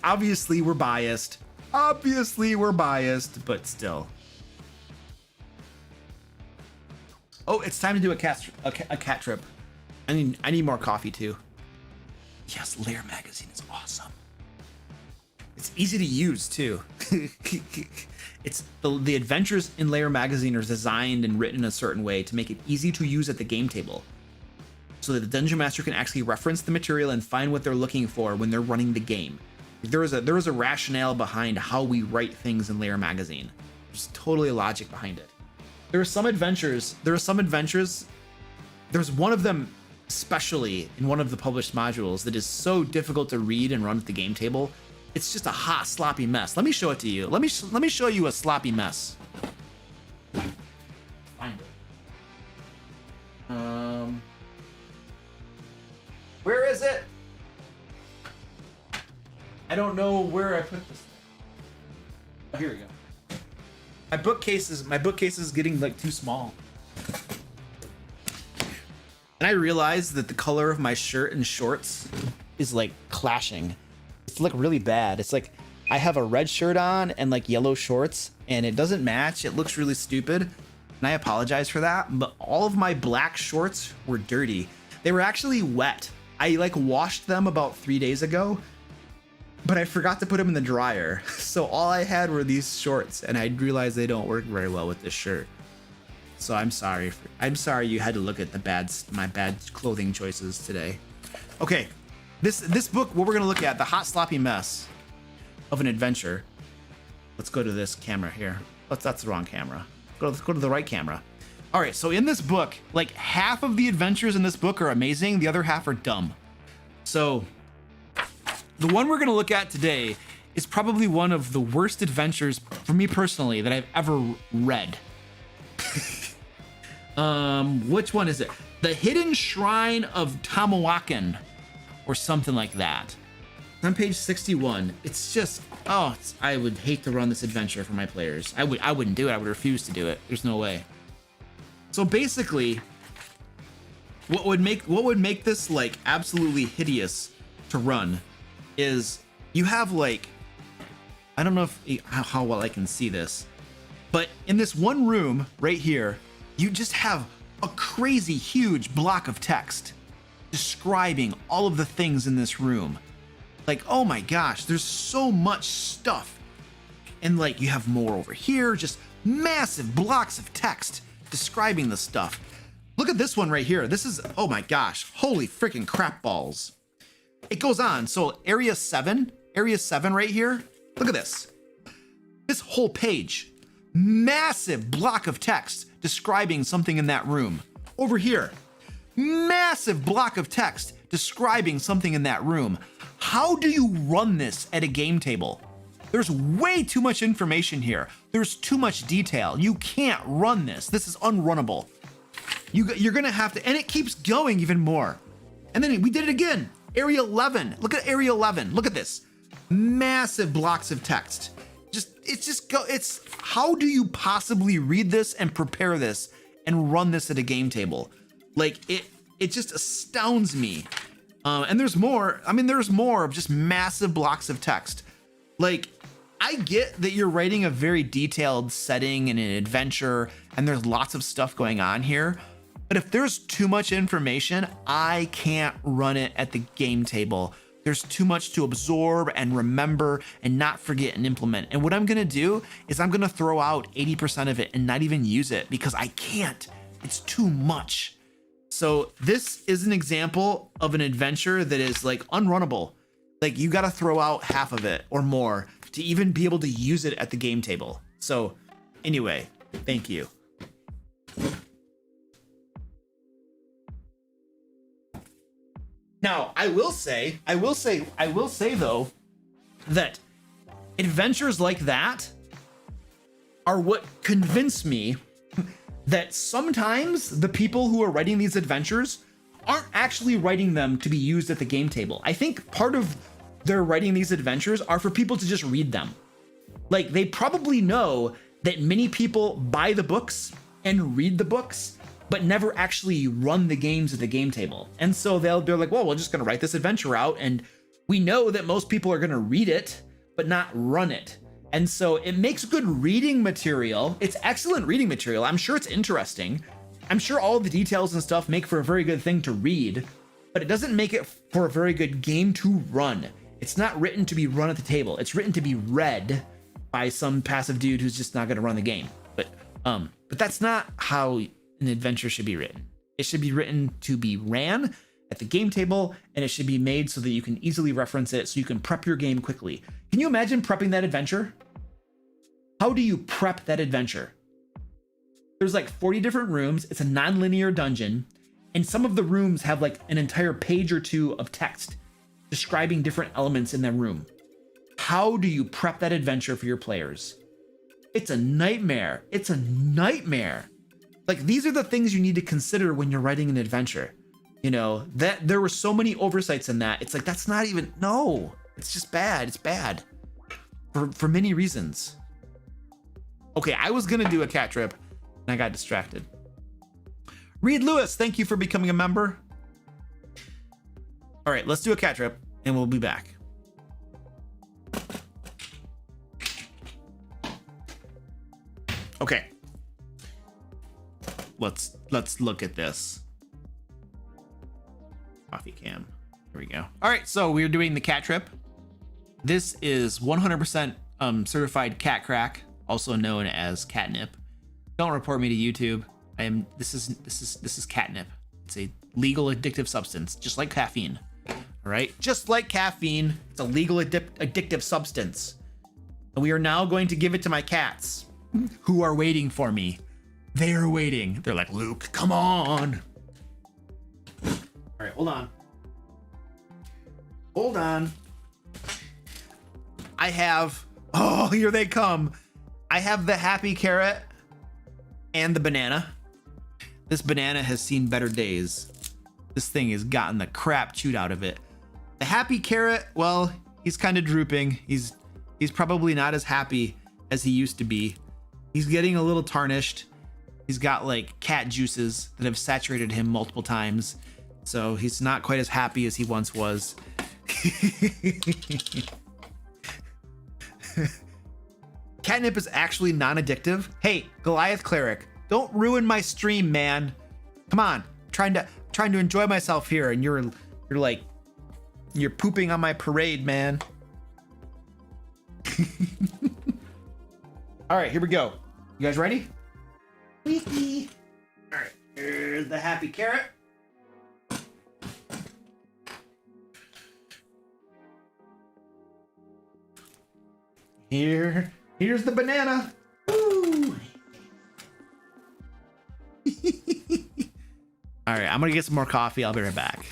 Obviously, we're biased. But still. Oh, it's time to do a cat trip. I need more coffee too. Yes, Lair magazine is awesome. It's easy to use too. It's the adventures in Lair magazine are designed and written in a certain way to make it easy to use at the game table, so that the dungeon master can actually reference the material and find what they're looking for when they're running the game. There is a rationale behind how we write things in Lair magazine. There's totally a logic behind it. There are some adventures. There's one of them, especially in one of the published modules, that is so difficult to read and run at the game table. It's just a hot, sloppy mess. Let me show it to you. Let me show you a sloppy mess. Find it. Where is it? I don't know where I put this. Oh, here we go. My bookcase is getting like too small. And I realized that the color of my shirt and shorts is like clashing. It's like really bad. It's like I have a red shirt on and like yellow shorts, and it doesn't match. It looks really stupid, and I apologize for that. But all of my black shorts were dirty. They were actually wet. I like washed them about 3 days ago, but I forgot to put them in the dryer. So all I had were these shorts, and I realized they don't work very well with this shirt. So I'm sorry you had to look at my bad clothing choices today. Okay. This book, what we're gonna look at, the hot sloppy mess of an adventure. Let's go to this camera here. That's the wrong camera. Let's go to the right camera. All right, so in this book, like half of the adventures in this book are amazing, the other half are dumb. So the one we're gonna look at today is probably one of the worst adventures for me personally that I've ever read. Which one is it? The Hidden Shrine of Tamawakan, or something like that. On page 61, it's just, I would hate to run this adventure for my players. I wouldn't do it. I would refuse to do it. There's no way. So basically, what would make this like absolutely hideous to run is you have like, I don't know how well I can see this, but in this one room right here, you just have a crazy huge block of text describing all of the things in this room. Like, oh my gosh, there's so much stuff. And like you have more over here, just massive blocks of text describing the stuff. Look at this one right here. This is, oh my gosh, holy freaking crap balls. It goes on. So area 7 right here. Look at this. This whole page, massive block of text describing something in that room. Over here, massive block of text describing something in that room. How do you run this at a game table? There's way too much information here. There's too much detail. You can't run this. This is unrunnable. You're gonna have to, and it keeps going even more. And then we did it again. Area 11. Look at area 11. Look at this. Massive blocks of text. It's how do you possibly read this and prepare this and run this at a game table? Like it just astounds me. And there's more. I mean, there's more of just massive blocks of text. Like, I get that you're writing a very detailed setting and an adventure, and there's lots of stuff going on here. But if there's too much information, I can't run it at the game table. There's too much to absorb and remember and not forget and implement. And what I'm gonna do is I'm gonna throw out 80% of it and not even use it because I can't. It's too much. So this is an example of an adventure that is like unrunnable. Like you got to throw out half of it or more to even be able to use it at the game table. So anyway, thank you. Now, I will say though, that adventures like that are what convince me that sometimes the people who are writing these adventures aren't actually writing them to be used at the game table. I think part of their writing these adventures are for people to just read them. Like they probably know that many people buy the books and read the books, but never actually run the games at the game table. And so they're like, well, we're just gonna write this adventure out, and we know that most people are gonna read it, but not run it. And so it makes good reading material. It's excellent reading material. I'm sure it's interesting. I'm sure all the details and stuff make for a very good thing to read, but it doesn't make it for a very good game to run. It's not written to be run at the table. It's written to be read by some passive dude who's just not gonna run the game. But that's not how an adventure should be written. It should be written to be ran at the game table, and it should be made so that you can easily reference it, so you can prep your game quickly. Can you imagine prepping that adventure? How do you prep that adventure? There's like 40 different rooms. It's a non-linear dungeon, and some of the rooms have like an entire page or two of text describing different elements in that room. How do you prep that adventure for your players? It's a nightmare. It's a nightmare. Like these are the things you need to consider when you're writing an adventure. You know, that there were so many oversights in that. It's like, that's not even, no, it's just bad. It's bad for many reasons. Okay, I was gonna do a cat trip and I got distracted. Reed Lewis, thank you for becoming a member. All right, let's do a cat trip and we'll be back. Okay. Let's look at this. Coffee cam. Here we go. All right, so we're doing the cat trip. This is 100% certified cat crack, also known as catnip. Don't report me to YouTube. This is catnip. It's a legal addictive substance, just like caffeine. All right, just like caffeine, it's a legal addictive substance. And we are now going to give it to my cats, who are waiting for me. They are waiting. They're like, Luke, come on. All right, hold on. Hold on. I have, oh, here they come. I have the happy carrot and the banana. This banana has seen better days. This thing has gotten the crap chewed out of it. The happy carrot, well, he's kind of drooping. He's probably not as happy as he used to be. He's getting a little tarnished. He's got like cat juices that have saturated him multiple times. So he's not quite as happy as he once was. Catnip is actually non-addictive. Hey, Goliath Cleric, don't ruin my stream, man. Come on, trying to enjoy myself here, and you're pooping on my parade, man. All right, here we go. You guys ready? Wee-wee. All right, here's the happy carrot. Here's the banana. Woo. All right, I'm gonna get some more coffee. I'll be right back.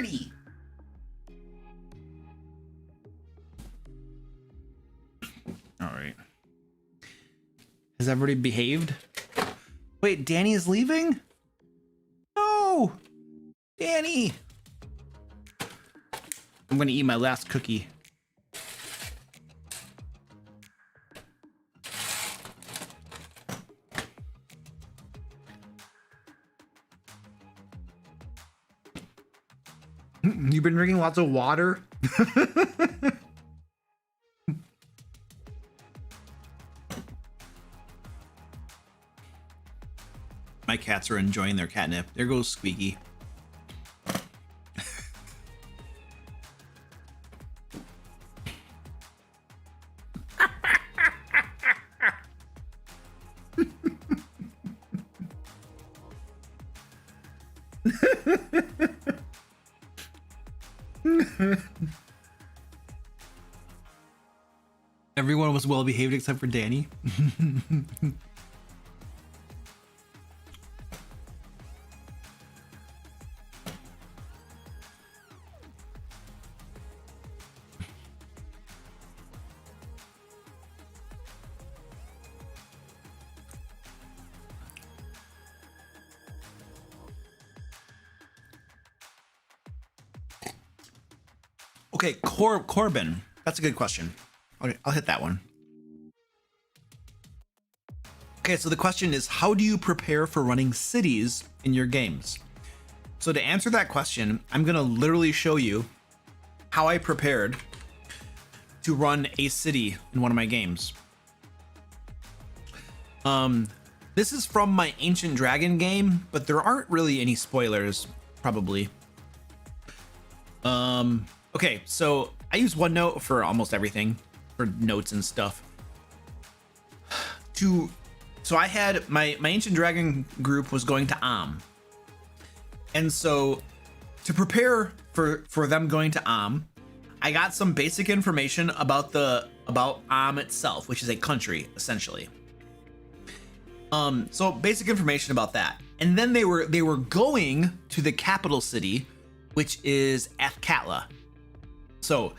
party. All right. Has everybody behaved? Wait, Danny is leaving? No! Danny! I'm gonna eat my last cookie. You've been drinking lots of water? My cats are enjoying their catnip. There goes Squeaky. Everyone was well behaved except for Danny. Okay, Corbin. That's a good question. Okay, I'll hit that one. Okay, so the question is, how do you prepare for running cities in your games? So to answer that question, I'm gonna literally show you how I prepared to run a city in one of my games. This is from my Ancient Dragon game, but there aren't really any spoilers, probably. Okay, so I use OneNote for almost everything, for notes and stuff. So I had my Ancient Dragon group was going to and so to prepare for them going to I got some basic information about itself, which is a country essentially. So basic information about that, and then they were going to the capital city, which is Athkatla. So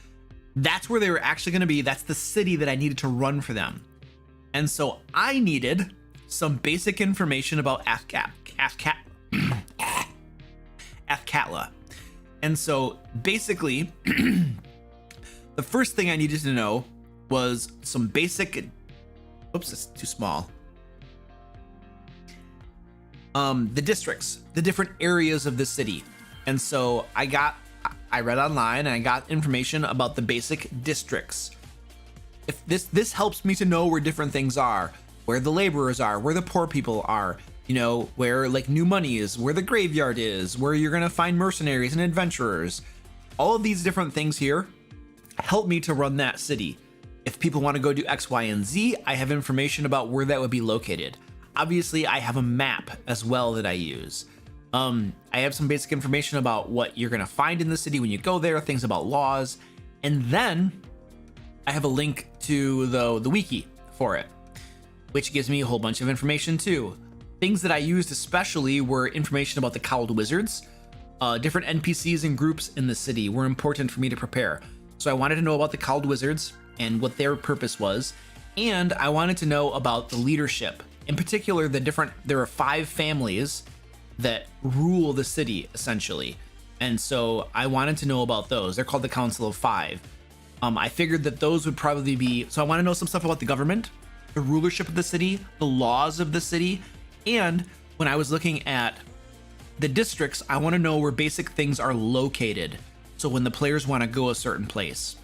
that's where they were actually going to be. That's the city that I needed to run for them. And so I needed some basic information about Athkatla. And so basically, the first thing I needed to know was some basic, oops, it's too small. The districts, the different areas of the city. And so I read online and I got information about the basic districts. If this helps me to know where different things are, where the laborers are, where the poor people are, you know, where like new money is, where the graveyard is, where you're gonna find mercenaries and adventurers. All of these different things here help me to run that city. If people want to go do X, Y, and Z, I have information about where that would be located. Obviously, I have a map as well that I use. I have some basic information about what you're gonna find in the city when you go there, things about laws, and then I have a link to the wiki for it, which gives me a whole bunch of information too. Things that I used especially were information about the Cowled Wizards. Different NPCs and groups in the city were important for me to prepare. So I wanted to know about the Cowled Wizards and what their purpose was, and I wanted to know about the leadership. In particular, there are 5 families that rule the city essentially, and so I wanted to know about those. They're called the Council of 5. I figured that those would probably be, so I want to know some stuff about the government, the rulership of the city, the laws of the city, and when I was looking at the districts, I want to know where basic things are located, so when the players want to go a certain place.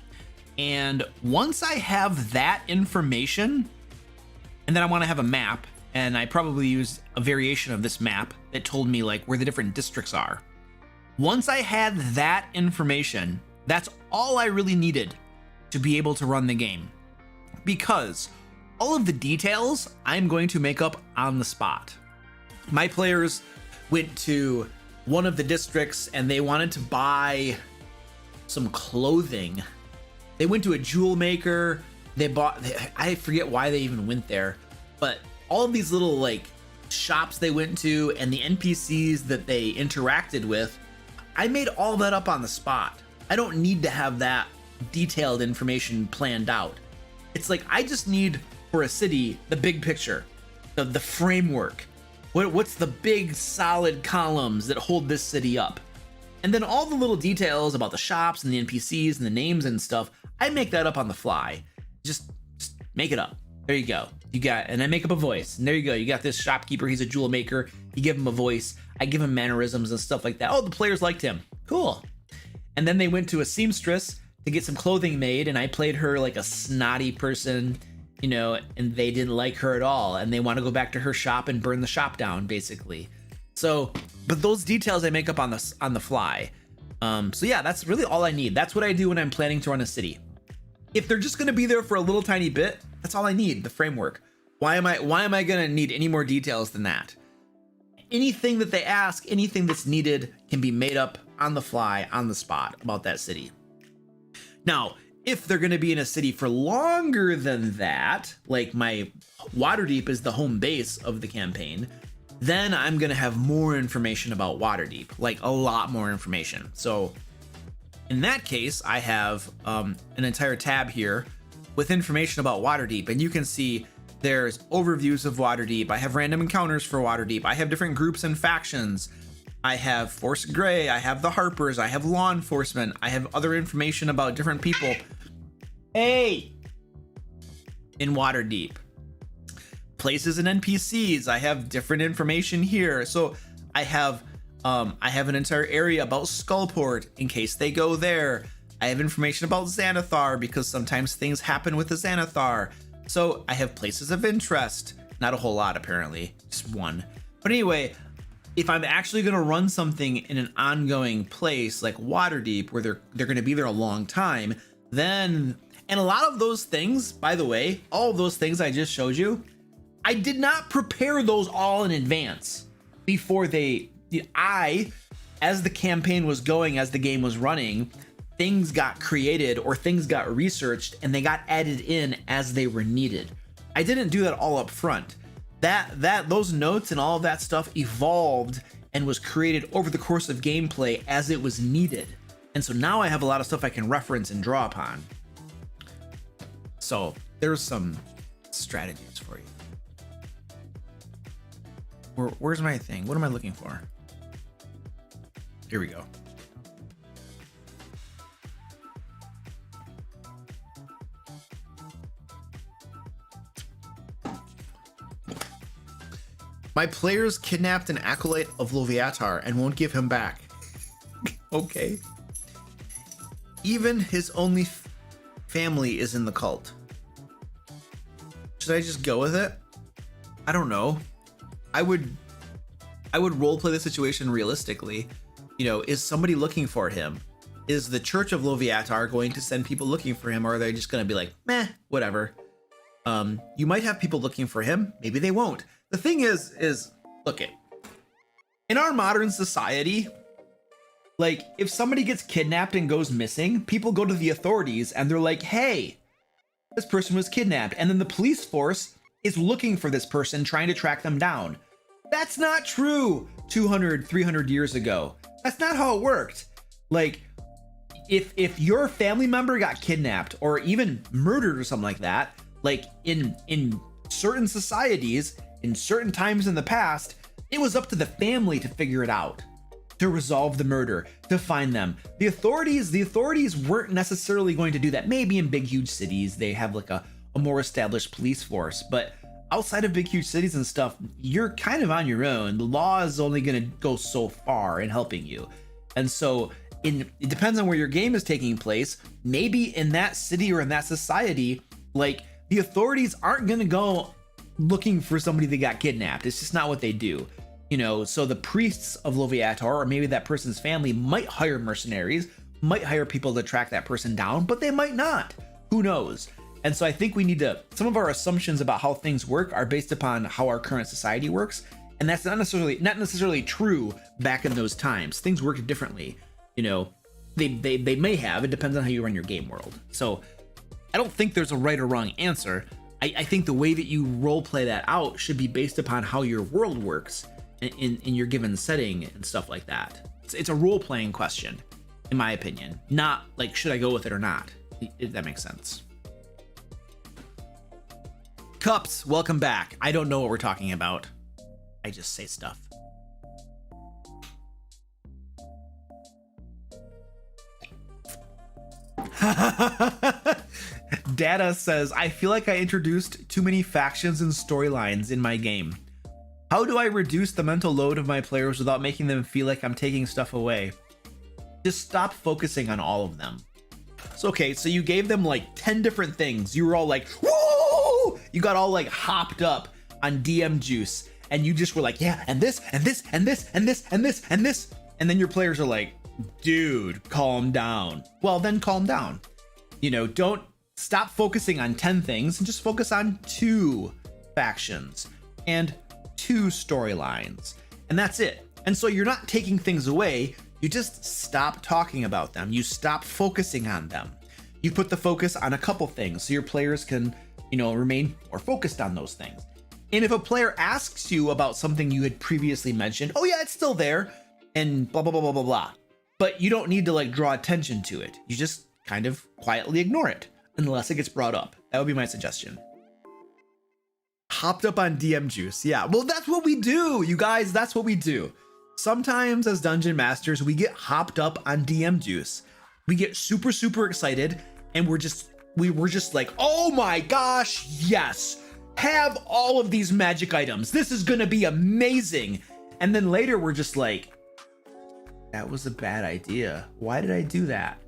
And once I have that information, and then I want to have a map, and I probably used a variation of this map that told me like where the different districts are. Once I had that information, that's all I really needed to be able to run the game, because all of the details I'm going to make up on the spot. My players went to one of the districts and they wanted to buy some clothing. They went to a jewel maker. I forget why they even went there, but all of these little like shops they went to and the NPCs that they interacted with, I made all that up on the spot. I don't need to have that detailed information planned out. It's like I just need for a city the big picture, the framework. What's the big solid columns that hold this city up? And then all the little details about the shops and the NPCs and the names and stuff, I make that up on the fly. Just make it up. There you go. And I make up a voice. And there you go. You got this shopkeeper. He's a jewel maker. You give him a voice. I give him mannerisms and stuff like that. Oh, the players liked him. Cool. And then they went to a seamstress to get some clothing made. And I played her like a snotty person, you know, and they didn't like her at all. And they want to go back to her shop and burn the shop down, basically. So, but those details I make up on the fly. So yeah, that's really all I need. That's what I do when I'm planning to run a city. If they're just going to be there for a little tiny bit, that's all I need, the framework. Why am I going to need any more details than that? Anything that they ask, anything that's needed can be made up on the fly, on the spot about that city. Now, if they're going to be in a city for longer than that, like my Waterdeep is the home base of the campaign, then I'm going to have more information about Waterdeep, like a lot more information. So in that case, I have an entire tab here with information about Waterdeep, and you can see there's overviews of Waterdeep. I have random encounters for Waterdeep. I have different groups and factions. I have Force Grey. I have the Harpers. I have law enforcement. I have other information about different people. Hey! In Waterdeep. Places and NPCs. I have different information here. So I have an entire area about Skullport in case they go there. I have information about Xanathar because sometimes things happen with the Xanathar. So I have places of interest. Not a whole lot, apparently. Just one. But anyway, if I'm actually going to run something in an ongoing place like Waterdeep, where they're going to be there a long time, then... And a lot of those things, by the way, all of those things I just showed you, I did not prepare those all in advance before as the campaign was going, as the game was running, things got created or things got researched and they got added in as they were needed. I didn't do that all up front. Those notes and all of that stuff evolved and was created over the course of gameplay as it was needed. And so now I have a lot of stuff I can reference and draw upon. So there's some strategies for you. Where's my thing? What am I looking for? Here we go. My players kidnapped an acolyte of Loviatar and won't give him back. Okay. Even his only family is in the cult. Should I just go with it? I don't know. I would roleplay the situation realistically. You know, is somebody looking for him? Is the Church of Loviatar going to send people looking for him, or are they just going to be like, meh, whatever? You might have people looking for him. Maybe they won't. The thing is, look it. In our modern society, like, if somebody gets kidnapped and goes missing, people go to the authorities and they're like, hey, this person was kidnapped. And then the police force is looking for this person, trying to track them down. That's not true 200, 300 years ago. That's not how it worked. Like, if your family member got kidnapped or even murdered or something like that, like in certain societies, in certain times in the past, it was up to the family to figure it out, to resolve the murder, to find them. The authorities weren't necessarily going to do that. Maybe in big, huge cities, they have like a more established police force, but outside of big, huge cities and stuff, you're kind of on your own. The law is only going to go so far in helping you. And so it depends on where your game is taking place. Maybe in that city or in that society, like, the authorities aren't going to go looking for somebody that got kidnapped. It's just not what they do. You know, so the priests of Loviatar, or maybe that person's family, might hire mercenaries, might hire people to track that person down, but they might not. Who knows? And so I think we need to, some of our assumptions about how things work are based upon how our current society works. And that's not necessarily true back in those times. Things worked differently. You know, they may have, it depends on how you run your game world. So I don't think there's a right or wrong answer. I think the way that you role play that out should be based upon how your world works. in your given setting and stuff like that. It's a role-playing question, in my opinion, not like should I go with it or not, if that makes sense. Cups, welcome back. I don't know what we're talking about. I just say stuff. Data says, I feel like I introduced too many factions and storylines in my game. How do I reduce the mental load of my players without making them feel like I'm taking stuff away? Just stop focusing on all of them. So, okay, so you gave them like 10 different things. You were all like, woo! You got all like hopped up on DM juice. And you just were like, yeah, and this, and this, and this, and this, and this, and this. And then your players are like, dude, calm down. Well, then calm down. You know, don't stop focusing on 10 things and just focus on 2 factions and 2 storylines. And that's it. And so you're not taking things away. You just stop talking about them. You stop focusing on them. You put the focus on a couple things so your players can, you know, remain more focused on those things. And if a player asks you about something you had previously mentioned, oh yeah, it's still there, and blah, blah, blah, blah, blah, blah. But you don't need to like draw attention to it. You just kind of quietly ignore it unless it gets brought up. That would be my suggestion. Hopped up on DM juice. Yeah, well, that's what we do, you guys. That's what we do. Sometimes as dungeon masters, we get hopped up on DM juice. We get super, super excited, and we're just like, oh my gosh, yes. Have all of these magic items. This is gonna be amazing. And then later we're just like, that was a bad idea. Why did I do that?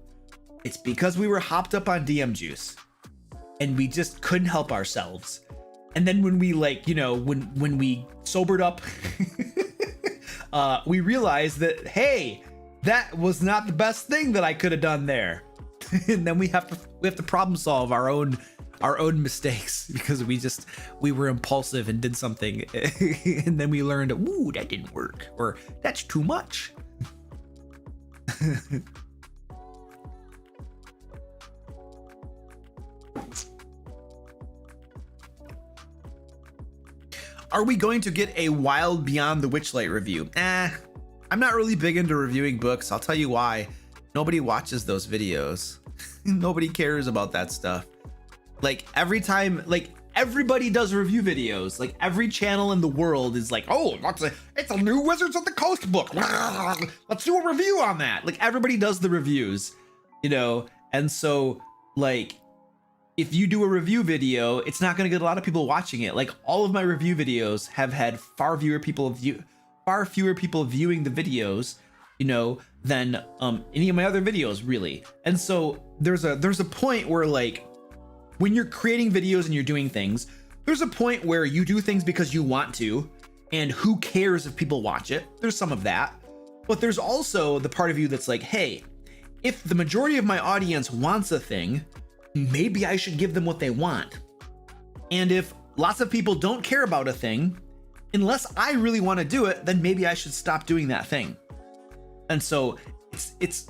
It's because we were hopped up on DM juice and we just couldn't help ourselves. And then when we like, you know, when we sobered up, we realized that, hey, that was not the best thing that I could have done there. And then we have to problem solve our own mistakes because we were impulsive and did something. And then we learned, ooh, that didn't work, or that's too much. Are we going to get a Wild Beyond the Witchlight review? I'm not really big into reviewing books. I'll tell you why. Nobody watches those videos. Nobody cares about that stuff. Like every time, like everybody does review videos. Like every channel in the world is like, oh, it's a new Wizards of the Coast book. Let's do a review on that. Like everybody does the reviews, you know? And so like, if you do a review video, it's not going to get a lot of people watching it. Like all of my review videos have had far fewer people viewing the videos, you know, than any of my other videos, really. And so there's a point where like when you're creating videos and you're doing things, there's a point where you do things because you want to, and who cares if people watch it? There's some of that. But there's also the part of you that's like, hey, if the majority of my audience wants a thing, maybe I should give them what they want. And if lots of people don't care about a thing, unless I really want to do it, then maybe I should stop doing that thing. And so it's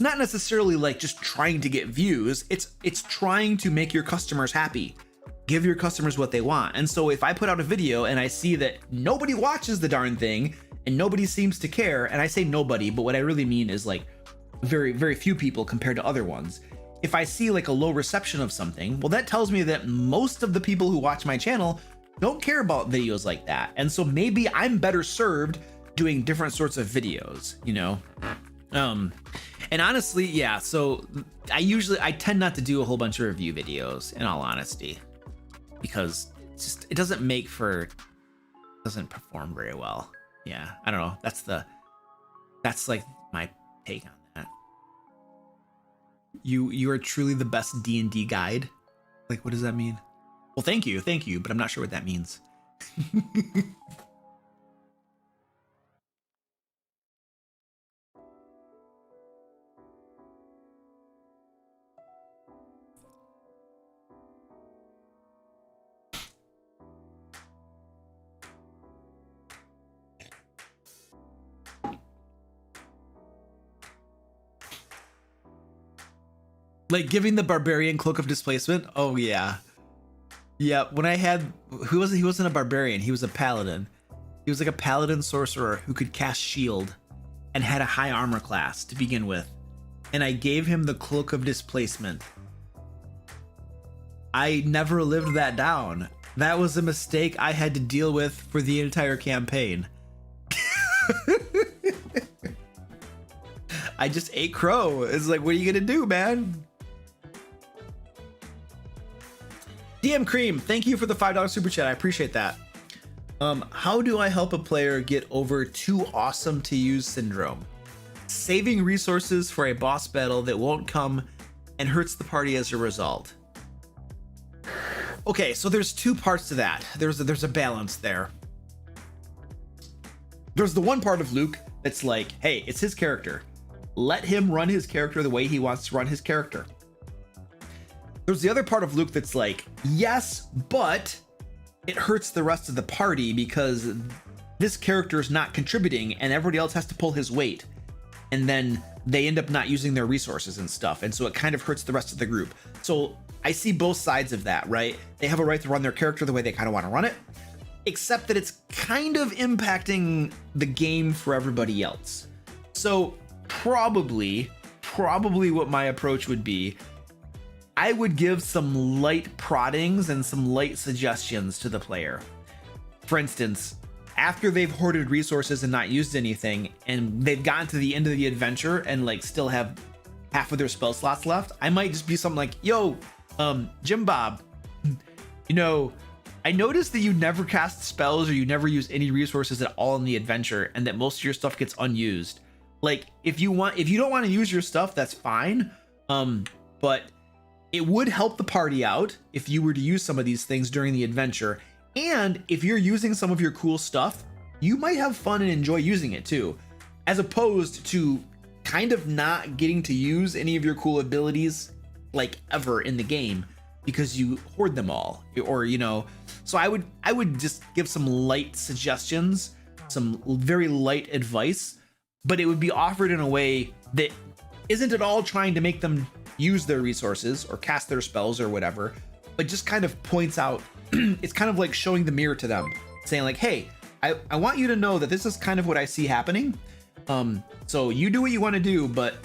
not necessarily like just trying to get views. It's trying to make your customers happy, give your customers what they want. And so if I put out a video and I see that nobody watches the darn thing and nobody seems to care, and I say nobody, but what I really mean is like very, very few people compared to other ones. If I see like a low reception of something, well, that tells me that most of the people who watch my channel don't care about videos like that. And so maybe I'm better served doing different sorts of videos, you know? And honestly, yeah, so I tend not to do a whole bunch of review videos, in all honesty, because it doesn't perform very well. Yeah, I don't know. That's like my take on that. You are truly the best D&D guide. Like, what does that mean? Well, thank you, but I'm not sure what that means. Like giving the barbarian cloak of displacement. Oh yeah. Yeah, when I had, he wasn't a barbarian, he was a paladin. He was like a paladin sorcerer who could cast shield and had a high armor class to begin with. And I gave him the Cloak of Displacement. I never lived that down. That was a mistake I had to deal with for the entire campaign. I just ate crow. It's like, what are you gonna do, man? DM Cream, thank you for the $5 super chat. I appreciate that. How do I help a player get over too awesome to use syndrome? Saving resources for a boss battle that won't come and hurts the party as a result. Okay, so there's two parts to that. There's a balance there. There's the one part of Luke that's like, hey, it's his character. Let him run his character the way he wants to run his character. There's the other part of Luke that's like, yes, but it hurts the rest of the party because this character is not contributing and everybody else has to pull his weight. And then they end up not using their resources and stuff. And so it kind of hurts the rest of the group. So I see both sides of that, right? They have a right to run their character the way they kind of want to run it, except that it's kind of impacting the game for everybody else. So probably what my approach would be, I would give some light proddings and some light suggestions to the player. For instance, after they've hoarded resources and not used anything, and they've gotten to the end of the adventure and like still have half of their spell slots left, I might just be something like, yo, Jim Bob, you know, I noticed that you never cast spells or you never use any resources at all in the adventure, and that most of your stuff gets unused. Like, if you don't want to use your stuff, that's fine. But it would help the party out if you were to use some of these things during the adventure. And if you're using some of your cool stuff, you might have fun and enjoy using it too, as opposed to kind of not getting to use any of your cool abilities like ever in the game because you hoard them all, or, you know. So I would just give some light suggestions, some very light advice, but it would be offered in a way that isn't at all trying to make them use their resources or cast their spells or whatever, but just kind of points out, it's kind of like showing the mirror to them, saying like, hey, I want you to know that this is kind of what I see happening. So you do what you want to do, but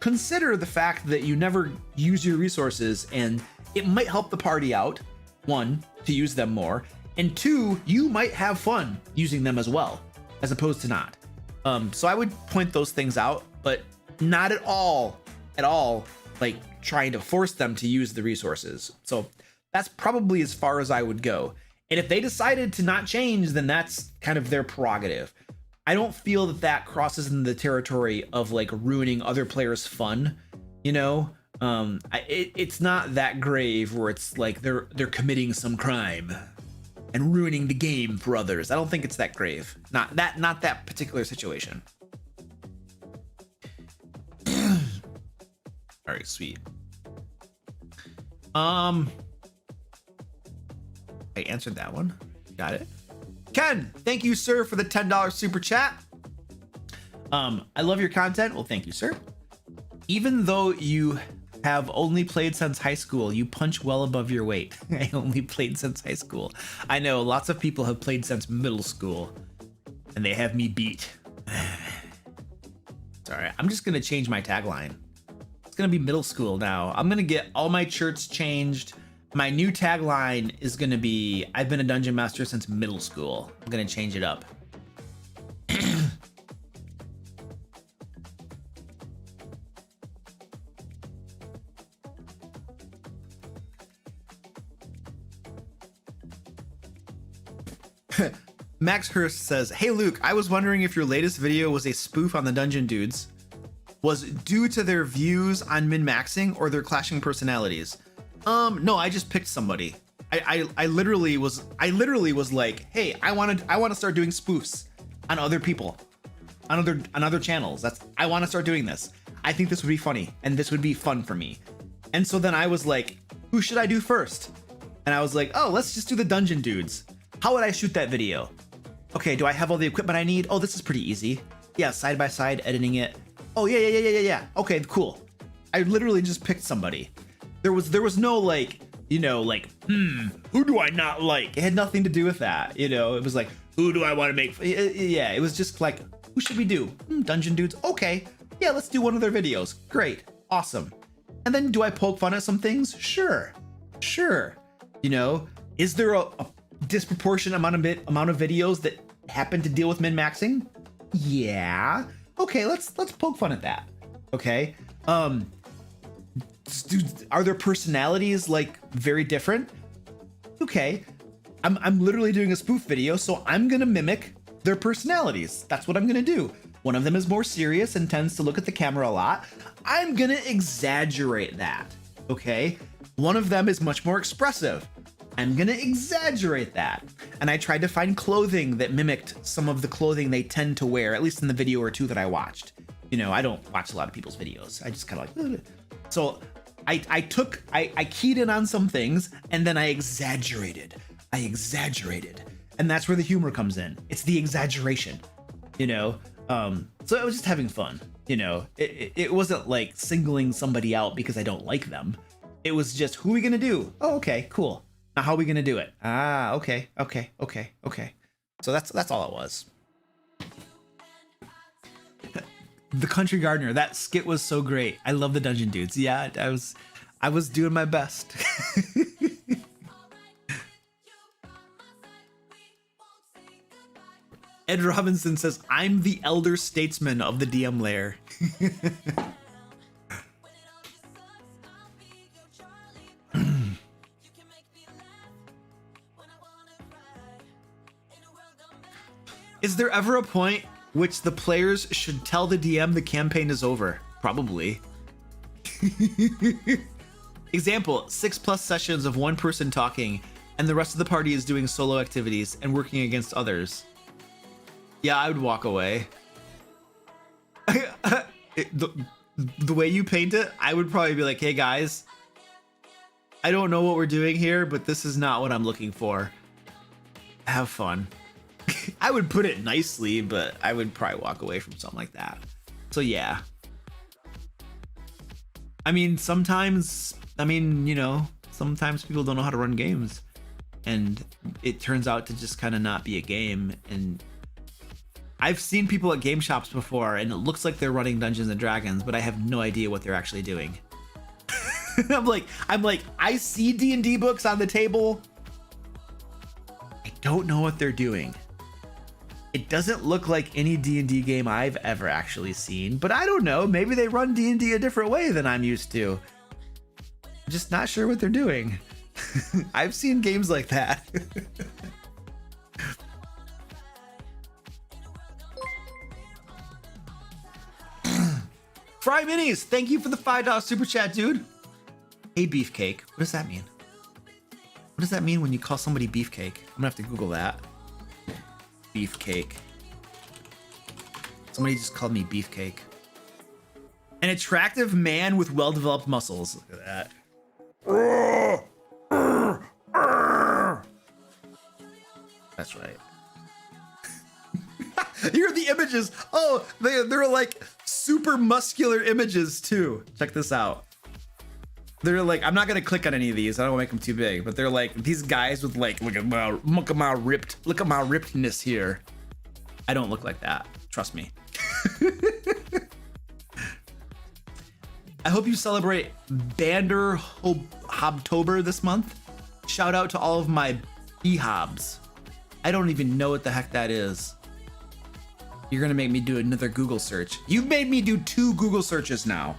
consider the fact that you never use your resources, and it might help the party out, one, to use them more, and two, you might have fun using them as well, as opposed to not. So I would point those things out, but not at all like trying to force them to use the resources. So that's probably as far as I would go. And if they decided to not change, then that's kind of their prerogative. I don't feel that that crosses into the territory of like ruining other players' fun, you know? It's not that grave where it's like they're committing some crime and ruining the game for others. I don't think it's that grave. Not that particular situation. All right, sweet. I answered that one. Got it. Ken, thank you, sir, for the $10 super chat. I love your content. Well, thank you, sir. Even though you have only played since high school, you punch well above your weight. I only played since high school. I know lots of people have played since middle school, and they have me beat. Sorry, I'm just gonna change my tagline. It's gonna be middle school now. I'm gonna get all my shirts changed. My new tagline is gonna be, I've been a dungeon master since middle school. I'm gonna change it up. Max Hurst says, hey Luke, I was wondering if your latest video was a spoof on the Dungeon Dudes, was due to their views on min-maxing or their clashing personalities. No, I just picked somebody. I literally was like, hey, I want to start doing spoofs on other people, on other channels. I want to start doing this. I think this would be funny and this would be fun for me. And so then I was like, who should I do first? And I was like, oh, let's just do the Dungeon Dudes. How would I shoot that video? Okay, do I have all the equipment I need? Oh, this is pretty easy. Yeah, side by side, editing it. Oh, yeah. Okay, cool. I literally just picked somebody. There was no like, you know, like, who do I not like? It had nothing to do with that. You know, it was like, who do I want to make? Yeah, it was just like, who should we do? Dungeon dudes. Okay, yeah, let's do one of their videos. Great, awesome. And then do I poke fun at some things? Sure. You know, is there a disproportionate amount of videos that happen to deal with min-maxing? Yeah. Okay, let's poke fun at that. Okay. Are their personalities like very different? Okay. I'm literally doing a spoof video, so I'm gonna mimic their personalities. That's what I'm gonna do. One of them is more serious and tends to look at the camera a lot. I'm gonna exaggerate that, okay? One of them is much more expressive. I'm gonna exaggerate that. And I tried to find clothing that mimicked some of the clothing they tend to wear, at least in the video or two that I watched. You know, I don't watch a lot of people's videos. I just kind of like, ugh. So I keyed in on some things and then I exaggerated. And that's where the humor comes in. It's the exaggeration, you know? So I was just having fun, you know? It wasn't like singling somebody out because I don't like them. It was just, who are we gonna do? Oh, okay, cool. Now how are we gonna do it? Ah, okay. So that's all it was. The Country Gardener, that skit was so great. I love the Dungeon Dudes. Yeah, I was doing my best. Ed Robinson says, I'm the elder statesman of the DM Lair. Is there ever a point which the players should tell the DM the campaign is over? Probably. Example, 6+ sessions of one person talking and the rest of the party is doing solo activities and working against others. Yeah, I would walk away. The way you paint it, I would probably be like, hey guys, I don't know what we're doing here, but this is not what I'm looking for. Have fun. I would put it nicely, but I would probably walk away from something like that. So yeah. I mean, sometimes, you know, sometimes people don't know how to run games. And it turns out to just kind of not be a game. And I've seen people at game shops before, and it looks like they're running Dungeons and Dragons, but I have no idea what they're actually doing. I'm like, I see D&D books on the table. I don't know what they're doing. It doesn't look like any D&D game I've ever actually seen, but I don't know. Maybe they run D&D a different way than I'm used to. I'm just not sure what they're doing. I've seen games like that. Fry Minis, thank you for the $5 super chat, dude. Hey, Beefcake. What does that mean? What does that mean when you call somebody Beefcake? I'm gonna have to Google that. Beefcake. Somebody just called me Beefcake. An attractive man with well-developed muscles. Look at that. That's right. Here are the images. Oh, they're like super muscular images too. Check this out. They're like, I'm not gonna click on any of these. I don't want to make them too big, but they're like these guys with like, look at my rippedness here. I don't look like that. Trust me. I hope you celebrate Bander Hobtober this month. Shout out to all of my B-hobs. I don't even know what the heck that is. You're gonna make me do another Google search. You've made me do 2 Google searches now.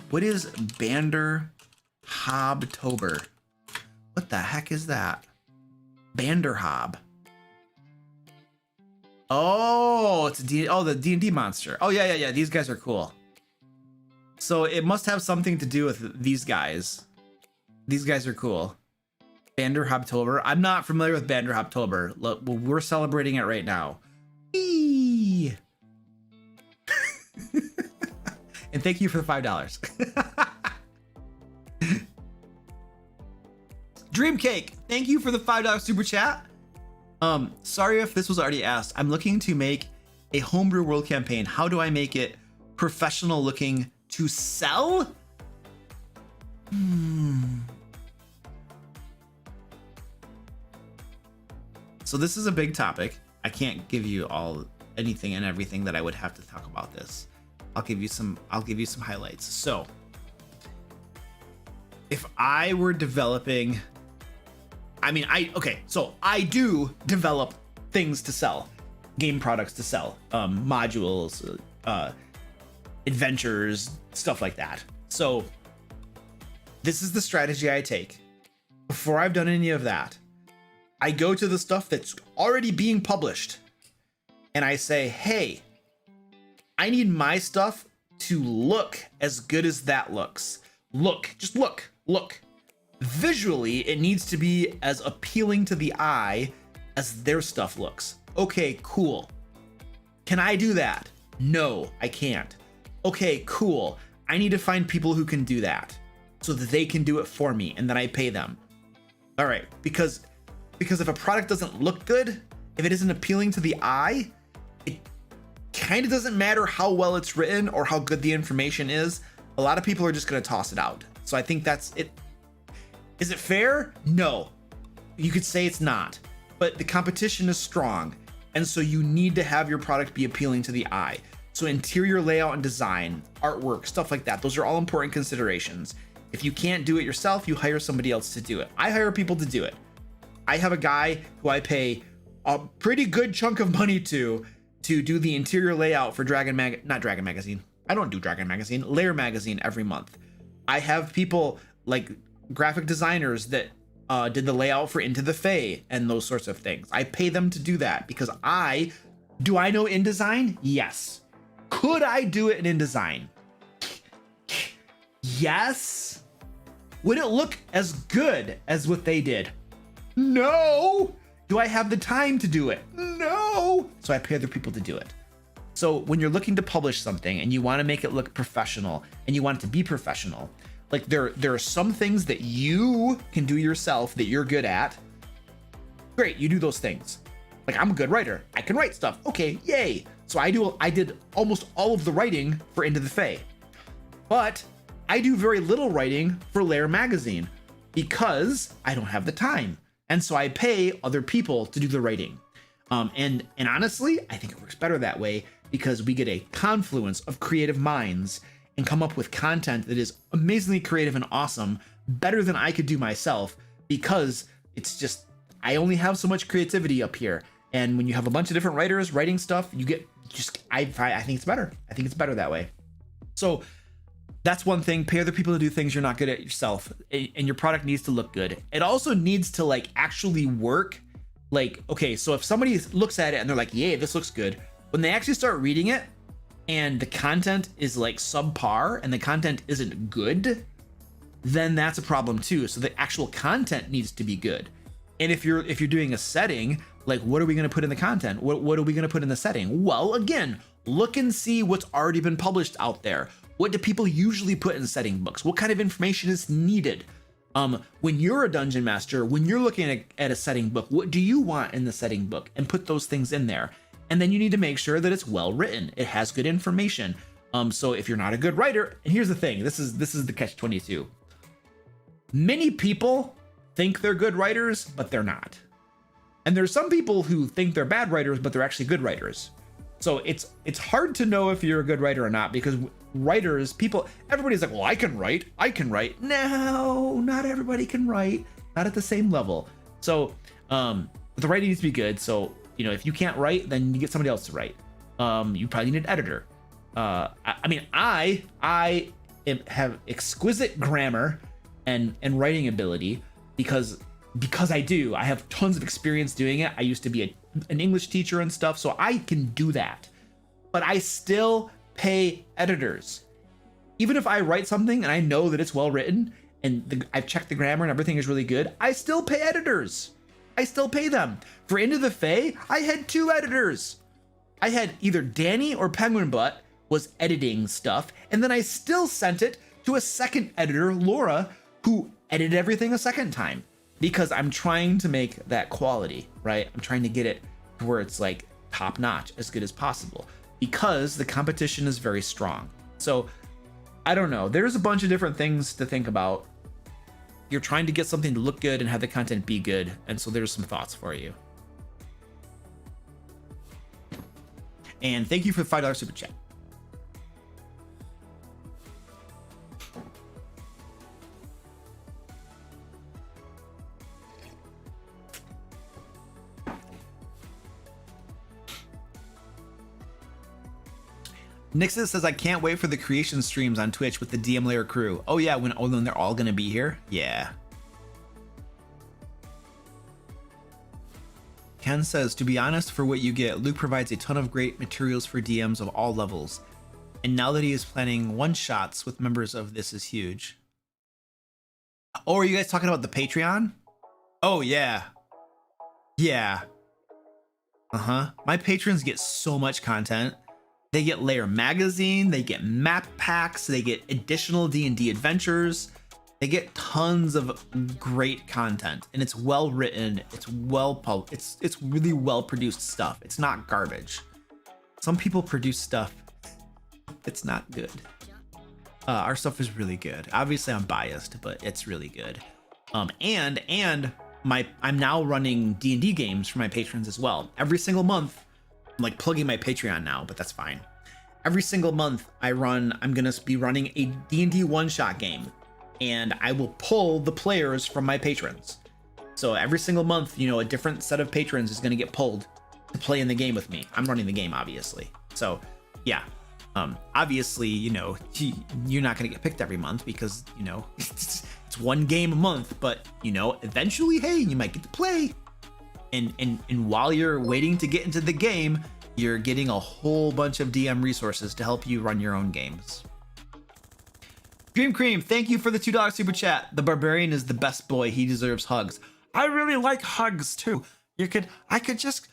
What is Bander Hobtober? What the heck is that? Bander Hob. Oh, it's the D&D monster. Oh yeah. These guys are cool. So it must have something to do with these guys. These guys are cool. Bander Hobtober. I'm not familiar with Bander Hobtober. Look, well, we're celebrating it right now. Eee. And thank you for the $5. Dreamcake, thank you for the $5 super chat. Sorry if this was already asked. I'm looking to make a homebrew world campaign. How do I make it professional looking to sell? So this is a big topic. I can't give you all anything and everything that I would have to talk about this. I'll give you some highlights. So if I were developing, so I do develop things to sell, game products to sell, modules, adventures, stuff like that. So this is the strategy I take. Before I've done any of that, I go to the stuff that's already being published and I say, hey, I need my stuff to look as good as that looks. Just look. Visually, it needs to be as appealing to the eye as their stuff looks. Okay, cool. Can I do that? No, I can't. Okay, cool. I need to find people who can do that so that they can do it for me and then I pay them. All right, because if a product doesn't look good, if it isn't appealing to the eye, it kind of doesn't matter how well it's written or how good the information is. A lot of people are just going to toss it out. So I think that's it. Is it fair? No. You could say it's not, but the competition is strong. And so you need to have your product be appealing to the eye. So interior layout and design, artwork, stuff like that. Those are all important considerations. If you can't do it yourself, you hire somebody else to do it. I hire people to do it. I have a guy who I pay a pretty good chunk of money to do the interior layout for Lair magazine every month. I have people like graphic designers that did the layout for Into the Fae and those sorts of things. I pay them to do that because do I know InDesign? Yes. Could I do it in InDesign? Yes. Would it look as good as what they did? No. Do I have the time to do it? No. So I pay other people to do it. So when you're looking to publish something and you want to make it look professional and you want it to be professional, like there are some things that you can do yourself that you're good at. Great, you do those things. Like I'm a good writer. I can write stuff. Okay, yay. So I did almost all of the writing for Into the Fae. But I do very little writing for Lair magazine because I don't have the time. And so I pay other people to do the writing. And honestly, I think it works better that way because we get a confluence of creative minds and come up with content that is amazingly creative and awesome, better than I could do myself, because it's just, I only have so much creativity up here. And when you have a bunch of different writers writing stuff, you get I think it's better. I think it's better that way. So that's one thing. Pay other people to do things you're not good at yourself, and your product needs to look good. It also needs to like actually work. Like, okay, so if somebody looks at it and they're like, yeah, this looks good, when they actually start reading it and the content is like subpar and the content isn't good, then that's a problem too. So the actual content needs to be good. And if you're doing a setting, like what are we going to put in the content? What are we going to put in the setting? Well, again, look and see what's already been published out there. What do people usually put in setting books? What kind of information is needed? When you're a dungeon master, when you're looking at a setting book, what do you want in the setting book? And put those things in there. And then you need to make sure that it's well written. It has good information. So if you're not a good writer, and here's the thing, this is the catch-22. Many people think they're good writers, but they're not. And there's some people who think they're bad writers, but they're actually good writers. So it's hard to know if you're a good writer or not, because writers, everybody's like, well, I can write. No, not everybody can write, not at the same level. So the writing needs to be good. So, if you can't write, then you get somebody else to write. You probably need an editor. I have exquisite grammar and writing ability because I have tons of experience doing it. I used to be an English teacher and stuff, so I can do that. But I still pay editors. Even if I write something and I know that it's well written and I've checked the grammar and everything is really good, I still pay editors. I still pay them. For Into the Fae, I had 2 editors. I had either Danny or Penguin Butt was editing stuff, and then I still sent it to a second editor, Laura, who edited everything a second time, because I'm trying to make that quality, right? I'm trying to get it to where it's like top notch, as good as possible, because the competition is very strong. So I don't know. There's a bunch of different things to think about. You're trying to get something to look good and have the content be good. And so there's some thoughts for you. And thank you for the $5 super chat. Nixus says, I can't wait for the creation streams on Twitch with the DM Lair crew. Oh yeah, when they're all gonna be here? Yeah. Ken says, to be honest, for what you get, Luke provides a ton of great materials for DMs of all levels. And now that he is planning one-shots with members of This Is Huge. Oh, are you guys talking about the Patreon? Oh yeah. Yeah. Uh-huh. My patrons get so much content. They get Lair magazine, they get map packs, they get additional D&D adventures. They get tons of great content, and it's well written. It's it's really well produced stuff. It's not garbage. Some people produce stuff. It's not good. Our stuff is really good. Obviously, I'm biased, but it's really good. And I'm now running D&D games for my patrons as well. Every single month, I'm like plugging my Patreon now, but that's fine. Every single month I'm gonna be running a D&D one-shot game, and I will pull the players from my patrons. So every single month, you know, a different set of patrons is gonna get pulled to play in the game with me. I'm running the game, obviously. So yeah, obviously, you know, you're not gonna get picked every month because, you know, it's one game a month, but you know, eventually, hey, you might get to play. And while you're waiting to get into the game, you're getting a whole bunch of DM resources to help you run your own games. Dream Cream, thank you for the $2 super chat. The barbarian is the best boy. He deserves hugs. I really like hugs too. I could just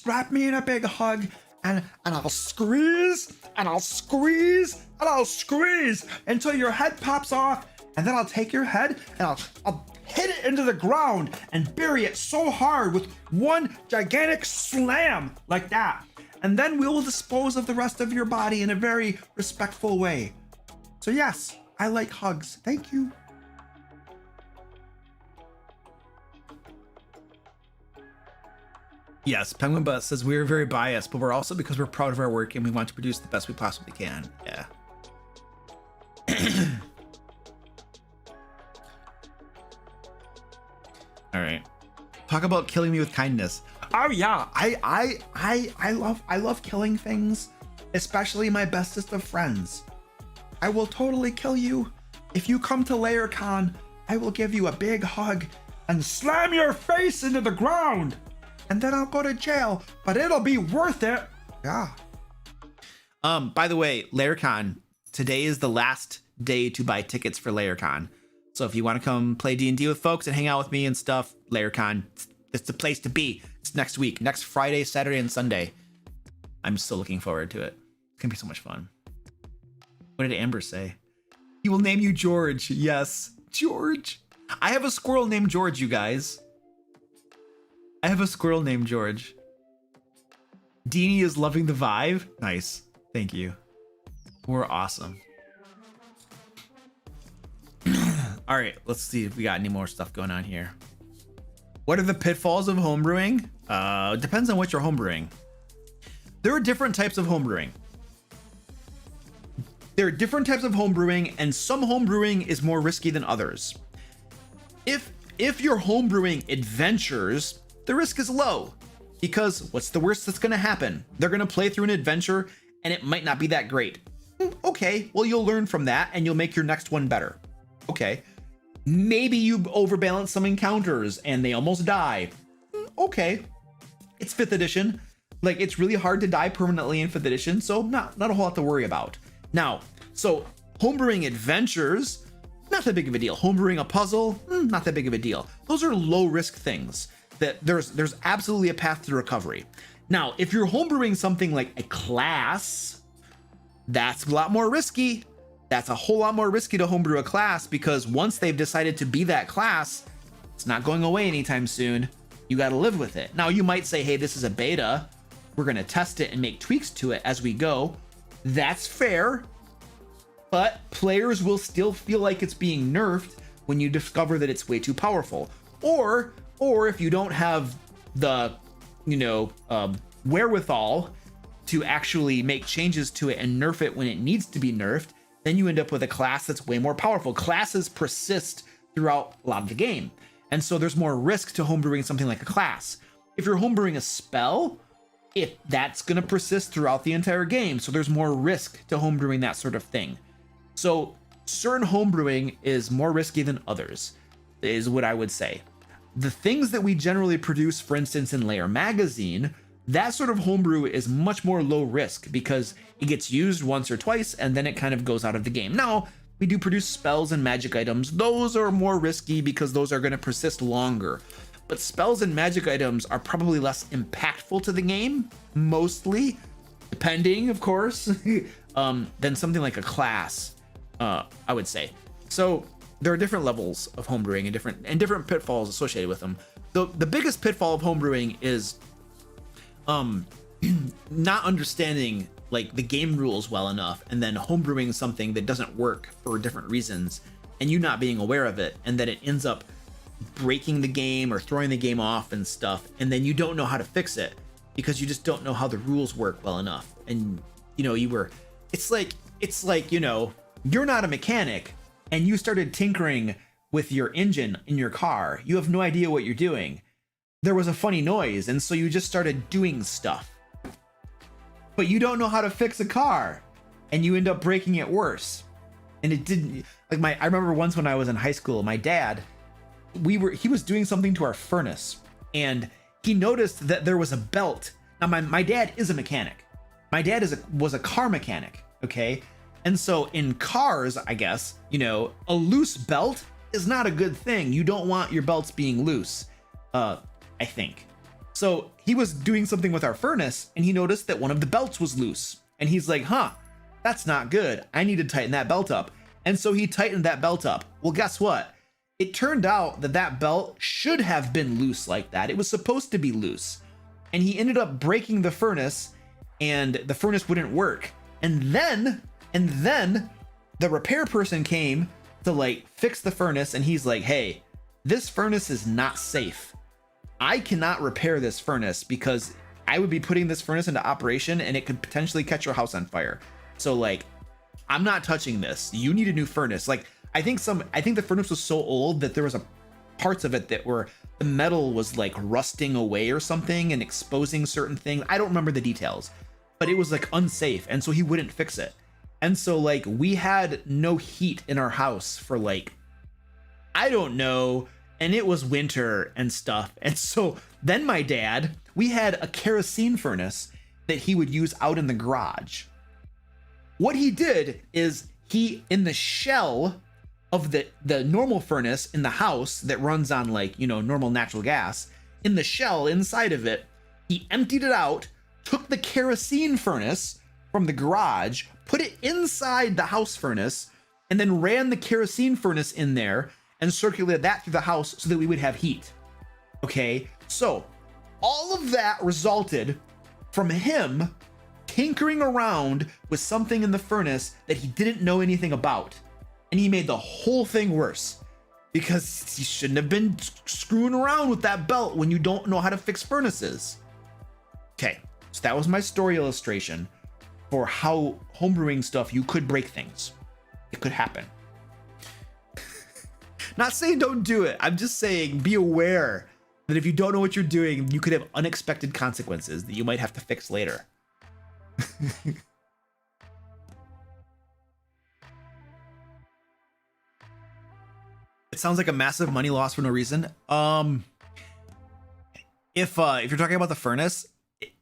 wrap me in a big hug, and I'll squeeze and I'll squeeze and I'll squeeze until your head pops off, and then I'll take your head and I'll hit it into the ground and bury it so hard with one gigantic slam like that. And then we'll dispose of the rest of your body in a very respectful way. So yes, I like hugs. Thank you. Yes, Penguin Bus says we're very biased, but we're also because we're proud of our work and we want to produce the best we possibly can. Yeah. All right. Talk about killing me with kindness. Oh yeah, I love killing things, especially my bestest of friends. I will totally kill you. If you come to LayerCon, I will give you a big hug and slam your face into the ground. And then I'll go to jail, but it'll be worth it. Yeah. By the way, LayerCon, today is the last day to buy tickets for LayerCon. So if you want to come play D&D with folks and hang out with me and stuff, LayerCon, it's the place to be. It's next week, next Friday, Saturday, and Sunday. I'm so looking forward to it. It's gonna be so much fun. What did Amber say? He will name you George. Yes, George. I have a squirrel named George, you guys. I have a squirrel named George. Deanie is loving the vibe. Nice. Thank you. We're awesome. All right, let's see if we got any more stuff going on here. What are the pitfalls of homebrewing? Depends on what you're homebrewing. There are different types of homebrewing. And some homebrewing is more risky than others. If you're homebrewing adventures, the risk is low, because what's the worst that's gonna happen? They're gonna play through an adventure and it might not be that great. Okay, well, you'll learn from that and you'll make your next one better. Okay. Maybe you overbalance some encounters and they almost die. Okay. It's 5th edition. Like, it's really hard to die permanently in 5th edition, so not a whole lot to worry about. Now, so homebrewing adventures, not that big of a deal. Homebrewing a puzzle, not that big of a deal. Those are low risk things that there's absolutely a path to recovery. Now, if you're homebrewing something like a class, that's a lot more risky. That's a whole lot more risky to homebrew a class, because once they've decided to be that class, it's not going away anytime soon. You got to live with it. Now, you might say, hey, this is a beta. We're going to test it and make tweaks to it as we go. That's fair. But players will still feel like it's being nerfed when you discover that it's way too powerful. Or if you don't have the, wherewithal to actually make changes to it and nerf it when it needs to be nerfed, then you end up with a class that's way more powerful. Classes persist throughout a lot of the game. And so there's more risk to homebrewing something like a class. If you're homebrewing a spell, that's going to persist throughout the entire game. So there's more risk to homebrewing that sort of thing. So certain homebrewing is more risky than others, is what I would say. The things that we generally produce, for instance, in Lair magazine, that sort of homebrew is much more low risk because it gets used once or twice and then it kind of goes out of the game. Now, we do produce spells and magic items. Those are more risky because those are going to persist longer. But spells and magic items are probably less impactful to the game, mostly, depending, of course, than something like a class, I would say. So there are different levels of homebrewing and different pitfalls associated with them. The biggest pitfall of homebrewing is not understanding like the game rules well enough and then homebrewing something that doesn't work for different reasons and you not being aware of it, and then it ends up breaking the game or throwing the game off and stuff, and then you don't know how to fix it because you just don't know how the rules work well enough. And you know, it's like you know, you're not a mechanic and you started tinkering with your engine in your car. You have no idea what you're doing. There was a funny noise, and so you just started doing stuff. But you don't know how to fix a car, and you end up breaking it worse. And it didn't, like I remember once when I was in high school, my dad, he was doing something to our furnace, and he noticed that there was a belt. Now my dad is a mechanic. My dad was a car mechanic, okay? And so in cars, I guess, you know, a loose belt is not a good thing. You don't want your belts being loose, I think. So he was doing something with our furnace and he noticed that one of the belts was loose. And he's like, huh, that's not good. I need to tighten that belt up. And so he tightened that belt up. Well, guess what? It turned out that that belt should have been loose like that. It was supposed to be loose. And he ended up breaking the furnace and the furnace wouldn't work. And then the repair person came to like fix the furnace, and he's like, hey, this furnace is not safe. I cannot repair this furnace because I would be putting this furnace into operation and it could potentially catch your house on fire. So like, I'm not touching this. You need a new furnace. Like, I think the furnace was so old that there was parts of it that were, the metal was like rusting away or something and exposing certain things. I don't remember the details, but it was like unsafe. And so he wouldn't fix it. And so like, we had no heat in our house for like, I don't know. And it was winter and stuff. And so then my dad, we had a kerosene furnace that he would use out in the garage. What he did is he, in the shell of the normal furnace in the house that runs on like, you know, normal natural gas, in the shell inside of it, he emptied it out, took the kerosene furnace from the garage, put it inside the house furnace, and then ran the kerosene furnace in there and circulated that through the house so that we would have heat. Okay, so all of that resulted from him tinkering around with something in the furnace that he didn't know anything about. And he made the whole thing worse because he shouldn't have been screwing around with that belt when you don't know how to fix furnaces. Okay, so that was my story illustration for how homebrewing stuff, you could break things. It could happen. Not saying don't do it. I'm just saying be aware that if you don't know what you're doing, you could have unexpected consequences that you might have to fix later. It sounds like a massive money loss for no reason. If you're talking about the furnace,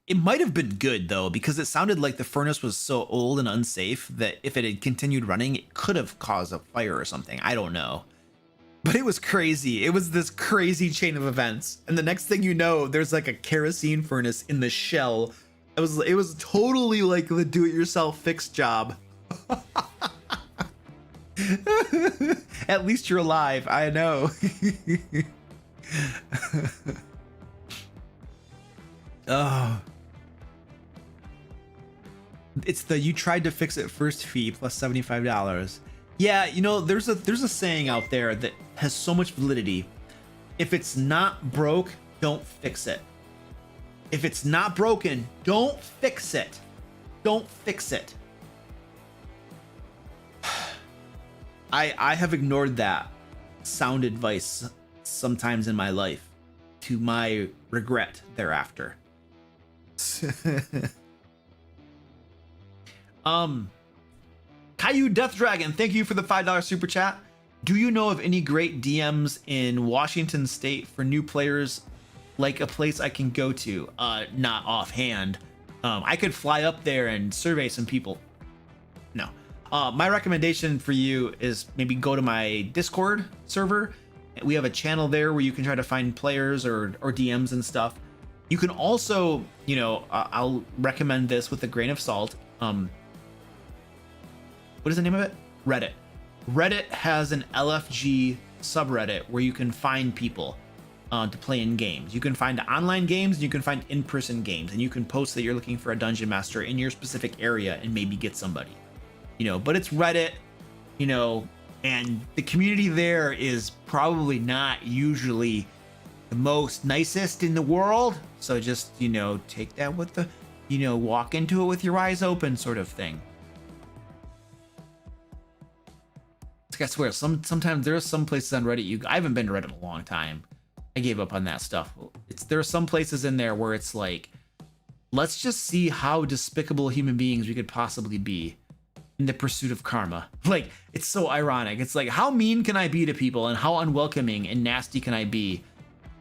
it might have been good though, because it sounded like the furnace was so old and unsafe that if it had continued running, it could have caused a fire or something. I don't know. But it was crazy. It was this crazy chain of events. And the next thing you know, there's like a kerosene furnace in the shell. It was totally like the do-it-yourself fix job. At least you're alive. I know. Oh. It's the you tried to fix it first fee plus $75. Yeah, you know, there's a saying out there that has so much validity. If it's not broke, don't fix it. If it's not broken, don't fix it. Don't fix it. I have ignored that sound advice sometimes in my life, to my regret thereafter. Caillou Death Dragon, thank you for the $5 super chat. Do you know of any great DMs in Washington State for new players, like a place I can go to? Not offhand. I could fly up there and survey some people. No. My recommendation for you is maybe go to my Discord server. We have a channel there where you can try to find players or DMs and stuff. You can also, you know, I'll recommend this with a grain of salt. What is the name of it? Reddit. Reddit has an LFG subreddit where you can find people to play in games. You can find online games and you can find in-person games, and you can post that you're looking for a dungeon master in your specific area and maybe get somebody, you know. But it's Reddit, you know, and the community there is probably not usually the most nicest in the world. So just, you know, take that with the, you know, walk into it with your eyes open sort of thing. I swear, sometimes there are some places on Reddit I haven't been to Reddit in a long time. I gave up on that stuff. There are some places in there where it's like, let's just see how despicable human beings we could possibly be in the pursuit of karma. Like, it's so ironic. It's like, how mean can I be to people, and how unwelcoming and nasty can I be,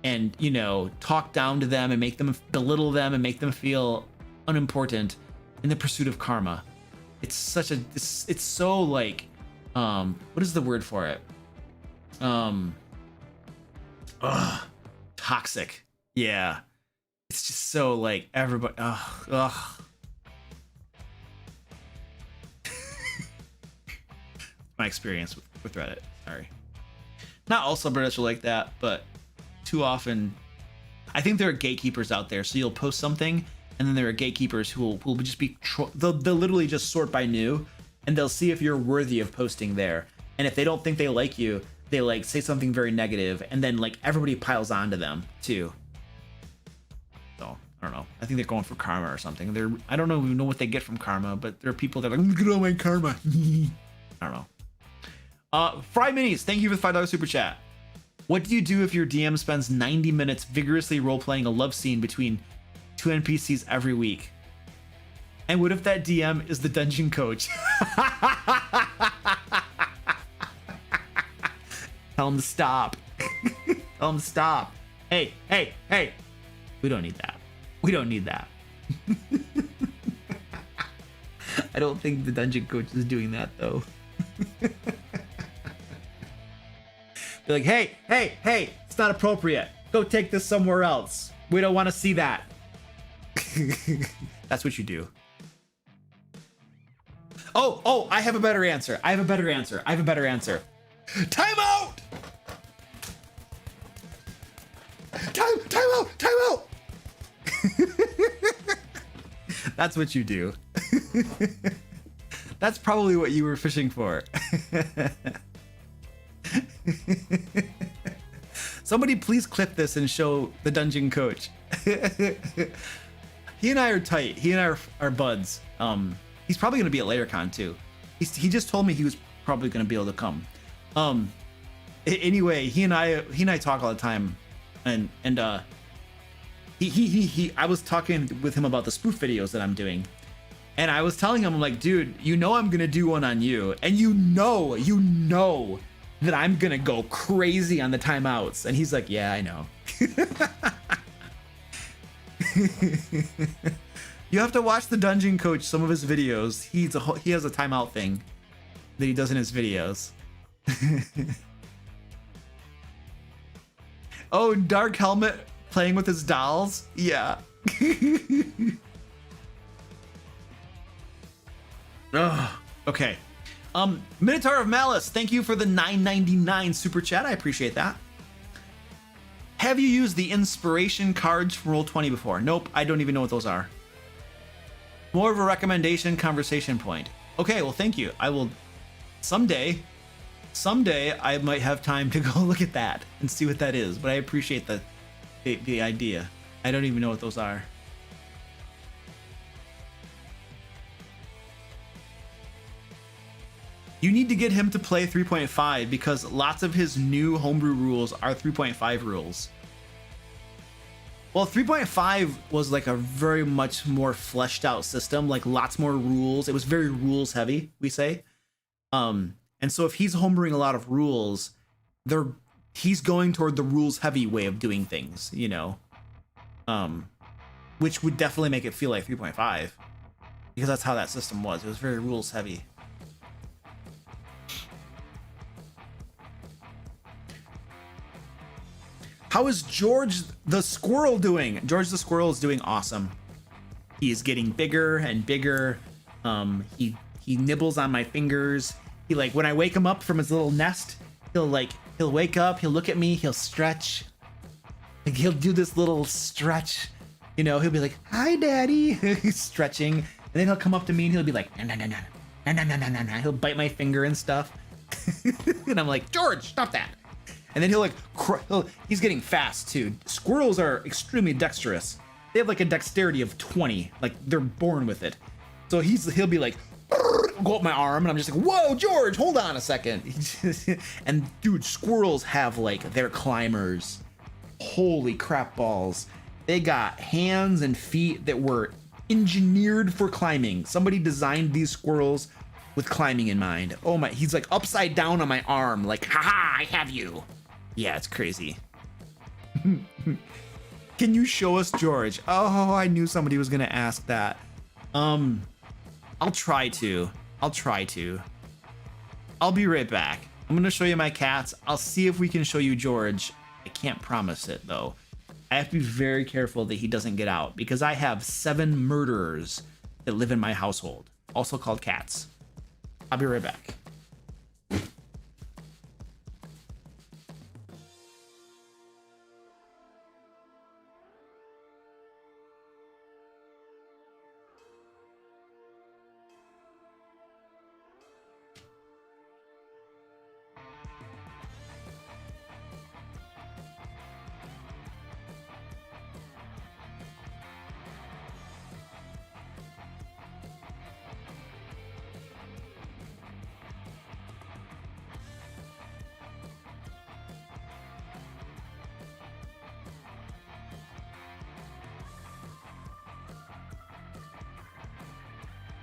and, you know, talk down to them and make them belittle them and make them feel unimportant in the pursuit of karma. It's such a, it's so like, what is the word for it? Toxic. Yeah. It's just so like everybody, my experience with Reddit. Sorry. Not all subreddits are like that, but too often, I think there are gatekeepers out there. So you'll post something, and then there are gatekeepers who will just be, they'll literally just sort by new, and they'll see if you're worthy of posting there. And if they don't think they like you, they like say something very negative, and then like everybody piles onto them too. So I don't know. I think they're going for karma or something. I don't even know what they get from karma, but there are people that are like, look at all my karma. I don't know. Fry Minis, thank you for the $5 super chat. What do you do if your DM spends 90 minutes vigorously role-playing a love scene between two NPCs every week? And what if that DM is the dungeon coach? Tell him to stop. Tell him to stop. Hey. We don't need that. We don't need that. I don't think the dungeon coach is doing that, though. Be like, hey, it's not appropriate. Go take this somewhere else. We don't want to see that. That's what you do. Oh, I have a better answer. Time out! Time out! That's what you do. That's probably what you were fishing for. Somebody please clip this and show the dungeon coach. He and I are tight. He and I are buds. He's probably gonna be at LayerCon too. He just told me he was probably gonna be able to come. Anyway, he and I talk all the time, and I was talking with him about the spoof videos that I'm doing, and I was telling him, I'm like, dude, you know I'm gonna do one on you, and you know that I'm gonna go crazy on the timeouts. And he's like, yeah, I know. You have to watch the dungeon coach, some of his videos. He has a timeout thing that he does in his videos. Oh, Dark Helmet playing with his dolls? Yeah. Ugh. Okay. Minotaur of Malice, thank you for the $9.99 super chat. I appreciate that. Have you used the inspiration cards from Roll20 before? Nope, I don't even know what those are. More of a recommendation conversation point. Okay, well, thank you. I will someday I might have time to go look at that and see what that is, but I appreciate the idea. I don't even know what those are. You need to get him to play 3.5 because lots of his new homebrew rules are 3.5 rules. Well, 3.5 was like a very much more fleshed out system, like lots more rules. It was very rules heavy, we say. And so if he's homebrewing a lot of rules, he's going toward the rules heavy way of doing things, you know. Which would definitely make it feel like 3.5 because that's how that system was. It was very rules heavy. How is George the squirrel doing? George the squirrel is doing awesome. He is getting bigger and bigger. He nibbles on my fingers. He like when I wake him up from his little nest, he'll wake up, he'll look at me, he'll stretch. Like he'll do this little stretch. You know, he'll be like, "Hi, Daddy." He's stretching, and then he'll come up to me and he'll be like, "No, no, no, no, no, no, no, no, no, no." He'll bite my finger and stuff. And I'm like, "George, stop that." And then he's getting fast too. Squirrels are extremely dexterous. They have like a dexterity of 20, like they're born with it. So he'll be like, go up my arm, and I'm just like, "Whoa, George, hold on a second." And dude, squirrels have like their climbers. Holy crap balls. They got hands and feet that were engineered for climbing. Somebody designed these squirrels with climbing in mind. Oh my, he's like upside down on my arm, like, "Haha, I have you." Yeah, it's crazy. Can you show us George? Oh, I knew somebody was gonna ask that. I'll try to. I'll be right back. I'm gonna show you my cats. I'll see if we can show you George. I can't promise it though. I have to be very careful that he doesn't get out because I have 7 murderers that live in my household, also called cats. I'll be right back.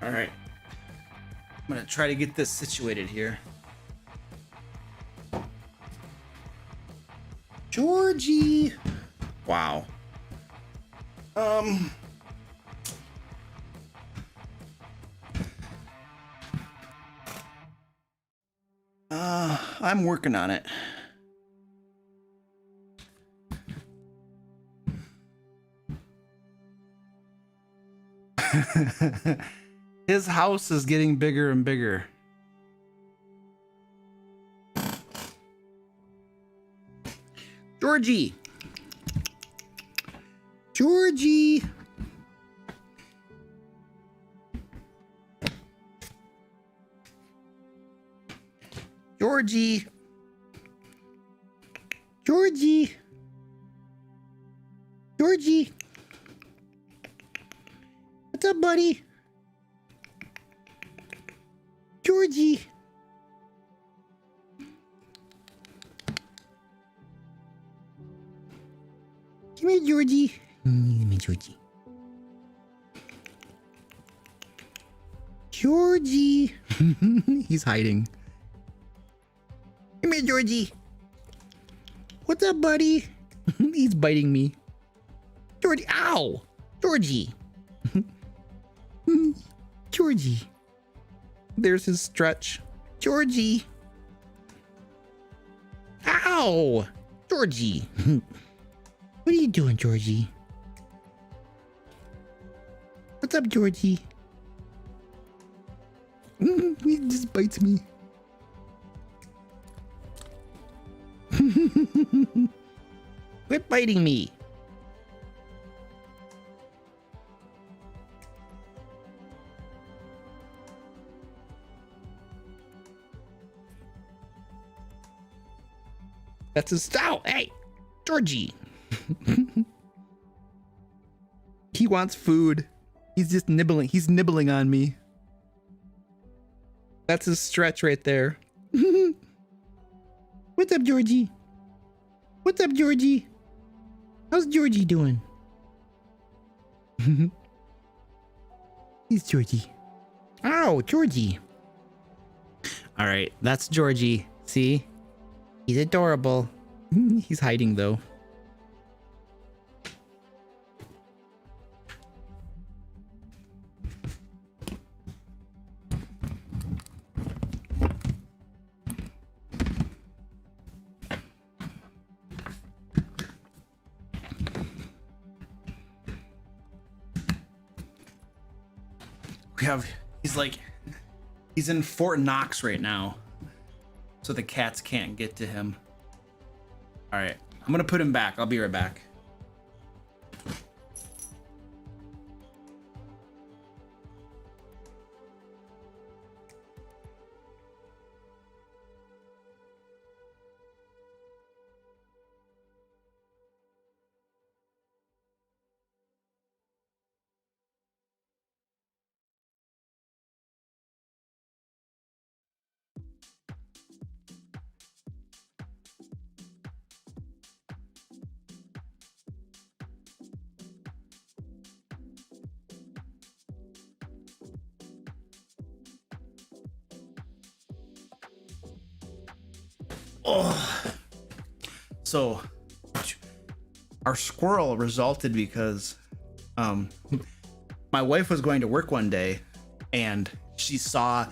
All right, I'm gonna try to get this situated here. Georgie, wow. I'm working on it. His house is getting bigger and bigger. Georgie. Georgie. Georgie. Georgie. Georgie. What's up, buddy? Georgie. Come here, Georgie. Come here, Georgie. Georgie. He's hiding. Come here, Georgie. What's up, buddy? He's biting me. Georgie. Ow. Georgie. Georgie. There's his stretch. Georgie. Ow. Georgie. What are you doing, Georgie? What's up, Georgie? He just bites me. Quit biting me. That's his style. Hey, Georgie. He wants food. He's just nibbling. He's nibbling on me. That's a stretch right there. What's up, Georgie? What's up, Georgie? How's Georgie doing? He's Georgie. Oh, Georgie. All right, that's Georgie. See? He's adorable. He's hiding though. He's in Fort Knox right now, so the cats can't get to him. All right, I'm gonna put him back. I'll be right back. Oh, so our squirrel resulted because my wife was going to work one day and she saw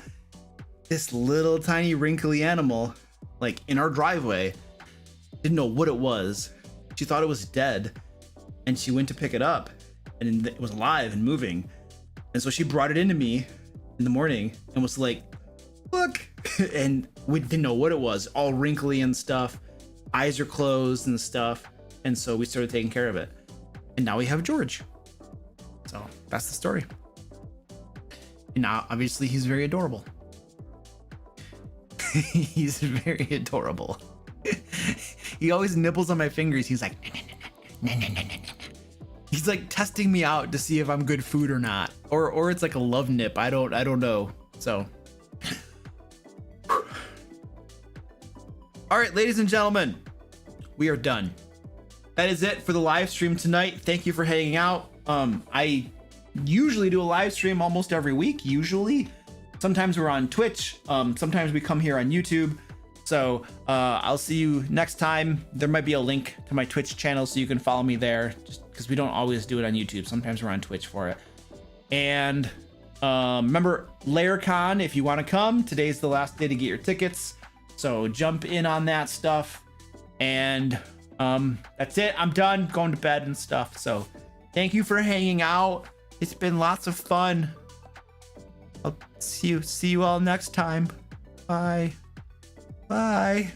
this little tiny wrinkly animal like in our driveway. Didn't know what it was. She thought it was dead and she went to pick it up and it was alive and moving. And so she brought it into me in the morning and was like, look. And we didn't know what it was, all wrinkly and stuff, eyes are closed and stuff. And so we started taking care of it, and now we have George. So that's the story. And now obviously he's very adorable. He's very adorable. He always nibbles on my fingers. He's like, nah, nah, nah, nah, nah, nah. He's like testing me out to see if I'm good food or not, or it's like a love nip. I don't know. So all right, ladies and gentlemen, we are done. That is it for the live stream tonight. Thank you for hanging out. I usually do a live stream almost every week. Usually, sometimes we're on Twitch. Sometimes we come here on YouTube. So I'll see you next time. There might be a link to my Twitch channel so you can follow me there, just because we don't always do it on YouTube. Sometimes we're on Twitch for it. And remember, LairCon, if you want to come, today's the last day to get your tickets. So jump in on that stuff. And that's it. I'm done going to bed and stuff. So thank you for hanging out. It's been lots of fun. I'll see you all next time. Bye. Bye.